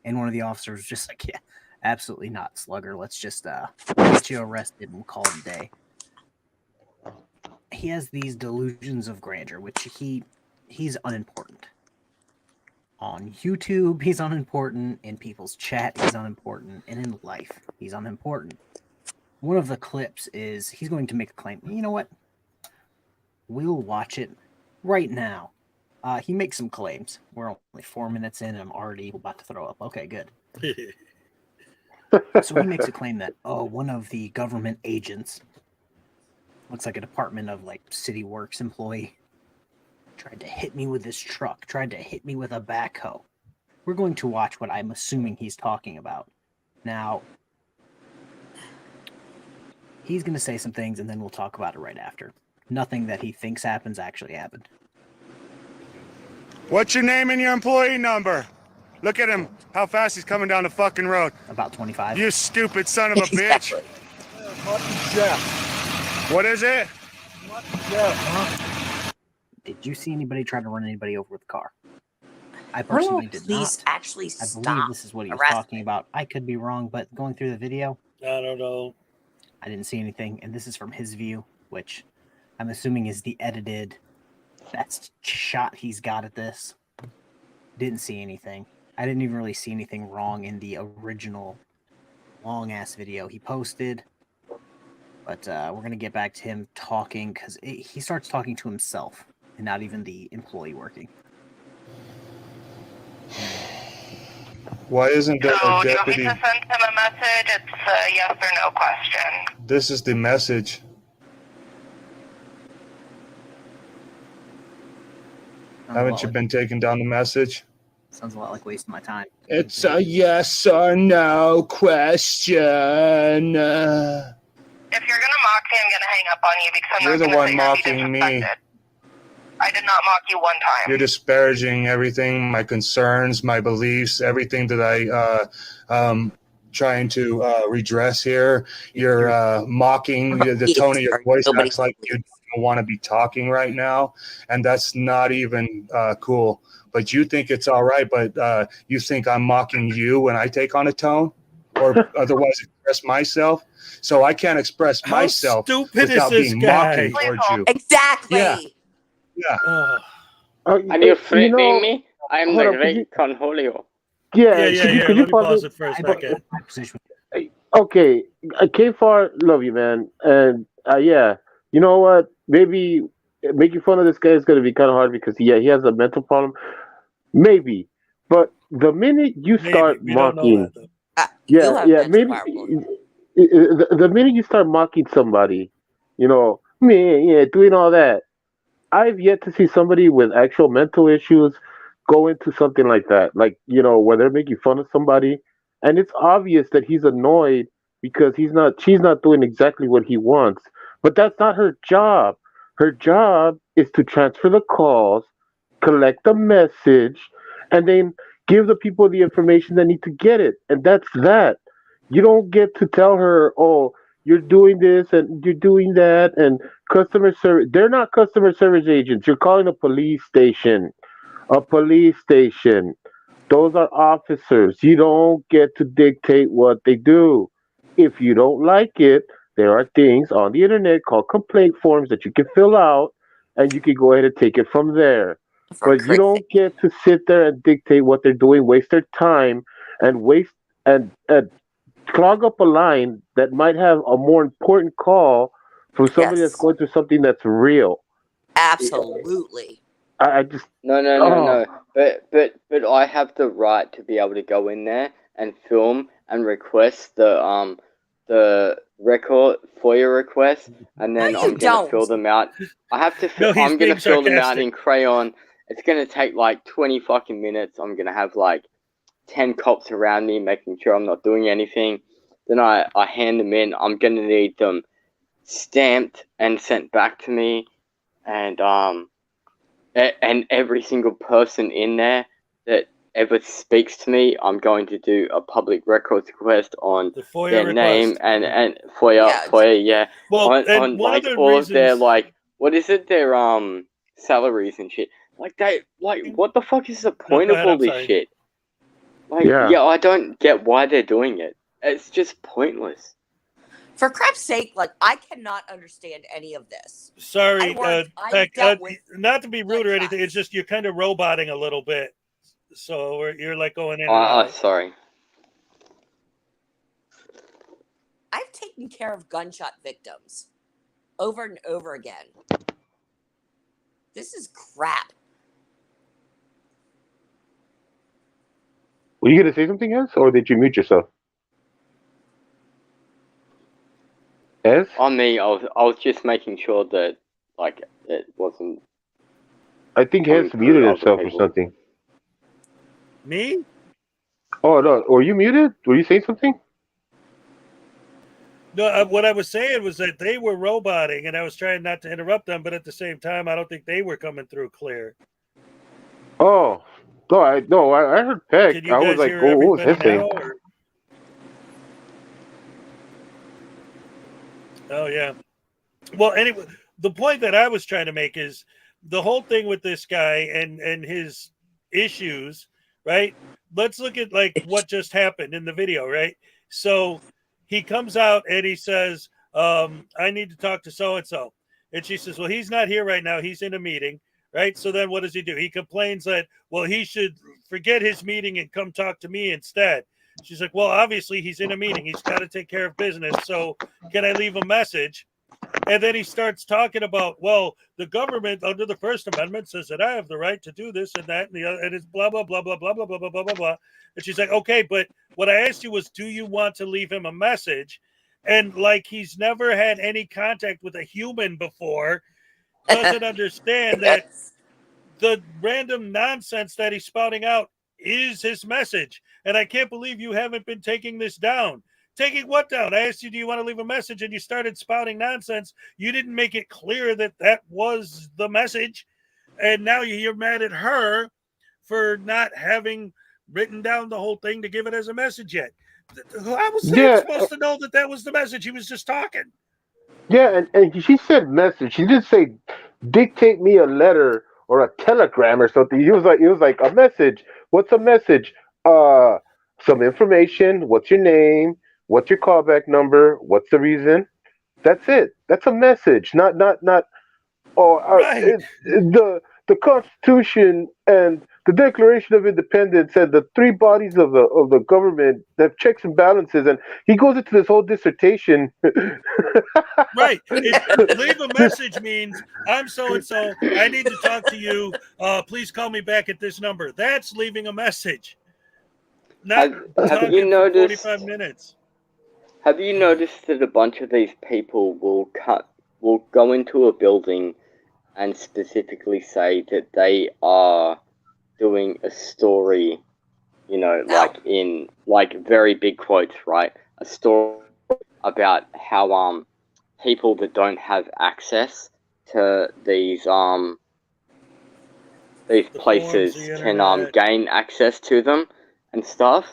and one of the officers was just like, yeah, absolutely not, Slugger. Let's just get you arrested and we'll call it a day. He has these delusions of grandeur, which he's unimportant. On YouTube, he's unimportant. In people's chat, he's unimportant. And in life, he's unimportant. One of the clips is he's going to make a claim. You know what? We'll watch it right now. He makes some claims. We're only 4 minutes in, and I'm already about to throw up. Okay, good. So he makes a claim that, one of the government agents, looks like a Department of City Works employee, tried to hit me with this truck, tried to hit me with a backhoe. We're going to watch what I'm assuming he's talking about. Now, he's going to say some things, and then we'll talk about it right after. Nothing that he thinks happens actually happened. What's your name and your employee number? Look at him, how fast he's coming down the fucking road. About 25. You stupid son of a bitch. What is it? Did you see anybody try to run anybody over with a car? I personally did not. Actually I stop. believe this is what he was talking about. I could be wrong, but going through the video, I don't know. I didn't see anything, and this is from his view, which I'm assuming is the edited best shot he's got at this. Didn't see anything. I didn't even really see anything wrong in the original long-ass video he posted. But we're going to get back to him talking, because he starts talking to himself, and not even the employee working. Why isn't there So, a do you want me deputy? to send him a message? It's a yes or no question. This is the message. Haven't you been taking down the message? Sounds a lot like wasting my time. It's a yes or no question. If you're gonna mock me, I'm gonna hang up on you because I'm You're not the gonna one sit here and be mocking me. disrespected. I did not mock you one time. You're disparaging everything, my concerns, my beliefs, everything that I trying to redress here. You're mocking the tone of your voice. Acts like you don't want to be talking right now, and that's not even cool. But you think it's all right, but you think I'm mocking you when I take on a tone, or otherwise express myself. So I can't express myself without being mocking towards you. Exactly. Yeah. Yeah. Are you threatening me? I am the great Conholio. Yeah, Let me pause it for a second. Okay, K-Far, love you, man. And yeah, you know what? Maybe making fun of this guy is going to be kind of hard because he has a mental problem. Maybe, but the minute you start mocking, maybe the minute you start mocking somebody, man, doing all that. I've yet to see somebody with actual mental issues go into something like that. Like, where they're making fun of somebody, and it's obvious that he's annoyed because she's not doing exactly what he wants. But that's not her job. Her job is to transfer the calls, collect the message, and then give the people the information that need to get it. And that's that. You don't get to tell her, oh, you're doing this and you're doing that, and customer service. They're not customer service agents. You're calling a police station. A police station. Those are officers. You don't get to dictate what they do. If you don't like it, there are things on the internet called complaint forms that you can fill out, and you can go ahead and take it from there. But you don't get to sit there and dictate what they're doing, waste their time, and waste and clog up a line that might have a more important call from somebody that's going through something that's real. Absolutely. I just no. But I have the right to be able to go in there and film and request the record FOIA request, and then I'm gonna fill them out. I have to. I'm gonna fill them out in crayon. It's gonna take like 20 fucking minutes. I'm gonna have like 10 cops around me making sure I'm not doing anything. Then I hand them in. I'm gonna need them stamped and sent back to me, and every single person in there that ever speaks to me, I'm going to do a public records request on The FOIA their name request. and FOIA, yeah. Well, and on one like of the all of their reasons- like what is it? Their salaries and shit. Like what the fuck is the point go of ahead, all I'm this sorry. shit? Like Yeah. I don't get why they're doing it. It's just pointless. For crap's sake, like I cannot understand any of this. Sorry, I dealt with not to be rude or anything. It's just you're kind of roboting a little bit, so you're like going in and Oh, out. sorry. I've taken care of gunshot victims over and over again. This is crap. Were you gonna say something else, or did you mute yourself? Ez? On me, I was just making sure that like it wasn't. I think coming Hez through muted other himself or people. something. Me? Oh no, were you muted? Were you saying something? No, what I was saying was that they were roboting, and I was trying not to interrupt them, but at the same time, I don't think they were coming through clear. Oh no, I heard Peck. Can you I was guys like, hear oh, what was everybody his now? saying? Or? Oh yeah. Well, anyway, the point that I was trying to make is the whole thing with this guy and his issues, right? Let's look at like what just happened in the video, right? So he comes out and he says, I need to talk to so-and-so. And she says, well, he's not here right now. He's in a meeting, right? So then what does he do? He complains that, well, he should forget his meeting and come talk to me instead. She's like, well, obviously he's in a meeting. He's got to take care of business. So can I leave a message? And then he starts talking about, well, the government under the First Amendment says that I have the right to do this and that and the other, and it's blah, blah, blah, blah, blah, blah, blah, blah, blah, blah, blah. And she's like, okay, but what I asked you was, do you want to leave him a message? And like he's never had any contact with a human before, doesn't understand that the random nonsense that he's spouting out is his message. And I can't believe you haven't been taking this down. Taking what down? I asked you, do you want to leave a message? And you started spouting nonsense. You didn't make it clear that that was the message. And now you're mad at her for not having written down the whole thing to give it as a message yet. How was Sam supposed to know that that was the message? He was just talking. Yeah, and she said message. She didn't say dictate me a letter or a telegram or something. It was like a message. What's a message? Some information. What's your name? What's your callback number? What's the reason? That's it. That's a message. Not. Right. The Constitution and the Declaration of Independence and the three bodies of the government that checks and balances. And he goes into this whole dissertation. Right. Leave a message means I'm so and so. I need to talk to you. Please call me back at this number. That's leaving a message. Not Have you talking noticed? for 45 minutes. Have you noticed that a bunch of these people will go into a building and specifically say that they are doing a story, like in like very big quotes, right? A story about how people that don't have access to these places the can internet. gain access to them and stuff,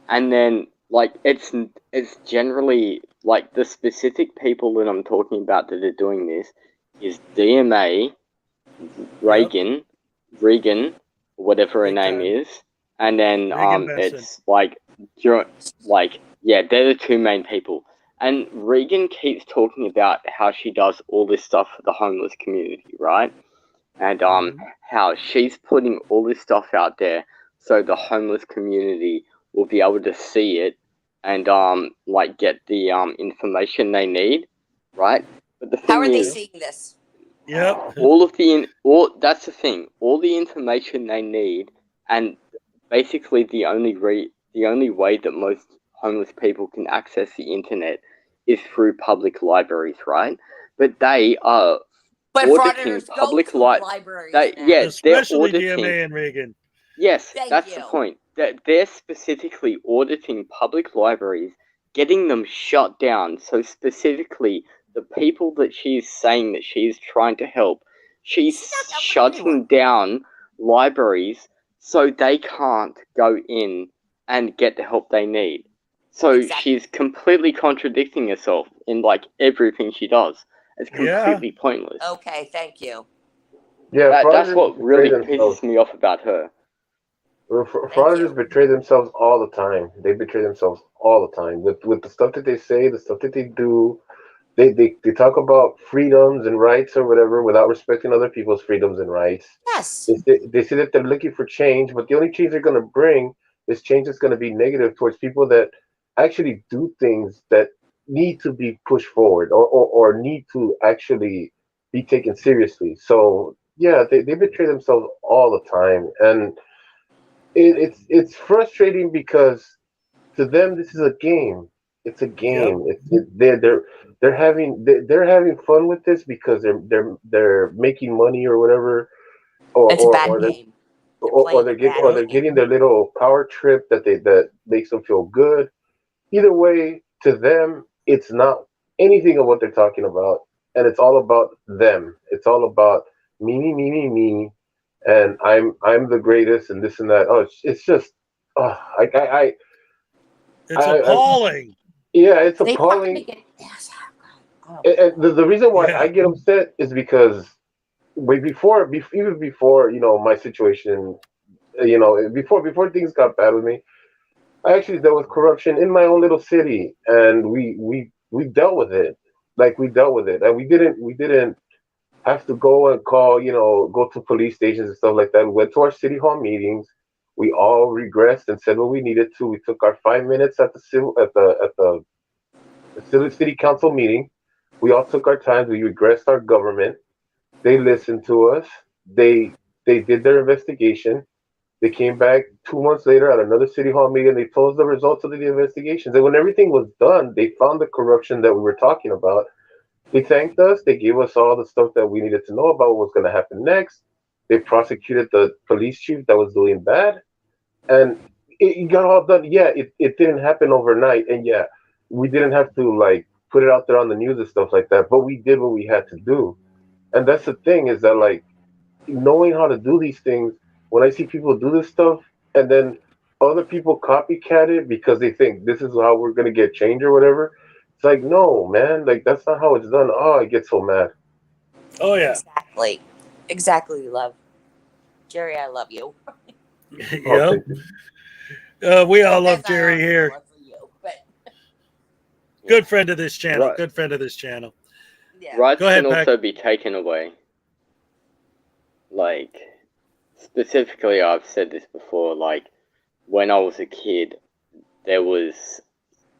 and then like it's generally like the specific people that I'm talking about that are doing this is DMA, Reagan, whatever her name is, and then Reagan Benson. it's like yeah, they're the two main people. And Regan keeps talking about how she does all this stuff for the homeless community, right? And how she's putting all this stuff out there so the homeless community will be able to see it and like get the information they need, right? But the thing How are they is, seeing this? Yep. That's the thing. All the information they need, and basically the only way that most homeless people can access the internet is through public libraries, right? But they are But auditing frauditors go public to libraries now. they're Especially auditing. DMA and Reagan. Yes, Thank that's you. the point. That they're specifically auditing public libraries, getting them shut down. So specifically, the people that she's saying that she's trying to help, she's shutting down libraries so they can't go in and get the help they need. So Exactly. she's completely contradicting herself in like everything she does. It's completely pointless. Okay, thank you. Yeah, That's fraudsters what betray really themselves. pisses me off about her. Fraudsters betray themselves all the time. They betray themselves all the time with the stuff that they say, the stuff that they do. They talk about freedoms and rights or whatever without respecting other people's freedoms and rights. Yes. They say that they're looking for change, but the only change they're going to bring is change that's going to be negative towards people that actually do things that need to be pushed forward or need to actually be taken seriously. So yeah, they betray themselves all the time, and it's frustrating because to them this is a game. It's a game. They're having fun with this because they're making money or whatever, or It's a bad or they're game. They're playing a bad they're game. getting their little power trip that makes them feel good. Either way, to them, it's not anything of what they're talking about, and it's all about them. It's all about me, and I'm the greatest, and this and that. Oh, it's just, oh, It's appalling. Yeah, it's They appalling. make it. Yes. And the reason why I get upset is because even before my situation, before things got bad with me, I actually dealt with corruption in my own little city, and we dealt with it. Like we dealt with it, and we didn't have to go and call, go to police stations and stuff like that. We went to our city hall meetings. We all regressed and said what we needed to. We took our 5 minutes at the city council meeting. We all took our time. We regressed our government. They listened to us. They did their investigation. They came back 2 months later at another city hall meeting. They told us the results of the investigations. And when everything was done, they found the corruption that we were talking about. They thanked us. They gave us all the stuff that we needed to know about what was going to happen next. They prosecuted the police chief that was doing bad. And it got all done. Yeah, it didn't happen overnight. And yeah, we didn't have to like put it out there on the news and stuff like that. But we did what we had to do. And that's the thing is that like knowing how to do these things, when I see people do this stuff and then other people copycat it because they think this is how we're gonna get change or whatever, it's like no man, like that's not how it's done. Oh, I get so mad. Oh yeah. Exactly, love. Jerry, I love you. Yep. We all love Jerry here. Good friend of this channel. Right. Good friend of this channel. Rights Go ahead, can Pac. also be taken away. Like, specifically, I've said this before, like, when I was a kid, there was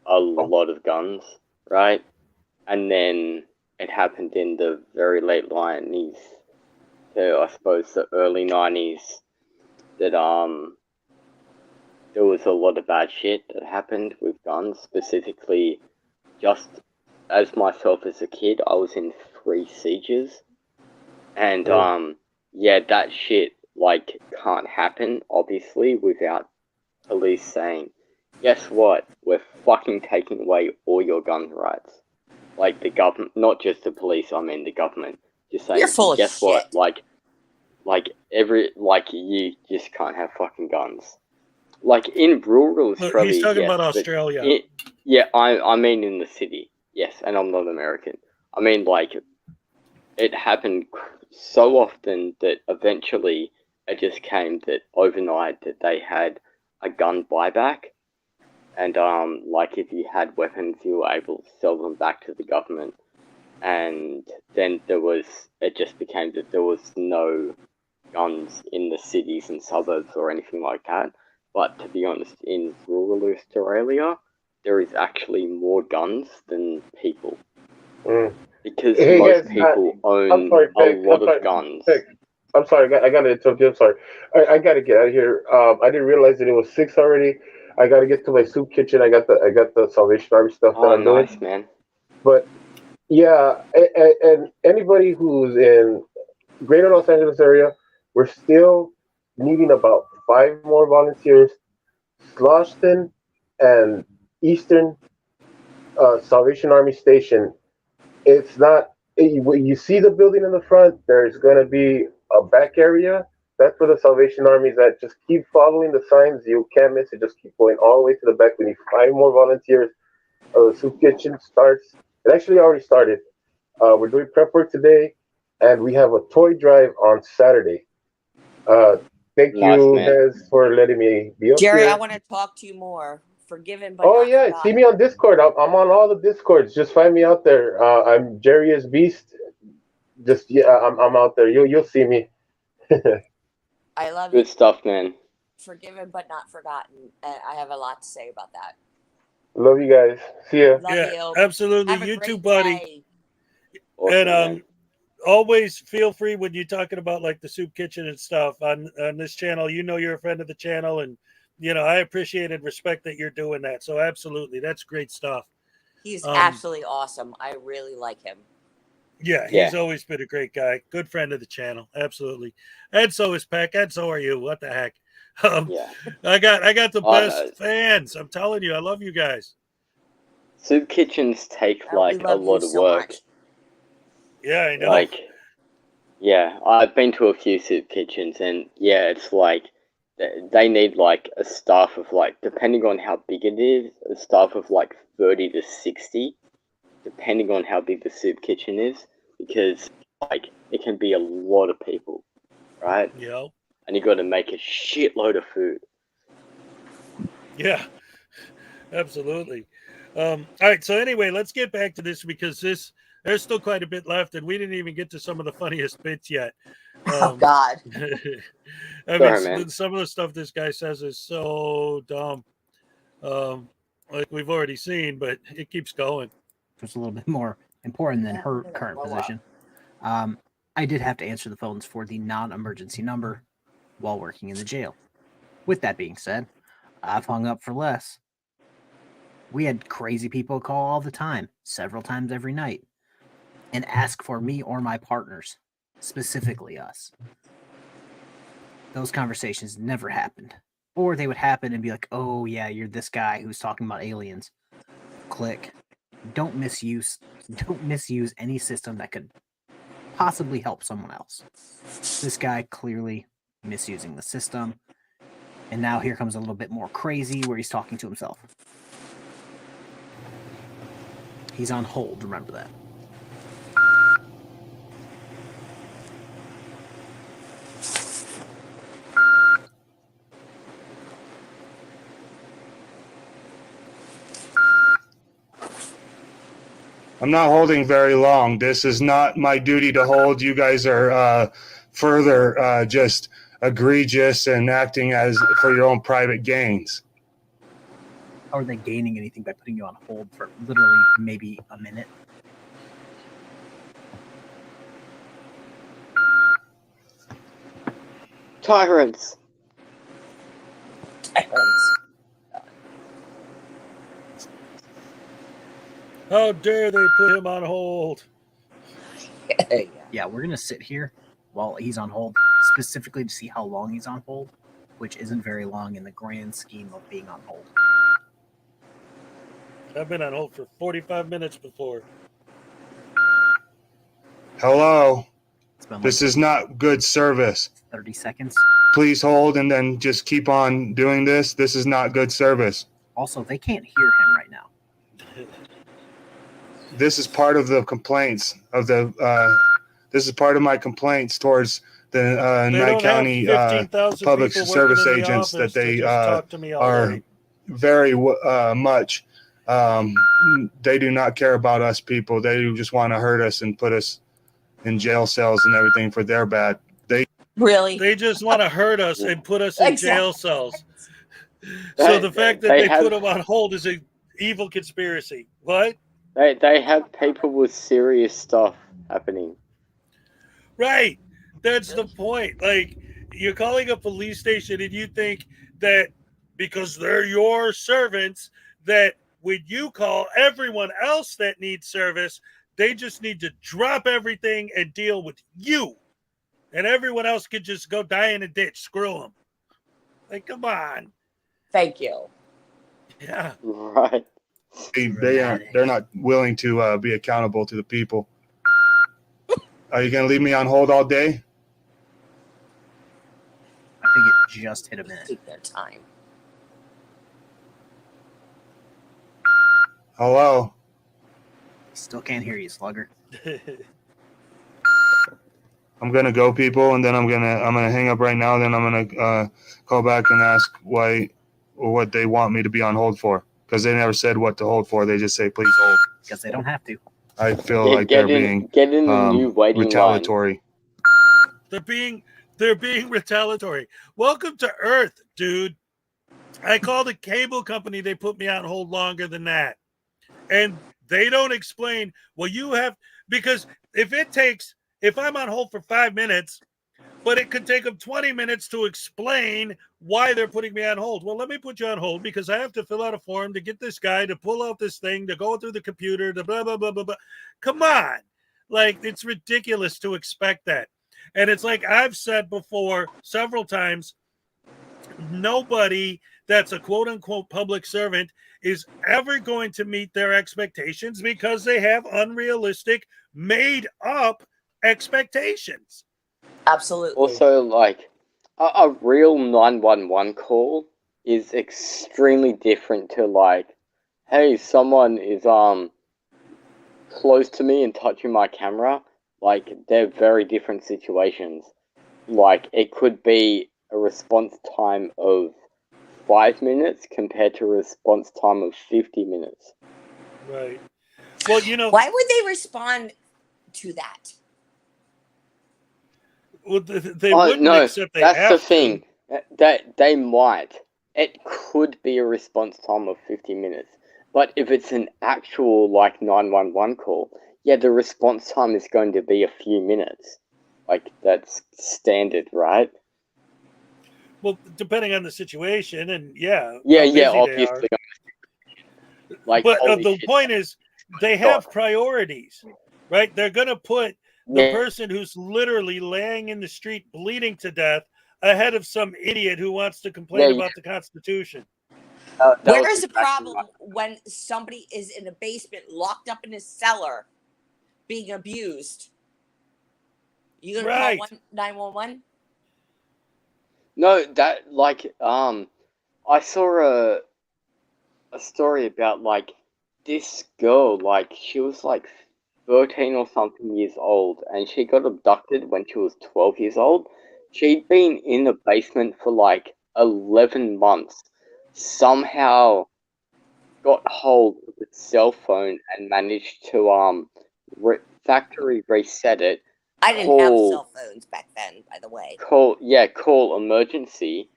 a lot of guns, right? And then it happened in the very late 90s to, I suppose, the early 90s that, there was a lot of bad shit that happened with guns, specifically just as myself as a kid, I was in 3 sieges, and yeah, that shit like can't happen obviously without police saying, guess what? We're fucking taking away all your gun rights. Like the government, not just the police. I mean the government, just saying, You're full of guess shit. what? You just can't have fucking guns. Like in rural Australia, He's talking yes, about but Australia. I mean in the city, yes, and I'm not American. I mean, like, it happened so often that eventually it just came that overnight that they had a gun buyback, and like if you had weapons, you were able to sell them back to the government, and then it just became that there was no guns in the cities and suburbs or anything like that. But to be honest, in rural Australia, there is actually more guns than people. Because Hey most guys, people I'm own sorry, a Peg. lot of guns. Peg, I'm sorry. I gotta interrupt you. I'm sorry. I gotta get out of here. I didn't realize that it was 6 already. I gotta get to my soup kitchen. I got the Salvation Army stuff that Oh, I'm doing. nice, man. But yeah, and anybody who's in Greater Los Angeles area, we're still needing about 5 more volunteers. Slaughton and Eastern Salvation Army Station. It's not. You see the building in the front. There's going to be a back area That's where the Salvation Army is at. Just keep following the signs. You can't miss it. Just keep going all the way to the back. We need 5 more volunteers. The soup kitchen starts. It actually already started. We're doing prep work today, and we have a toy drive on Saturday. Thank Nice, you, man. Hez, for letting me be up Jerry, I here. want to talk to you more. Forgiven but Oh not yeah, forgotten. see me on Discord. I'm on all the Discords. Just find me out there. I'm Jerry as Beast. Just I'm out there. You'll see me. I love Good it. stuff, man. Forgiven but not forgotten. And I have a lot to say about that. Love you guys. See ya. Love you. Absolutely. Have a You too, great buddy. day. Awesome, And man. always feel free when you're talking about like the soup kitchen and stuff on this channel. You know you're a friend of the channel, and I appreciate and respect that you're doing that. So absolutely, that's great stuff. He's absolutely awesome. I really like him. Yeah, he's always been a great guy. Good friend of the channel. Absolutely. And so is Peck, and so are you. What the heck? I got the best fans. I'm telling you, I love you guys. Soup kitchens take like a lot of work. Yeah, I know. Like, yeah, I've been to a few soup kitchens, and yeah, it's like they need like a staff of like, depending on how big it is, a staff of like 30 to 60, depending on how big the soup kitchen is, because like it can be a lot of people, right? Yeah. And you got to make a shitload of food. Yeah, absolutely. All right. So anyway, let's get back to this because there's still quite a bit left, and we didn't even get to some of the funniest bits yet. Oh God! I Sorry, mean, man. some of the stuff this guy says is so dumb. Like we've already seen, but it keeps going. It's a little bit more important than her current position. I did have to answer the phones for the non-emergency number while working in the jail. With that being said, I've hung up for less. We had crazy people call all the time, several times every night, and ask for me or my partners, specifically us. Those conversations never happened. Or they would happen and be like, oh yeah, you're this guy who's talking about aliens. Click. Don't misuse any system that could possibly help someone else. This guy clearly misusing the system. And now here comes a little bit more crazy where he's talking to himself. He's on hold, remember that. I'm not holding very long. This is not my duty to hold. You guys are further just egregious and acting as for your own private gains. How are they gaining anything by putting you on hold for literally maybe a minute? Tyrants. How dare they put him on hold? Yeah, we're going to sit here while he's on hold, specifically to see how long he's on hold, which isn't very long in the grand scheme of being on hold. I've been on hold for 45 minutes before. Hello. This is not good service. 30 seconds. Please hold and then just keep on doing this. This is not good service. Also, they can't hear him right now. This is part of the complaints of the. This is part of my complaints towards the Nye County public service agents that they are very much. They do not care about us people. They just want to hurt us and put us in jail cells and everything for their bad. They just want to hurt us and put us in jail cells. So the fact that they put them on hold is an evil conspiracy. What? They have people with serious stuff happening. Right. That's the point. Like, you're calling a police station and you think that because they're your servants, that when you call everyone else that needs service, they just need to drop everything and deal with you. And everyone else could just go die in a ditch. Screw them. Like, come on. Thank you. Yeah. Right. They're not willing to be accountable to the people. Are you going to leave me on hold all day? just hit a minute. Take their time. Hello. Still can't hear you, slugger. I'm gonna go, people, and then I'm gonna hang up right now. Then I'm gonna call back and ask what they want me to be on hold for, because they never said what to hold for. They just say please hold. Because they don't have to. I feel like they're being get in the new waiting retaliatory. They're being retaliatory. Welcome to Earth, dude. I called a cable company. They put me on hold longer than that. And they don't explain, well, you have, because if I'm on hold for 5 minutes, but it could take them 20 minutes to explain why they're putting me on hold. Well, let me put you on hold because I have to fill out a form to get this guy to pull out this thing, to go through the computer, to blah, blah, blah, blah, blah. Come on. Like, it's ridiculous to expect that. And it's like I've said before several times, nobody that's a quote unquote public servant is ever going to meet their expectations because they have unrealistic, made up expectations. Absolutely. Also, like, a real 911 call is extremely different to, like, hey, someone is close to me and touching my camera. Like, they're very different situations. Like, it could be a response time of 5 minutes compared to a response time of 50 minutes. Right. Well, you know, why would they respond to that? Well, they wouldn't, no, except they that's have the thing. That they might. It could be a response time of 50 minutes. But if it's an actual, like, 911 call, yeah, the response time is going to be a few minutes. Like, that's standard, right? Well, depending on the situation, and yeah, Yeah, how busy obviously. They are. Like, but holy the shit. point is, they have priorities, right? They're going to put the person who's literally laying in the street bleeding to death ahead of some idiot who wants to complain about the Constitution. Where is the problem when somebody is in a basement locked up in a cellar being abused? You gonna call 911? No, that, like, I saw a story about, like, this girl, like, she was, like, 13 or something years old, and she got abducted when she was 12 years old. She'd been in the basement for, like, 11 months. Somehow got hold of the cell phone and managed to, factory reset it. I didn't have cell phones back then, by the way. Call emergency,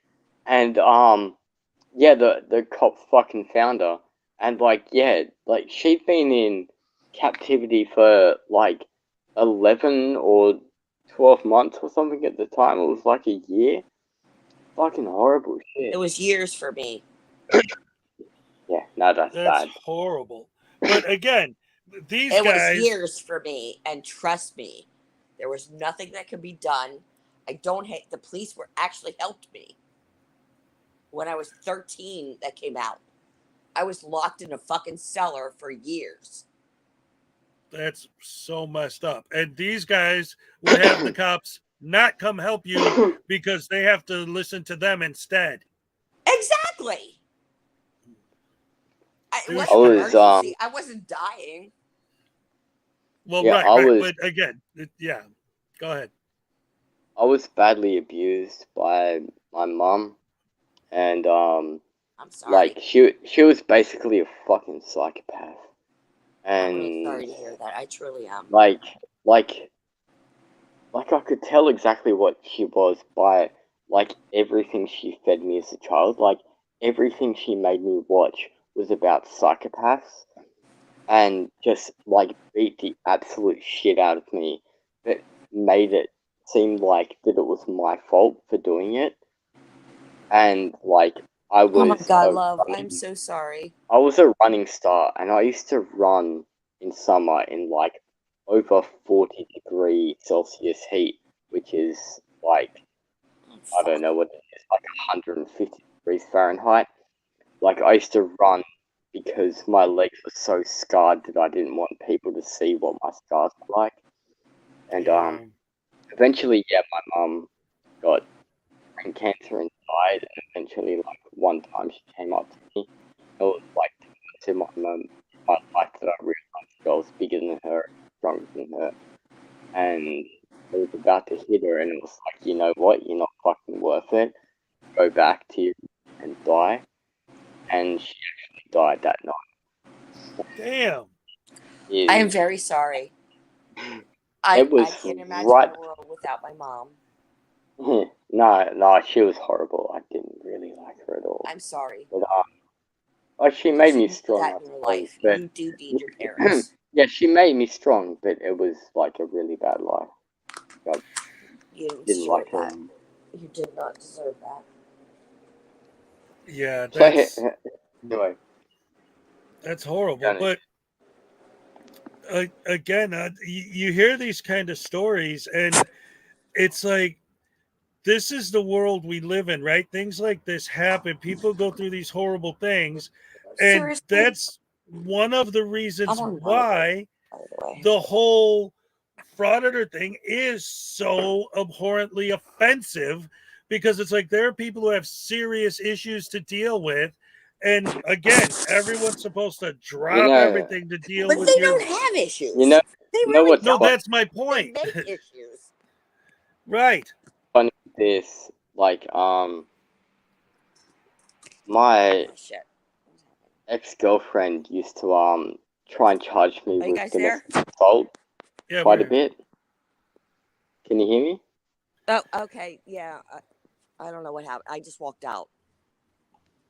and the cops fucking found her, and like she'd been in captivity for like 11 or 12 months or something at the time. It was like a year. Fucking horrible shit. It was years for me. Yeah, no, that's bad. Horrible. But again, these it guys. was years for me, and trust me, there was nothing that could be done. I don't hate the police were actually helped me. When I was 13, that came out. I was locked in a fucking cellar for years. That's so messed up. And these guys would have the cops not come help you because they have to listen to them instead. Exactly. It wasn't an emergency. I wasn't dying. Well, yeah, right. But again, go ahead. I was badly abused by my mom, and I'm sorry. like she was basically a fucking psychopath. And I'm really sorry to hear that. I truly am. Like I could tell exactly what she was by like everything she fed me as a child. Like everything she made me watch was about psychopaths, and just like beat the absolute shit out of me, but made it seem like that it was my fault for doing it. And like I was. Oh my god, love! I'm so sorry. I was a running star, and I used to run in summer in like over 40 °C heat, which is like, I don't know what it is, like 150 degrees Fahrenheit. Like I used to run because my legs were so scarred that I didn't want people to see what my scars were like. And eventually, my mum got brain cancer and died. And eventually, like one time, she came up to me. It was like to my life that I realized that I was bigger than her, stronger than her, and I was about to hit her, and it was like, you know what? You're not fucking worth it. Go back to you and die. And she actually died that night. Damn. I am very sorry. I can't imagine right. the world without my mom. No, she was horrible. I didn't really like her at all. I'm sorry. But she made me strong. That in your life. But, You do need your parents. yeah, she made me strong, but it was like a really bad life. I You didn't didn't like her. that. You did not deserve that. Yeah, that's anyway. That's horrible. But again, you hear these kind of stories, and it's like, this is the world we live in, right? Things like this happen. People go through these horrible things, and Seriously? that's one of the reasons I'm on why the whole Frauditor thing is so abhorrently offensive, because it's like there are people who have serious issues to deal with, and again, everyone's supposed to drop everything to deal But with they your. don't have issues. You know, they you know really what's don't. fun- That's my point. They make issues. Right. Funny with this, like, my ex-girlfriend used to try and charge me Are you with guys there? domestic assault Yeah, quite a we're bit. Can you hear me? Oh, okay. Yeah. I don't know what happened. I just walked out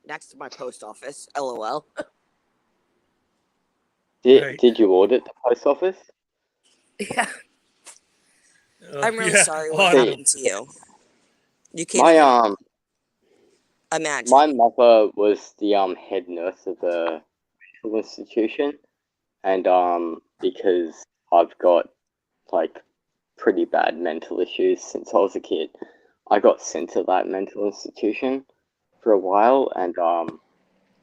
next to my post office. LOL. Did you audit the post office? Yeah. I'm really yeah. sorry what See, happened to you. You can't my even imagine. my mother was the head nurse of a mental institution, and because I've got like pretty bad mental issues since I was a kid, I got sent to that mental institution for a while, and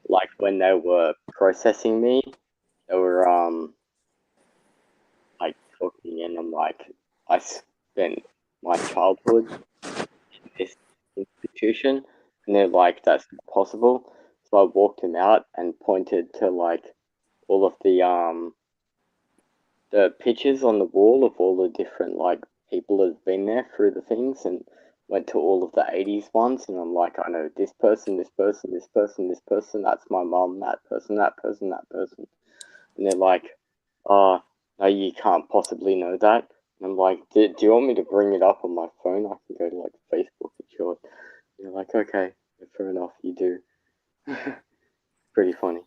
like when they were processing me, they were like talking, and I'm like, I spent my childhood in this institution, and they're like, that's not possible. So I walked him out and pointed to like all of the pictures on the wall of all the different like people that have been there through the things, and went to all of the 80s ones, and I'm like, I know this person, this person, this person, this person, that's my mom, that person, that person, that person. And they're like, oh, no, you can't possibly know that. And I'm like, do you want me to bring it up on my phone? I can go to like Facebook and show it. And they're like, okay, fair enough, you do. Pretty funny.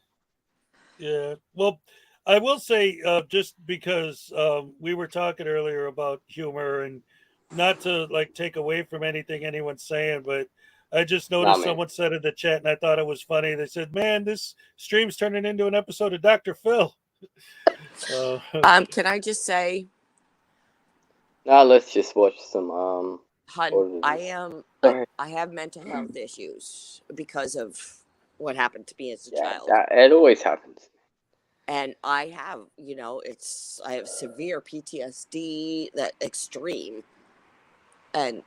Yeah. Well, I will say, just because we were talking earlier about humor, and not to like take away from anything anyone's saying, but I just noticed someone said in the chat, and I thought it was funny. They said, "Man, this stream's turning into an episode of Dr. Phil." Can I just say, Now let's just watch some hun, I have mental health issues because of what happened to me as a child. It always happens. And I have, I have severe PTSD, that extreme, and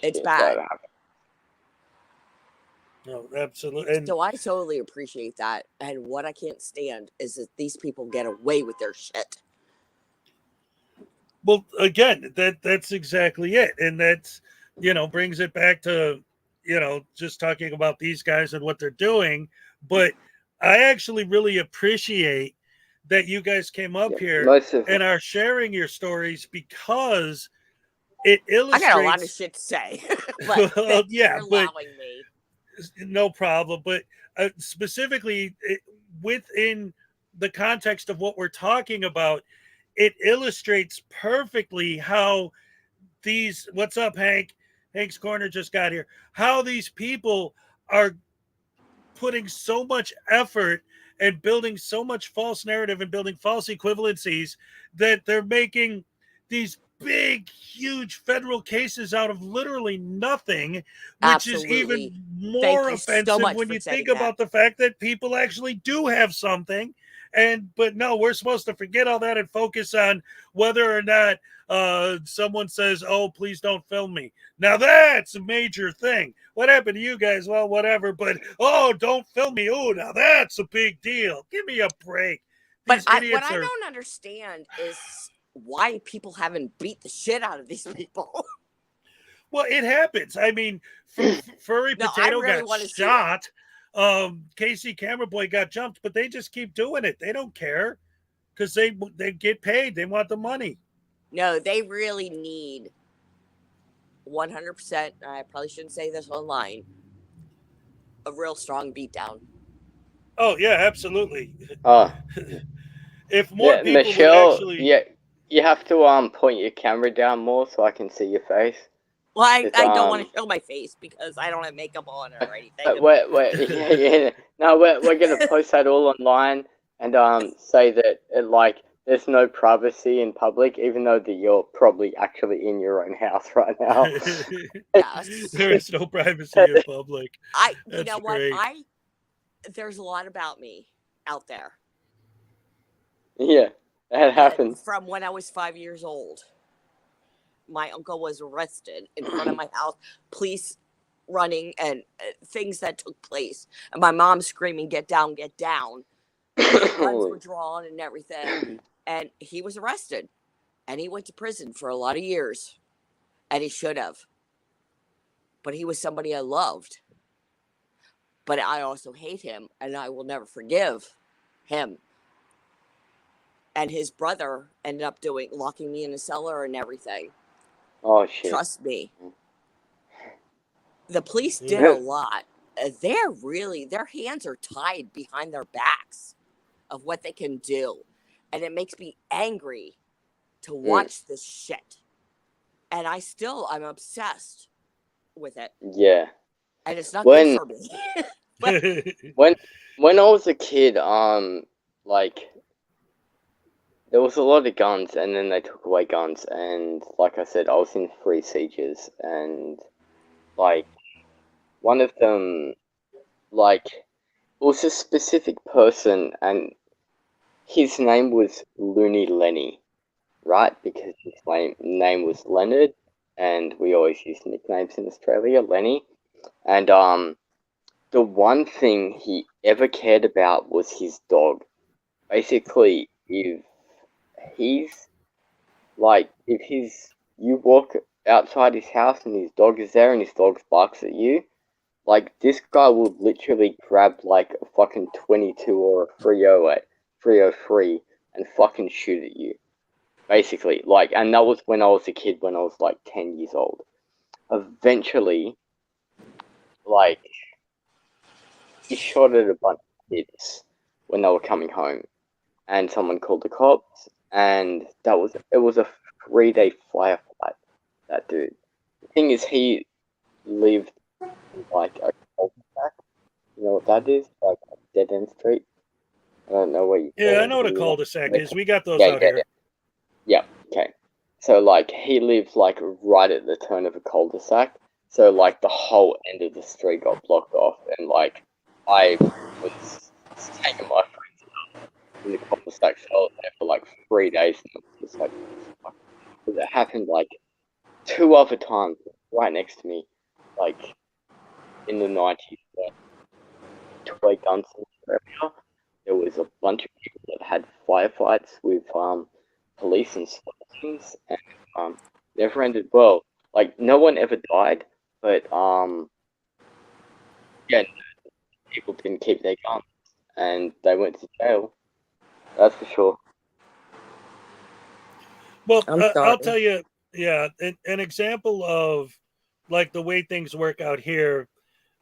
it's bad. No, absolutely. And so I totally appreciate that. And what I can't stand is that these people get away with their shit. well, again, that's exactly it, and that's brings it back to just talking about these guys and what they're doing. But I actually really appreciate that you guys came up here and are sharing your stories, because it illustrates. I got a lot of shit to say. But well, yeah, for but allowing me. No problem. But specifically within the context of what we're talking about, it illustrates perfectly how these. What's up, Hank? Hank's Corner just got here. How these people are putting so much effort and building so much false narrative and building false equivalencies that they're making these big, huge federal cases out of literally nothing, which is even more offensive when you think about the fact that people actually do have something, But no, we're supposed to forget all that and focus on whether or not someone says, "Oh, please don't film me." Now that's a major thing. What happened to you guys? Well, whatever. But oh, don't film me. Oh, now that's a big deal. Give me a break. But These what idiots I are. don't understand is why people haven't beat the shit out of these people. Well, it happens. I mean, Furry No, I Potato really got want to see it. shot. Casey Camera Boy got jumped, but they just keep doing it. They don't care because they get paid. They want the money. No, they really need 100%. I probably shouldn't say this online. A real strong beatdown. Oh yeah, absolutely. Oh, If more yeah, people would Michelle, actually. yeah, you have to point your camera down more so I can see your face. Well, I 'Cause, don't want to show my face because I don't have makeup on or anything. yeah. No, we're gonna post that all online and say that there's no privacy in public, even though that you're probably actually in your own house right now. Yes. There is no privacy in public. You know what? Great. There's a lot about me out there. Yeah, that happens. From when I was 5 years old. My uncle was arrested in front of my house, police running and things that took place. And my mom screaming, "Get down, get down." Guns were drawn and everything. And he was arrested. And he went to prison for a lot of years. And he should have. But he was somebody I loved. But I also hate him. And I will never forgive him. And his brother ended up locking me in a cellar and everything. Oh, shit. Trust me. The police did a lot. Their hands are tied behind their backs of what they can do. And it makes me angry to watch this shit. And I'm obsessed with it. Yeah. And it's not good for me. When I was a kid, there was a lot of guns, and then they took away guns, and like I said, I was in 3 sieges, and one of them, it was a specific person, and his name was Looney Lenny, right? Because his name was Leonard, and we always use nicknames in Australia, Lenny, and the one thing he ever cared about was his dog. Basically, if you walk outside his house and his dog is there and his dog barks at you, this guy would literally grab a fucking 22 or a 303 and fucking shoot at you. Basically, and that was when I was a kid, when I was 10 years old. Eventually, he shot at a bunch of kids when they were coming home, and someone called the cops, and it was a 3-day firefight. That dude. The thing is, he lived in a cul-de-sac. You know what that is? A dead end street. I don't know what you. Yeah, I know what a cul-de-sac is. We got those out here. Yeah. Okay. So he lives right at the turn of a cul-de-sac. So the whole end of the street got blocked off, and I was staying at my friend's house in the cul-de-sac, so I was there for 3 days, and it was just because it happened 2 other times right next to me, in the 90s, where toy guns in Australia. There was a bunch of people that had firefights with police and SWAT teams, and never ended well. No one ever died, but people didn't keep their guns, and they went to jail. That's for sure. Well, I'll tell you, an example of the way things work out here,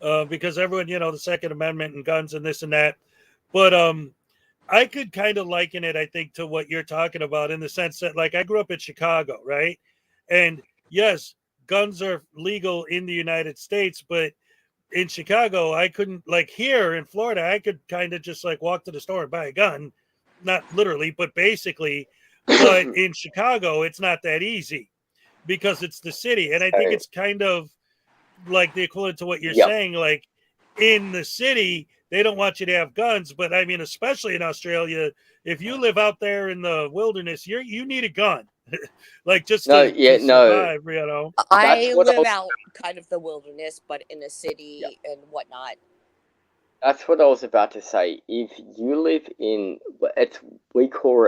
because everyone, the Second Amendment and guns and this and that. But I could kind of liken it, I think, to what you're talking about in the sense that, I grew up in Chicago, right? And yes, guns are legal in the United States, but in Chicago, I couldn't, here in Florida, I could kind of just walk to the store and buy a gun. Not literally, but basically. But in Chicago, it's not that easy because it's the city. And I think it's kind of the equivalent to what you're saying. in the city, they don't want you to have guns. But I mean, especially in Australia, if you live out there in the wilderness, you need a gun, like just No, to yeah, no. survive, you know. I what I live was- out kind of the wilderness, but in a city and whatnot. That's what I was about to say. If you live in, we call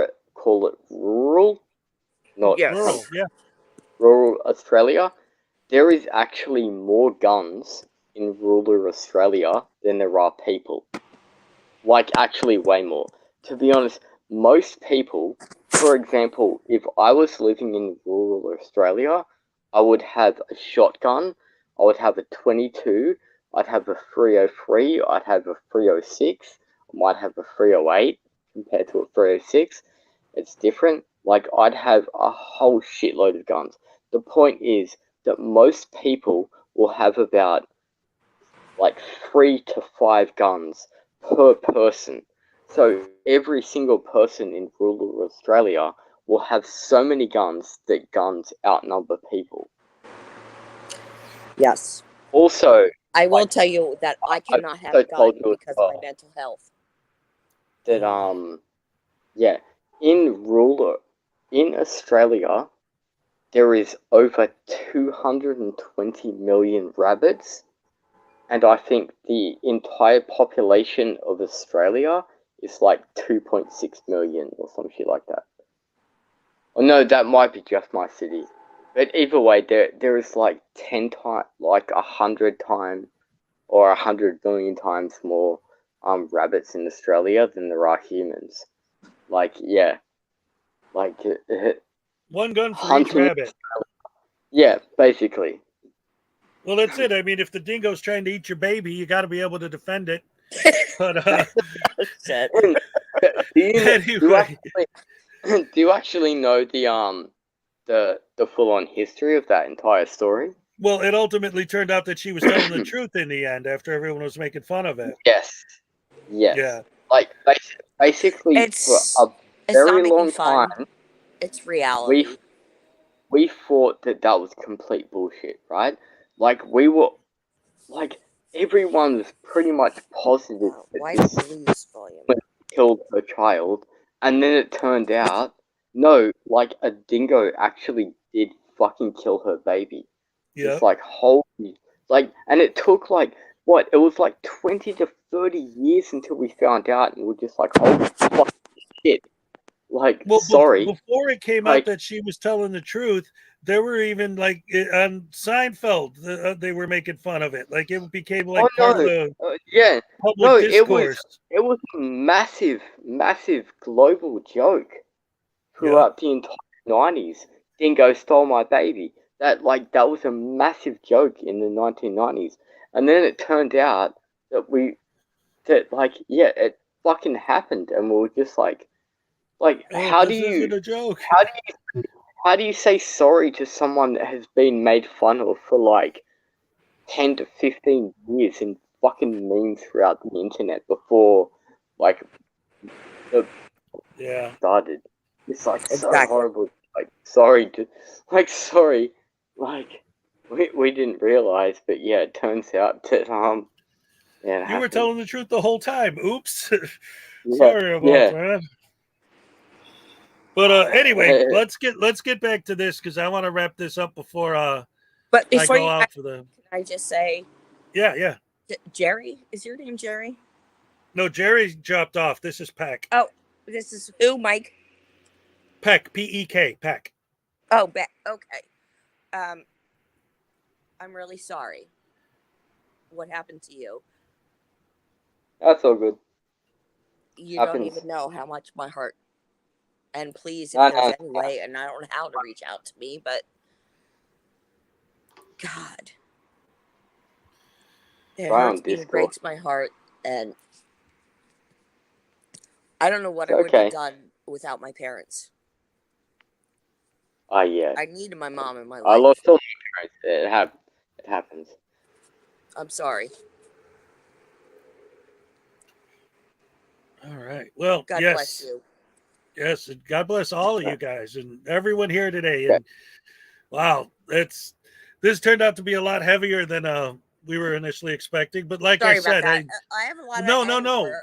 it rural, not Yes. Rural, yeah. rural Australia. There is actually more guns in rural Australia than there are people. Like, actually way more. To be honest, most people, for example, if I was living in rural Australia, I would have a shotgun, I would have a 22, I'd have a 303, I'd have a 306, I might have a 308 compared to a 306. It's different. Like, I'd have a whole shitload of guns. The point is that most people will have about like 3 to 5 guns per person. So every single person in rural Australia will have so many guns that guns outnumber people. Yes. Also, I will tell you that I cannot have a gun told you as because of my well mental health. that yeah, in Australia there is over 220 million rabbits, and I think the entire population of Australia is like 2.6 million or some shit like that. Oh no, that might be just my city. But either way, there is like 10 times, like 100 times or 100 million times more rabbits in Australia than there are humans. Like, yeah. Like, One gun for each hunting. rabbit. Yeah, basically. Well, that's it. I mean, if the dingo's trying to eat your baby, you got to be able to defend it. But do you actually know the full-on history of that entire story? Well, it ultimately turned out that she was telling the truth in the end after everyone was making fun of it. Yes. Yes. Yeah. Like, basically, for a very long time, It's reality. we thought that was complete bullshit, right? Like, we were, like, everyone was pretty much positive Why that did we lose volume? woman killed her child, and then it turned out, no, like, a dingo actually did fucking kill her baby. Yeah. It's like, holy, like, and it took, like, what, it was like 20 to 30 years until we found out, and we're just like, holy fucking shit. Like, Well, sorry. before it came out that she was telling the truth, there were even like on Seinfeld, they were making fun of it. Like it became like part of the yeah, public no, discourse. it was a massive global joke throughout the entire 90s. Dingo stole my baby. That was a massive joke in the 1990s, and then it turned out that it fucking happened, and we were just like, how do Isn't a joke. how do you say sorry to someone that has been made fun of for like 10 to 15 years in fucking memes throughout the internet before like the started? It's like so horrible. Like sorry, we didn't realize, but yeah, it turns out that yeah, You were telling the truth the whole time. Oops. Yeah, Sorry about yeah. that. But anyway, let's get back to this because I want to wrap this up before But I before go you, out for the. can I just say, Yeah. Jerry, is your name Jerry? No, Jerry dropped off. This is Peck. Oh, this is who, Mike? Peck, P-E-K, Peck. Oh, okay. I'm really sorry. What happened to you? That's all good. You Happens. don't even know how much my heart. And please, if No, there's no. any way, and I don't know how to reach out to me, but God, it Try on hurts me and Discord. breaks my heart, and I don't know what I It's would have okay. done without my parents. Yeah. I needed my mom in my I life. lost all my parents. It happens. I'm sorry. All right. Well, God yes. bless you. Yes, and God bless all of you guys and everyone here today. And wow, this turned out to be a lot heavier than we were initially expecting. But like Sorry I said, about that. I have a lot of no. anger.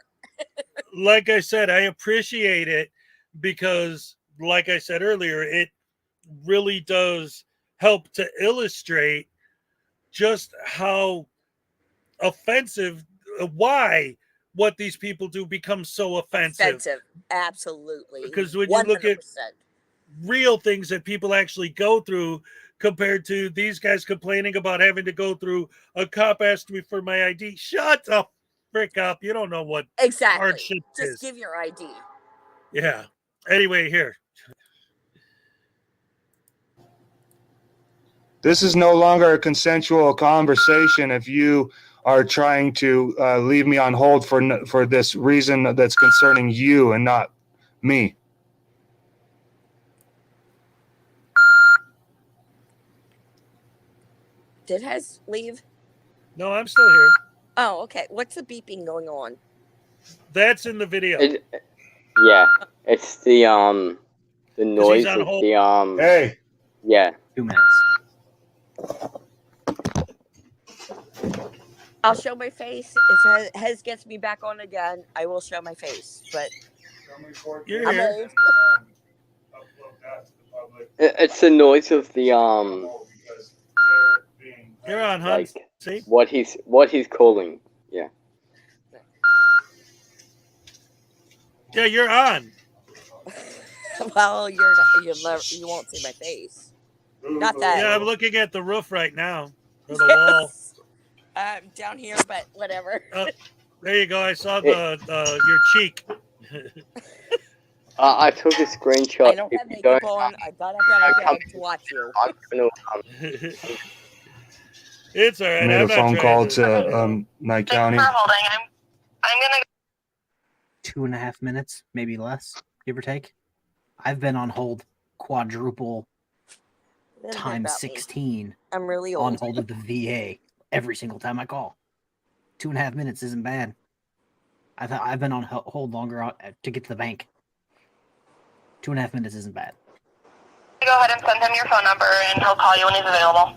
Like I said, I appreciate it because, like I said earlier, it really does help to illustrate just how offensive, why what these people do becomes so offensive. Absolutely. Because when you look 100%. at real things that people actually go through compared to these guys complaining about having to go through a cop asked me for my ID. Shut the frick up. You don't know what hardship Just is. give your ID. Yeah. Anyway, here. This is no longer a consensual conversation if you are trying to leave me on hold for this reason that's concerning you and not me. Did Hez leave? No, I'm still here. Oh, okay. What's the beeping going on? That's in the video. Yeah, it's the noise on of hold. the Hey. Yeah. 2 minutes. I'll show my face. If Hez gets me back on again, I will show my face. But You're I'm here. old. It's the noise of the You're on, hon. like See? what he's calling. Yeah. Yeah, you're on. Well, you won't see my face. Not that. Yeah, I'm looking at the roof right now. Or the wall. Down here, but whatever. Oh, there you go. I saw the your cheek. I took a screenshot. I don't have makeup on. I got up out of bed to watch you. I'm gonna, It's all right. Made I'm a not phone trying call to to Nye County. I'm gonna 2.5 minutes, maybe less, give or take. I've been on hold quadruple times 16. I'm really on old. hold of the VA every single time I call. 2.5 minutes isn't bad. I've been on hold longer to get to the bank. 2.5 minutes isn't bad. go ahead and send him your phone number, and he'll call you when he's available.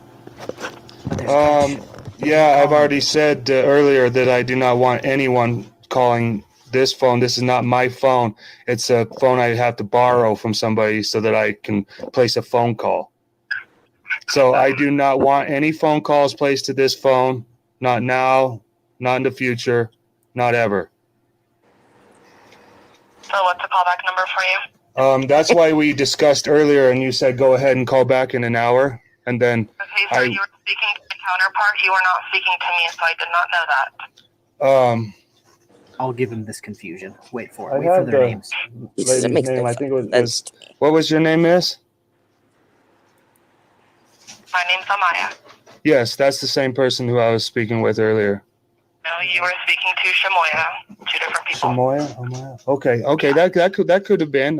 Yeah, I've already said earlier that I do not want anyone calling this phone. This is not my phone. It's a phone I have to borrow from somebody so that I can place a phone call. So I do not want any phone calls placed to this phone. Not now, not in the future, not ever. So what's the callback number for you? That's why we discussed earlier, and you said go ahead and call back in an hour, and then Okay, so you were speaking to the counterpart. You were not speaking to me, so I did not know that. I'll give him this confusion. Wait for it. I Wait for have their the names. lady's name. I think it was. What was your name, Miss? My name's Amaya. Yes, that's the same person who I was speaking with earlier. No, you were speaking to Shamoya. Two different people. Amaya. Okay. That could have been.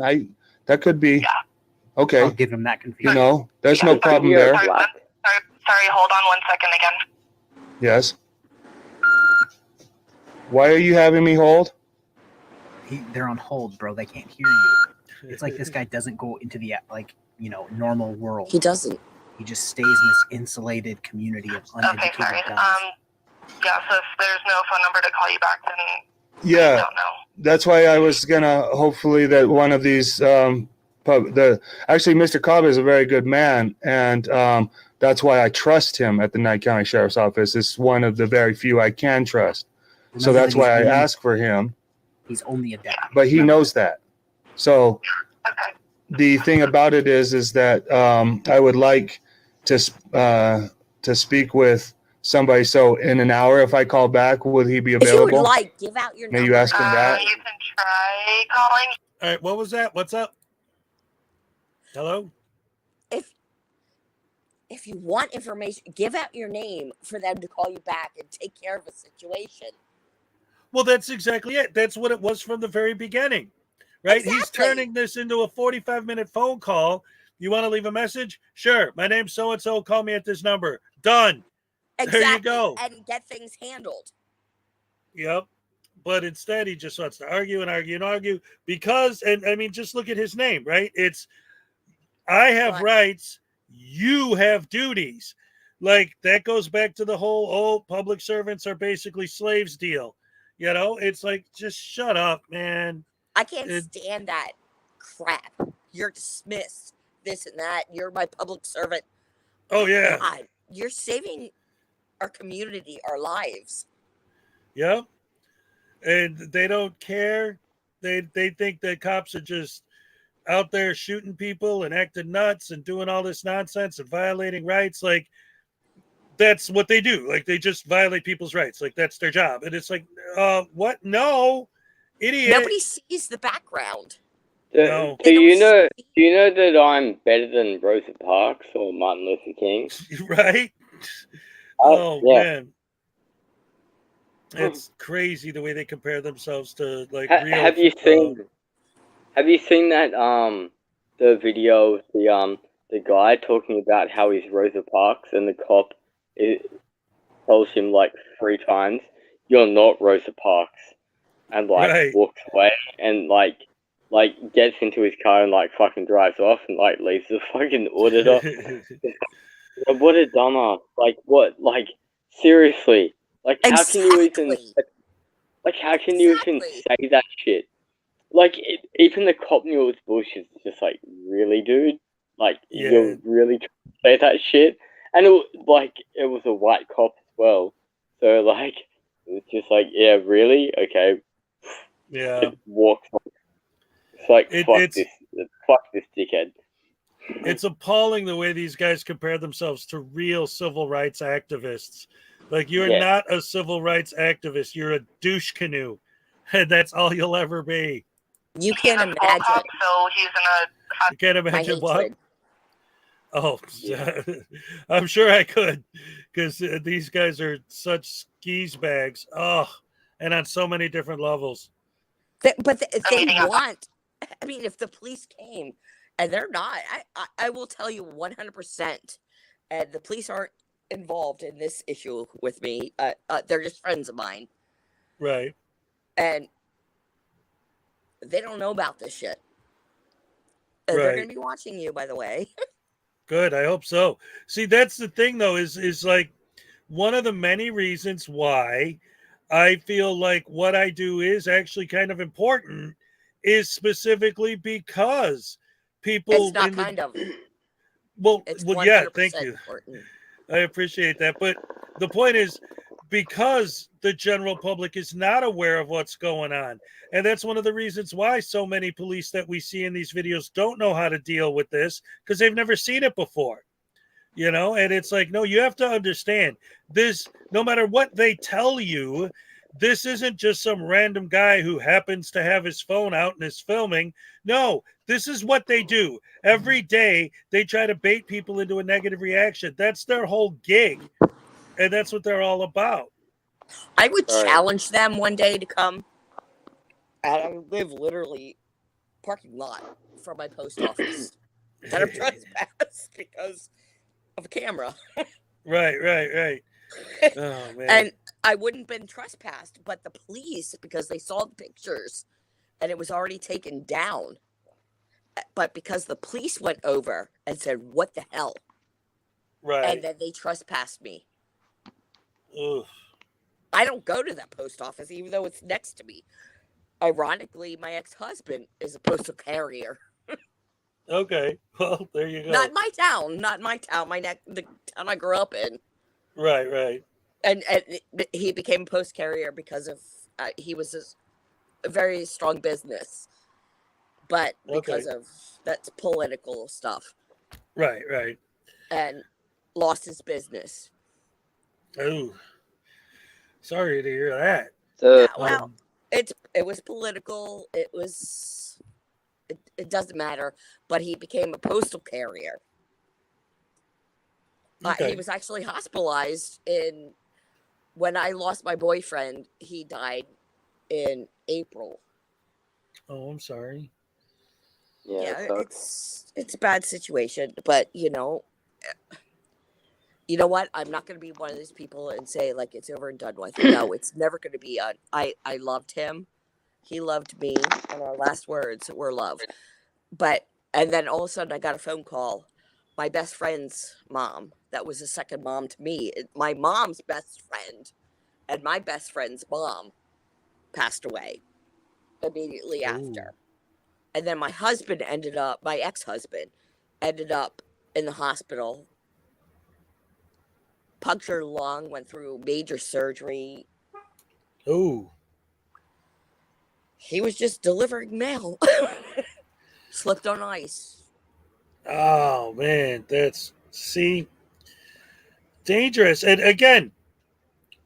That could be. Yeah. Okay. I'll give him that confusion. You know, there's no problem there. Sorry, hold on 1 second again. Yes. Why are you having me hold? They're on hold, bro. They can't hear you. It's like this guy doesn't go into the normal world. He doesn't. He just stays in this insulated community of uneducated Okay, sorry. guys. Yeah, so if there's no phone number to call you back, then Yeah. I don't know. That's why I was gonna hopefully that one of these actually Mr. Cobb is a very good man, and that's why I trust him at the Nye County Sheriff's Office. It's one of the very few I can trust. So Remember that's that why I he's only- ask for him. He's only a deputy. But he knows that. So the thing about it is that I would like to speak with somebody. So in an hour, if I call back, would he be available? If you would like, give out your May number. you ask him that? You can try calling. All right, what was that? What's up? Hello? If you want information, give out your name for them to call you back and take care of a situation. Well, that's exactly it. That's what it was from the very beginning, right? Exactly. He's turning this into a 45-minute phone call. You want to leave a message? Sure. My name's so-and-so. Call me at this number. Done. Exactly. There you go. And get things handled. Yep. But instead, he just wants to argue and argue and argue because, and I mean, just look at his name, right? It's, I have rights, you have duties. Like that goes back to the whole public servants are basically slaves deal. You know, it's like just shut up, man. I can't stand that crap. You're dismissed. This and that. You're my public servant. Oh yeah. God, you're saving our community, our lives. Yep. And they don't care. They think that cops are just out there shooting people and acting nuts and doing all this nonsense and violating rights. Like that's what they do. Like they just violate people's rights. Like that's their job. And it's like, what? No, idiot. Nobody sees the background. No. Do you know that I'm better than Rosa Parks or Martin Luther King? Right? Oh yeah. man. It's crazy the way they compare themselves to like real. Have you seen that the video, the guy talking about how he's Rosa Parks and the cop tells him like 3 times, "You're not Rosa Parks," and like Right. walks away and like gets into his car and like fucking drives off and like leaves the fucking auditor. What a dumbass! Like what? Like seriously? Like how can you even? Like how can you even say that shit? Like even the cop knew it was bullshit. It's just like, really, dude? Like you're really trying to say that shit? And it was a white cop as well. So like it was just like, yeah, really? Okay. Yeah. Just walks on. It's like fuck this dickhead. It's appalling the way these guys compare themselves to real civil rights activists. Like you're not a civil rights activist. You're a douche canoe. And that's all you'll ever be. You can't imagine. So he's gonna. You can't imagine what? Oh, I'm sure I could, because these guys are such skis bags. Oh, and on so many different levels. But they want. I mean, if the police came, and they're not, I will tell you 100%. And the police aren't involved in this issue with me. They're just friends of mine. Right. And they don't know about this shit. Right. They're going to be watching you, by the way. Good. I hope so. See, that's the thing, though, is like one of the many reasons why I feel like what I do is actually kind of important is specifically because people. It's not kind of. Well, it's yeah, thank you. Important. I appreciate that. But the point is, because the general public is not aware of what's going on. And that's one of the reasons why so many police that we see in these videos don't know how to deal with this, because they've never seen it before. You know, and it's like, no, you have to understand this, no matter what they tell you, this isn't just some random guy who happens to have his phone out and is filming. No, this is what they do. Every day they try to bait people into a negative reaction. That's their whole gig. And that's what they're all about. I would challenge them one day to come. And I live literally parking lot from my post office. That I'm trespassed because of a camera. Right. Oh, man. And I wouldn't have been trespassed, but the police, because they saw the pictures and it was already taken down. But because the police went over and said, "What the hell?" Right. And then they trespassed me. Oof. I don't go to that post office, even though it's next to me. Ironically, my ex-husband is a postal carrier. Okay. Well, there you go. Not my town. The town I grew up in. Right. And he became a post carrier because of he was a very strong business, but because of that's political stuff. Right. And lost his business. Oh, sorry to hear that. Yeah, well, it was political. It doesn't matter. But he became a postal carrier. He was actually hospitalized when I lost my boyfriend. He died in April. Oh, I'm sorry. Yeah, it's a bad situation, but you know what? I'm not going to be one of these people and say like it's over and done with. No, it's never going to be. I loved him, he loved me, and our last words were love. And then all of a sudden, I got a phone call my best friend's mom, that was a second mom to me. My mom's best friend and my best friend's mom passed away immediately after. And then my ex-husband ended up in the hospital, punctured lung, went through major surgery. Ooh. He was just delivering mail. Slipped on ice. Oh man, dangerous. And again,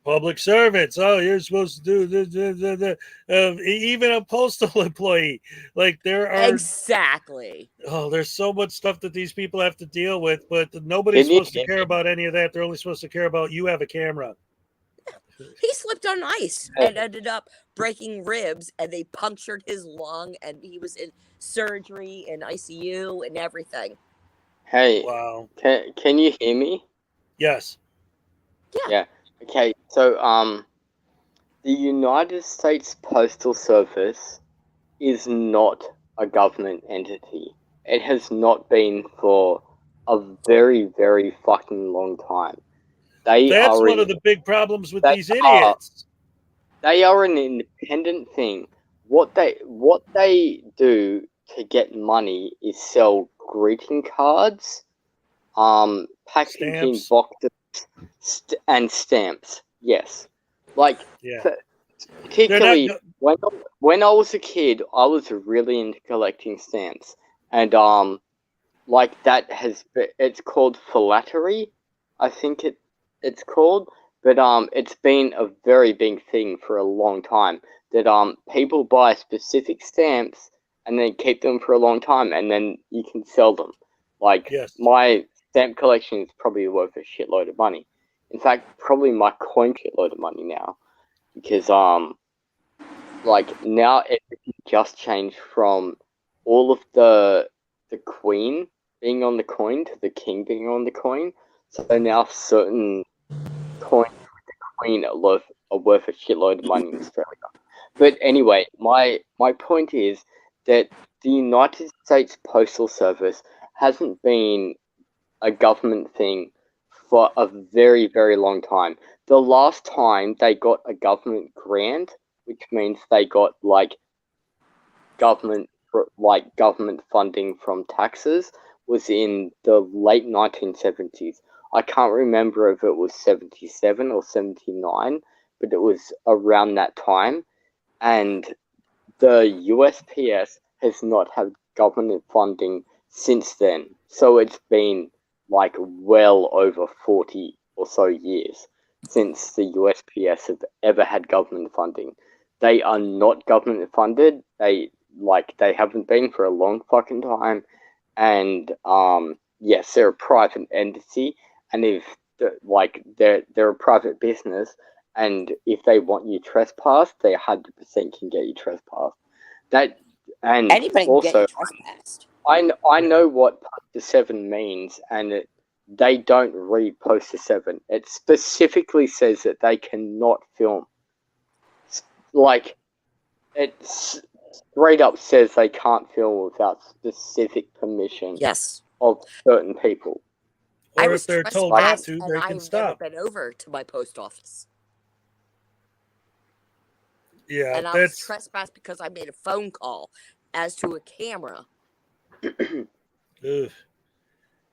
public servants. Oh, you're supposed to do this. Even a postal employee. Like there are exactly. Oh, there's so much stuff that these people have to deal with, but nobody's supposed to care about any of that. They're only supposed to care about you have a camera. He slipped on ice and ended up breaking ribs, and they punctured his lung, and he was in surgery and ICU and everything. Hey, wow. Can you hear me? Yes. Yeah. Okay. So the United States Postal Service is not a government entity. It has not been for a very, very fucking long time. That's one of the big problems with these idiots. They are an independent thing. What they do to get money is sell greeting cards, packaging boxes, and stamps. Yes, like particularly when I was a kid, I was really into collecting stamps, and like that it's called philately, I think it's called. But it's been a very big thing for a long time that people buy specific stamps and then keep them for a long time, and then you can sell them. Like my stamp collection is probably worth a shitload of money. In fact, probably my coin shitload of money now, because like now everything just changed from all of the queen being on the coin to the king being on the coin. So now certain coins with the queen are worth a shitload of money in Australia. But anyway, my point is that the United States Postal Service hasn't been a government thing for a very, very long time. The last time they got a government grant, which means they got like government funding from taxes, was in the late 1970s. I can't remember if it was 77 or 79, but it was around that time. And the USPS has not had government funding since then. So it's been like well over 40 or so years since the USPS have ever had government funding. They are not government funded. They haven't been for a long fucking time. And yes, they're a private entity, and if they're a private business, and if they want you trespassed, they 100% can get you trespassed. That and anybody can also get you trespassed. I know what Poster 7 means, and they don't read Poster 7. It specifically says that they cannot film. Like it's straight up says they can't film without specific permission of certain people. Or if they're told not to, they can stop. I've never been over to my post office. Yeah, and I was trespassed because I made a phone call as to a camera.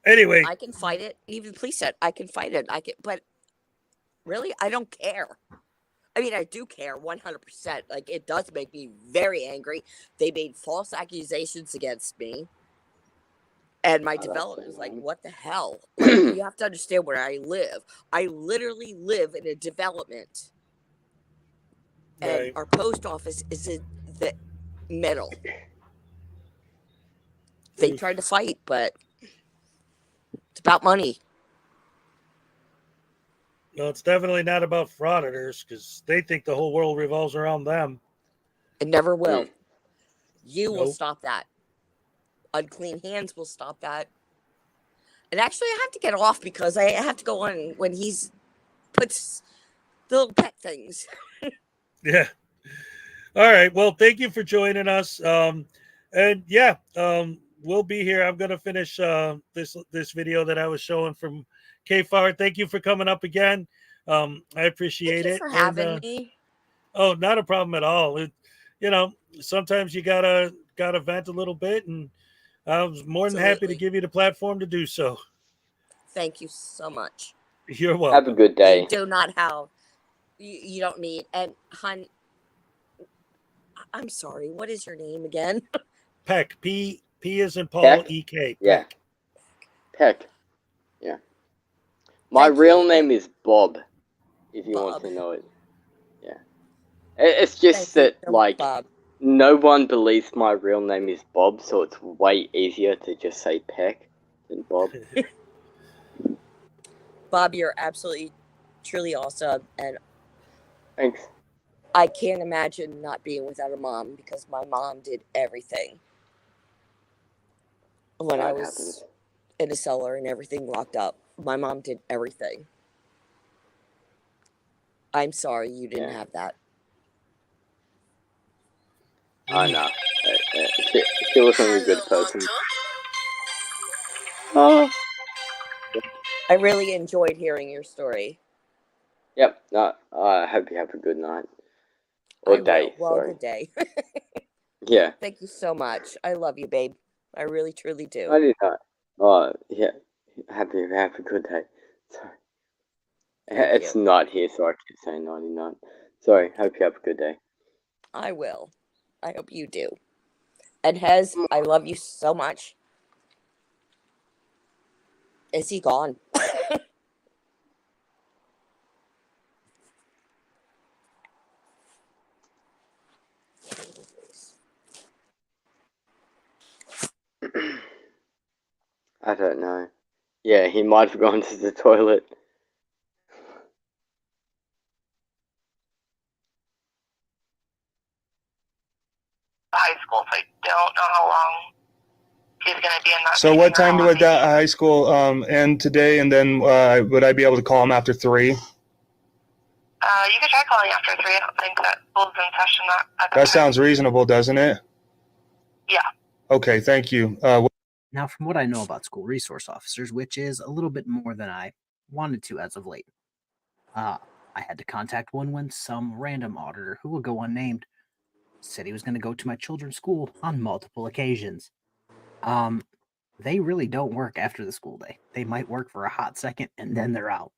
Anyway, I can fight it. Even the police said I can fight it. But really, I don't care. I mean, I do care 100%. Like, it does make me very angry. They made false accusations against me. And my development is like, what the hell? Like, you have to understand where I live. I literally live in a development. And our post office is in the middle. They tried to fight, but it's about money. No, it's definitely not about frauditors because they think the whole world revolves around them. It never will. You will stop that. Unclean hands will stop that. And actually, I have to get off because I have to go on when he's puts the little pet things. Yeah. All right. Well, thank you for joining us. And yeah, we'll be here. I'm gonna finish this video that I was showing from KFAR. Thank you for coming up again. I appreciate Thank you it. for having me. Oh, not a problem at all. Sometimes you gotta vent a little bit, and I was more than happy to give you the platform to do so. Thank you so much. You're welcome. Have a good day. You do not have. You don't need. And hun, I'm sorry. What is your name again? Peck. P is in Paul. Peck? E-K. Yeah. Peck. Peck. Yeah. My real name is Bob, if you want to know it. Yeah. It's just that, like, no one believes my real name is Bob, so it's way easier to just say Peck than Bob. Bob, you're absolutely, truly awesome. And thanks. I can't imagine not being without a mom because my mom did everything when I was in a cellar and everything locked up. My mom did everything. I'm sorry you didn't have that. I know. She wasn't a good person. Oh. I really enjoyed hearing your story. Yep. No, I hope you have a good night. Or day, Well, sorry. good day. Yeah. Thank you so much. I love you, babe. I really, truly do. I did not. Oh, yeah. Have a good day. Sorry. It's not here, so I keep saying 99. Sorry. Hope you have a good day. I will. I hope you do. And Hez, I love you so much. Is he gone? I don't know. Yeah, he might have gone to the toilet. High school, so I don't know how long he's going to be in that. So what time would that high school end today, and then would I be able to call him after 3? You could try calling after 3. I don't think that school's in session at That sounds reasonable, doesn't it? Yeah. Okay, thank you. Now, from what I know about school resource officers, which is a little bit more than I wanted to as of late, I had to contact one when some random auditor who will go unnamed said he was going to go to my children's school on multiple occasions. They really don't work after the school day. They might work for a hot second and then they're out.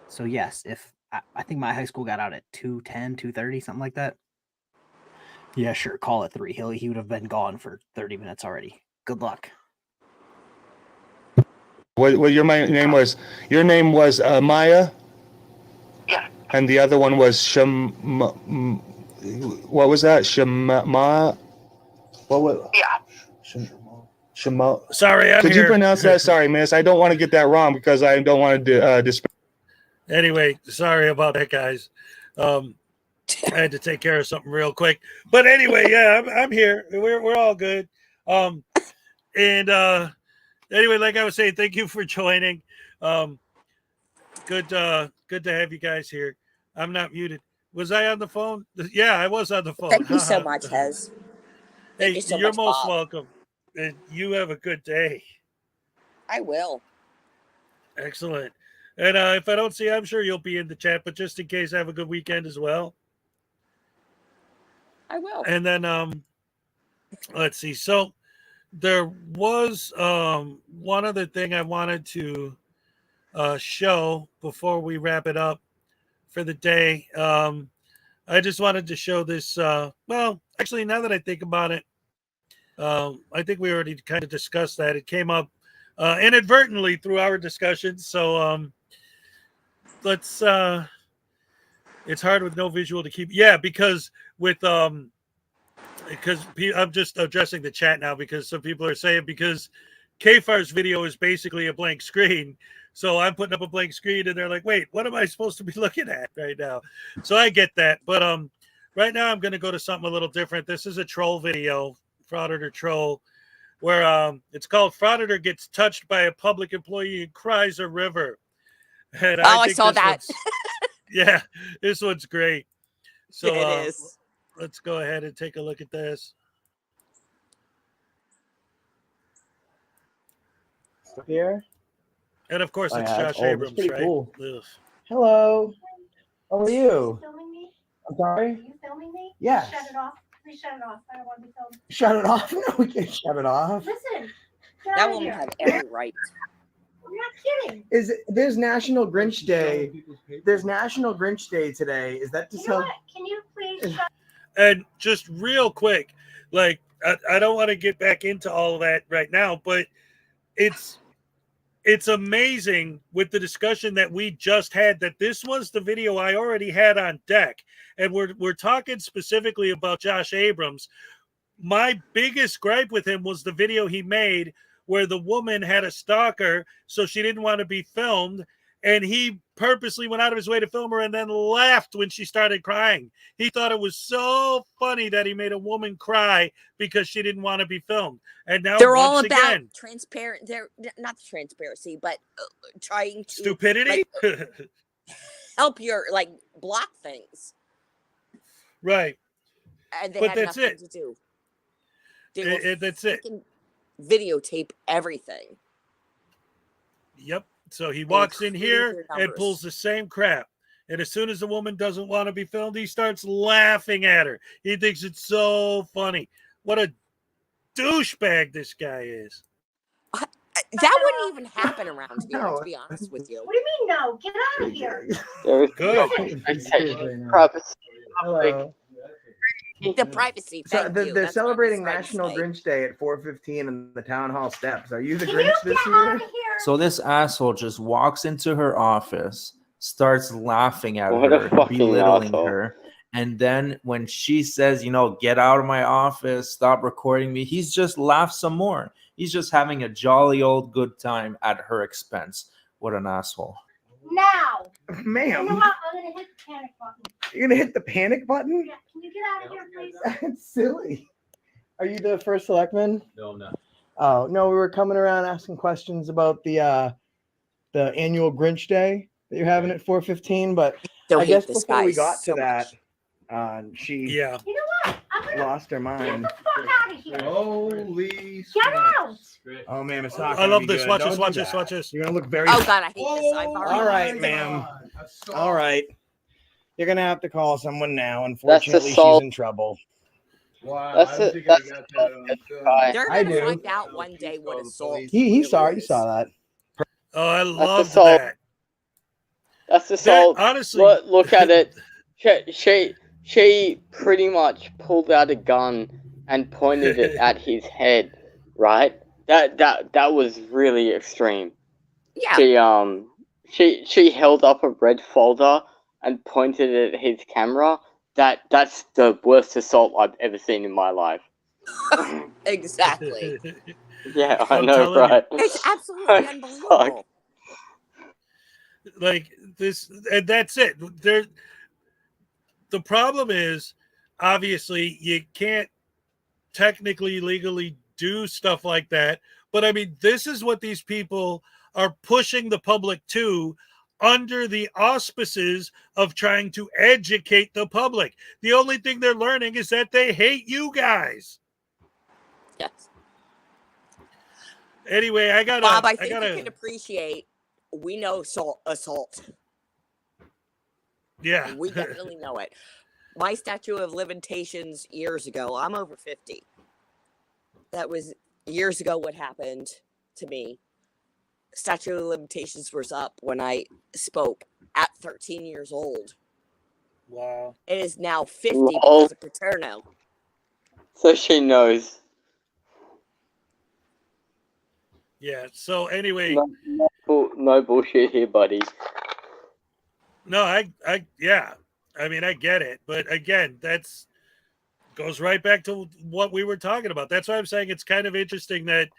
So yes, if I think my high school got out at 2:10, 2:30, something like that. Yeah, sure, call it 3. He would have been gone for 30 minutes already. Good luck. What your name was? Your name was Maya? Yeah. And the other one was what was that? What was? Yeah. Shema. Sorry, I'm Could here. you pronounce that? Sorry, miss. I don't want to get that wrong because I don't want to Anyway, sorry about that, guys. I had to take care of something real quick. But anyway, yeah, I'm here. We're all good. Anyway, like I was saying, thank you for joining. Good to have you guys here. I'm not muted. Was I on the phone? Yeah, I was on the phone. Thank you so much, Hez. Hey, you so you're much, most Bob. welcome. And you have a good day. I will. Excellent. And if I don't see you, I'm sure you'll be in the chat, but just in case, have a good weekend as well. I will. And then let's see. So there was one other thing I wanted to show before we wrap it up for the day. I just wanted to show this. Well, actually, now that I think about it, I think we already kind of discussed that. It came up inadvertently through our discussion. So let's it's hard with no visual to keep. Yeah, because I'm just addressing the chat now because some people are saying because KFAR's video is basically a blank screen. So I'm putting up a blank screen and they're like, wait, what am I supposed to be looking at right now? So I get that. But right now I'm going to go to something a little different. This is a troll video, Frauditor troll, where it's called Frauditor Gets Touched by a Public Employee and Cries a River. And I saw that. Yeah, this one's great. So it is. Let's go ahead and take a look at this. Here. And of course, Oh, it's yeah, that's Josh old. That's Abrams, pretty right? cool. Ugh. Hello. How are you? Filming me? I'm sorry? Are you filming me? Yes. Shut it off. Please shut it off. I don't want to be filmed. Shut it off? No, we can't shut it off. Listen. Get That out of woman here. had every right. I'm not kidding. There's National Grinch Day. There's National Grinch Day today. Is that just You know how? what? Can you please shut And just real quick, like I don't want to get back into all of that right now, but it's amazing with the discussion that we just had that this was the video I already had on deck, and we're talking specifically about Josh Abrams. My biggest gripe with him was the video he made where the woman had a stalker, so she didn't want to be filmed, and he purposely went out of his way to film her and then laughed when she started crying. He thought it was so funny that he made a woman cry because she didn't want to be filmed. And now They're once all about again, transparent. They're not transparency, but trying to stupidity. help your block things. Right. And they But had that's nothing it. to do. They will That's it. freaking videotape everything. Yep. So he walks in including here their and numbers. pulls the same crap. And as soon as the woman doesn't want to be filmed, he starts laughing at her. He thinks it's so funny. What a douchebag this guy is. That wouldn't even happen around here, to be honest with you. What do you mean no? Get out of here. There is Good. no expectation, privacy. Hello. The privacy. So Thank they're you. That's what I was celebrating trying to National say. Grinch Day at 4:15 in the town hall steps. Are you the Can Grinch you this get out year? of here? So this asshole just walks into her office, starts laughing at What a her, fucking belittling asshole. her. And then when she says, get out of my office, stop recording me, he's just laughs some more. He's just having a jolly old good time at her expense. What an asshole. Now. Ma'am. You know what? I'm going to hit the panic button. You're gonna hit the panic button? Yeah. Can you get out of here, please? That's silly. Are you the first selectman? No, I'm not. Oh no, we were coming around asking questions about the annual Grinch Day that you're having at 4:15. But Don't I hate guess this before guy we got to so that, she Yeah. You know what? I'm going to lost her mind. get the fuck out of here. Holy Get out. Oh ma'am, it's not. I gonna love be this. good. Watch Don't this. do Watch this. that. Watch this. You're gonna look very. Oh God, I hate this. I've already. All right, ma'am. All right. You're gonna have to call someone now. Unfortunately, she's assault. in trouble. Wow, That's I don't it. think That's I got that on film. They're I gonna do. find out one day what assault. He saw it. You saw that. Oh, I love assault. that. That's assault. Honestly, Look at it. She pretty much pulled out a gun and pointed it at his head, right? That was really extreme. Yeah. She held up a red folder and pointed it at his camera. That's the worst assault I've ever seen in my life. Exactly. Yeah, I I'm know, telling you. right? It's absolutely unbelievable. Like this, and that's it. The problem is, obviously, you can't technically, legally do stuff like that. But I mean, this is what these people are pushing the public to under the auspices of trying to educate the public. The only thing they're learning is that they hate you guys. Yes. Anyway, I gotta. Bob, I think you can appreciate. We know assault. Yeah. We definitely know it. My statute of limitations years ago. I'm over 50. That was years ago. What happened to me? Statute of limitations was up when I spoke at 13 years old. Wow. It is now 50 Lol. because of Paterno. So she knows. Yeah. So anyway, No bullshit here, buddy. no, yeah. I mean, I get it, but again, that's goes right back to what we were talking about. That's why I'm saying it's kind of interesting that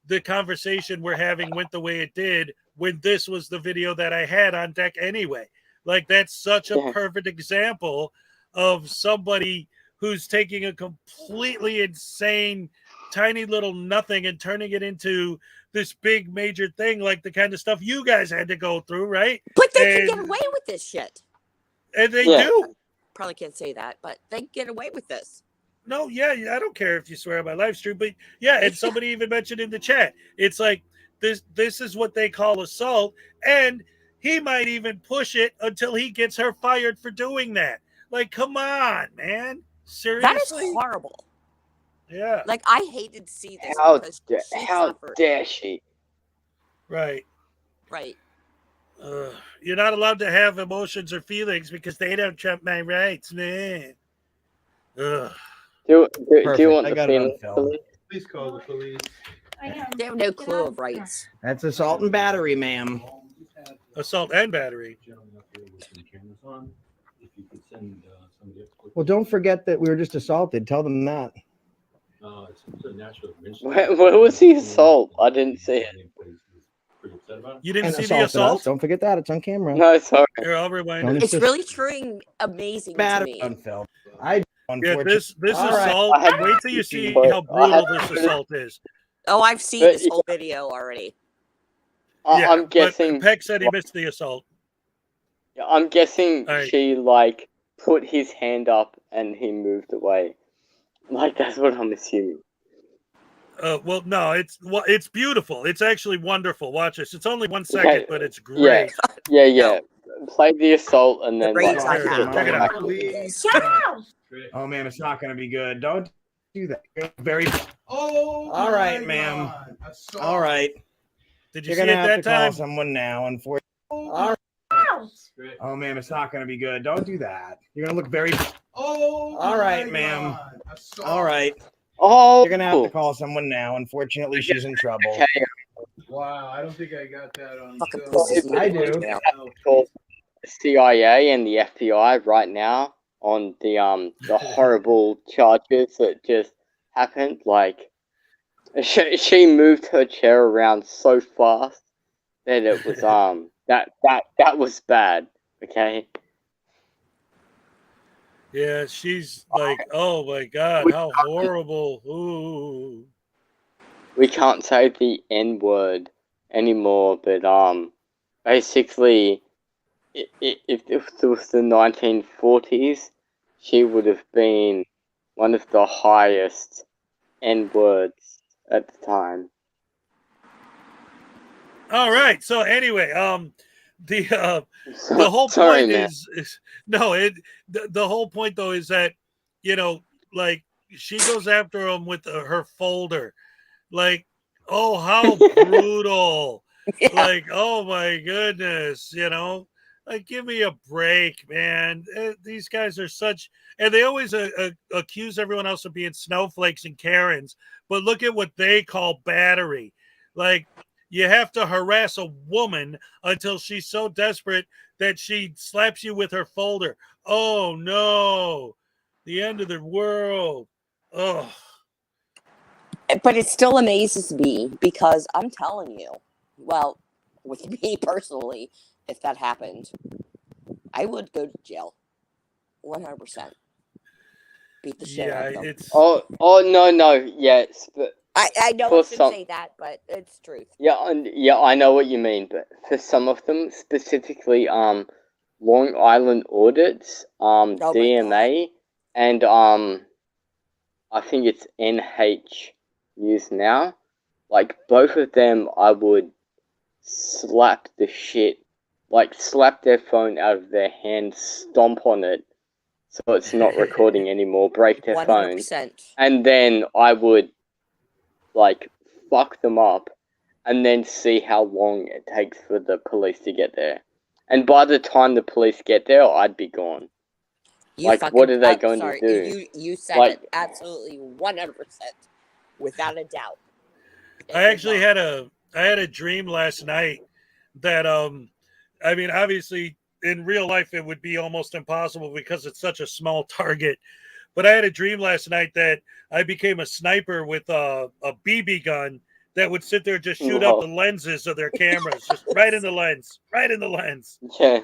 the conversation we're having went the way it did when this was the video that I had on deck anyway. Like, that's such a perfect example of somebody who's taking a completely insane, tiny little nothing and turning it into this big major thing, like the kind of stuff you guys had to go through, right? But they can get away with this shit. And they do. Probably can't say that, but they get away with this. No, yeah, I don't care if you swear on my live stream, but yeah, and somebody even mentioned in the chat, it's like this is what they call assault, and he might even push it until he gets her fired for doing that. Like, come on, man. Seriously? That is horrible. Yeah. Like, I hated to see this How because she how suffered. dare she? Right. Right. You're not allowed to have emotions or feelings because they don't trump my rights, man. Ugh. Do you want I the got it on penal film. police? Please call the police. They have no clue of rights. That's assault and battery, ma'am. Assault and battery. Well, don't forget that we were just assaulted. Tell them that. Where was the assault? I didn't see it. You didn't And see the assaulted us. assault? Don't forget that. It's on camera. No, sorry. Here, I'll rewind Don't it. It's really truly amazing to battery me. on film. I Yeah, this All right. assault. I had- Wait till you see but how I had- brutal this assault is. Oh, I've seen But- this whole video already. Yeah, I'm guessing. But Peck said he missed the assault. I'm guessing All right. she like put his hand up and he moved away. Like that's what I'm assuming. Well, no, it's beautiful. It's actually wonderful. Watch this. It's only 1 second, Okay, but it's great. Yeah. Play the assault and then rage like I skip have. Check it out. Shut up! Oh, ma'am, it's not going to be good. Don't do that. Very. Oh, All right, ma'am. All right. Did You're you see gonna it have that to call time? someone now. Unfortunately. All right. Oh, ma'am, it's not going to be good. Don't do that. You're going to look very. Oh, All right, ma'am. All right. Oh, You're going to have to call someone now. Unfortunately, she's in trouble. Okay. Wow, I don't think I got that on Fucking film. pisses me I off do. now. Call the CIA and the FBI right now on the horrible charges that just happened. Like she moved her chair around so fast that it was that was bad. Okay. Yeah, she's like, oh my God, how horrible. Ooh. We can't say the N word anymore, but basically, if it was the 1940s, she would have been one of the highest N words at the time. All right. So anyway, the whole Sorry, point man. is the whole point though is that, you know, like she goes after him with her folder. Like, oh, how brutal. Yeah. Like, oh my goodness, you know, like give me a break, man. These guys are such, and they always accuse everyone else of being snowflakes and Karens, but look at what they call battery. Like, you have to harass a woman until she's so desperate that she slaps you with her folder. Oh no, the end of the world. Oh. But it still amazes me because I'm telling you, well, with me personally, if that happened, I would go to jail. 100%. Beat the shit out of them. It's Oh no, yes, but I know for I should some- say that, but it's truth. yeah, I know what you mean, but for some of them, specifically, Long Island audits, my DMA, and I think it's NH News Now. Like both of them, I would slap the shit, like slap their phone out of their hand, stomp on it, so it's not recording anymore, break their phone, 100%. and then I would like fuck them up, and then see how long it takes for the police to get there. And by the time the police get there, I'd be gone. You Like, fucking, what are they I'm going sorry, to do? You said Like- it absolutely 100%, without a doubt. I actually had a dream last night that I mean, obviously in real life it would be almost impossible because it's such a small target. But I had a dream last night that I became a sniper with a BB gun that would sit there and just shoot up Whoa. the lenses of their cameras, just right in the lens, right in the lens. Yeah.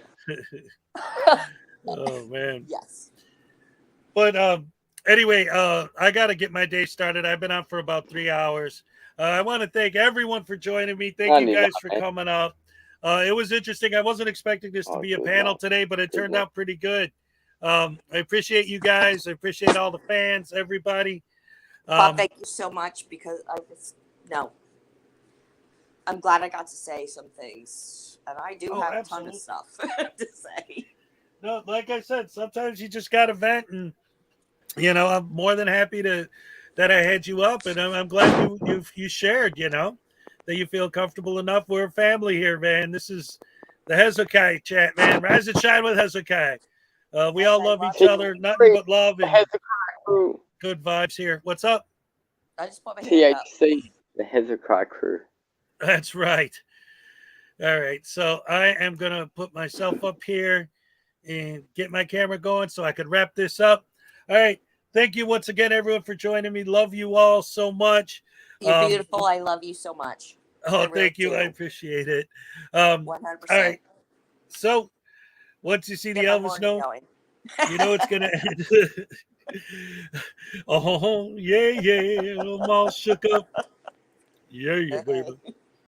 Oh man. Yes. But anyway, I got to get my day started. I've been on for about 3 hours. I want to thank everyone for joining me. Thank you guys for coming up. It was interesting. I wasn't expecting this to be a panel today, but it turned out pretty good. I appreciate you guys. I appreciate all the fans, everybody. Bob, thank you so much because I'm glad I got to say some things, and I do have a ton absolutely. of stuff to say. No, like I said, sometimes you just got to vent, and I'm more than happy that I had you up, and I'm glad you shared. That you feel comfortable enough. We're a family here, man. This is the Hezokuai chat, man. Rise and shine with Hezokuai. We all love each other. Nothing but love and good vibes here. What's up? I just put my hand up. THC, the Hezokuai crew. That's right. All right. So I am going to put myself up here and get my camera going so I could wrap this up. All right. Thank you once again, everyone, for joining me. Love you all so much. You're beautiful. I love you so much. Oh, really thank you. do. I appreciate it. 100%. All right. So once you see Get the my Elvis morning note, going. you know it's going to end. Oh, yeah. I'm all shook up. Yeah, baby.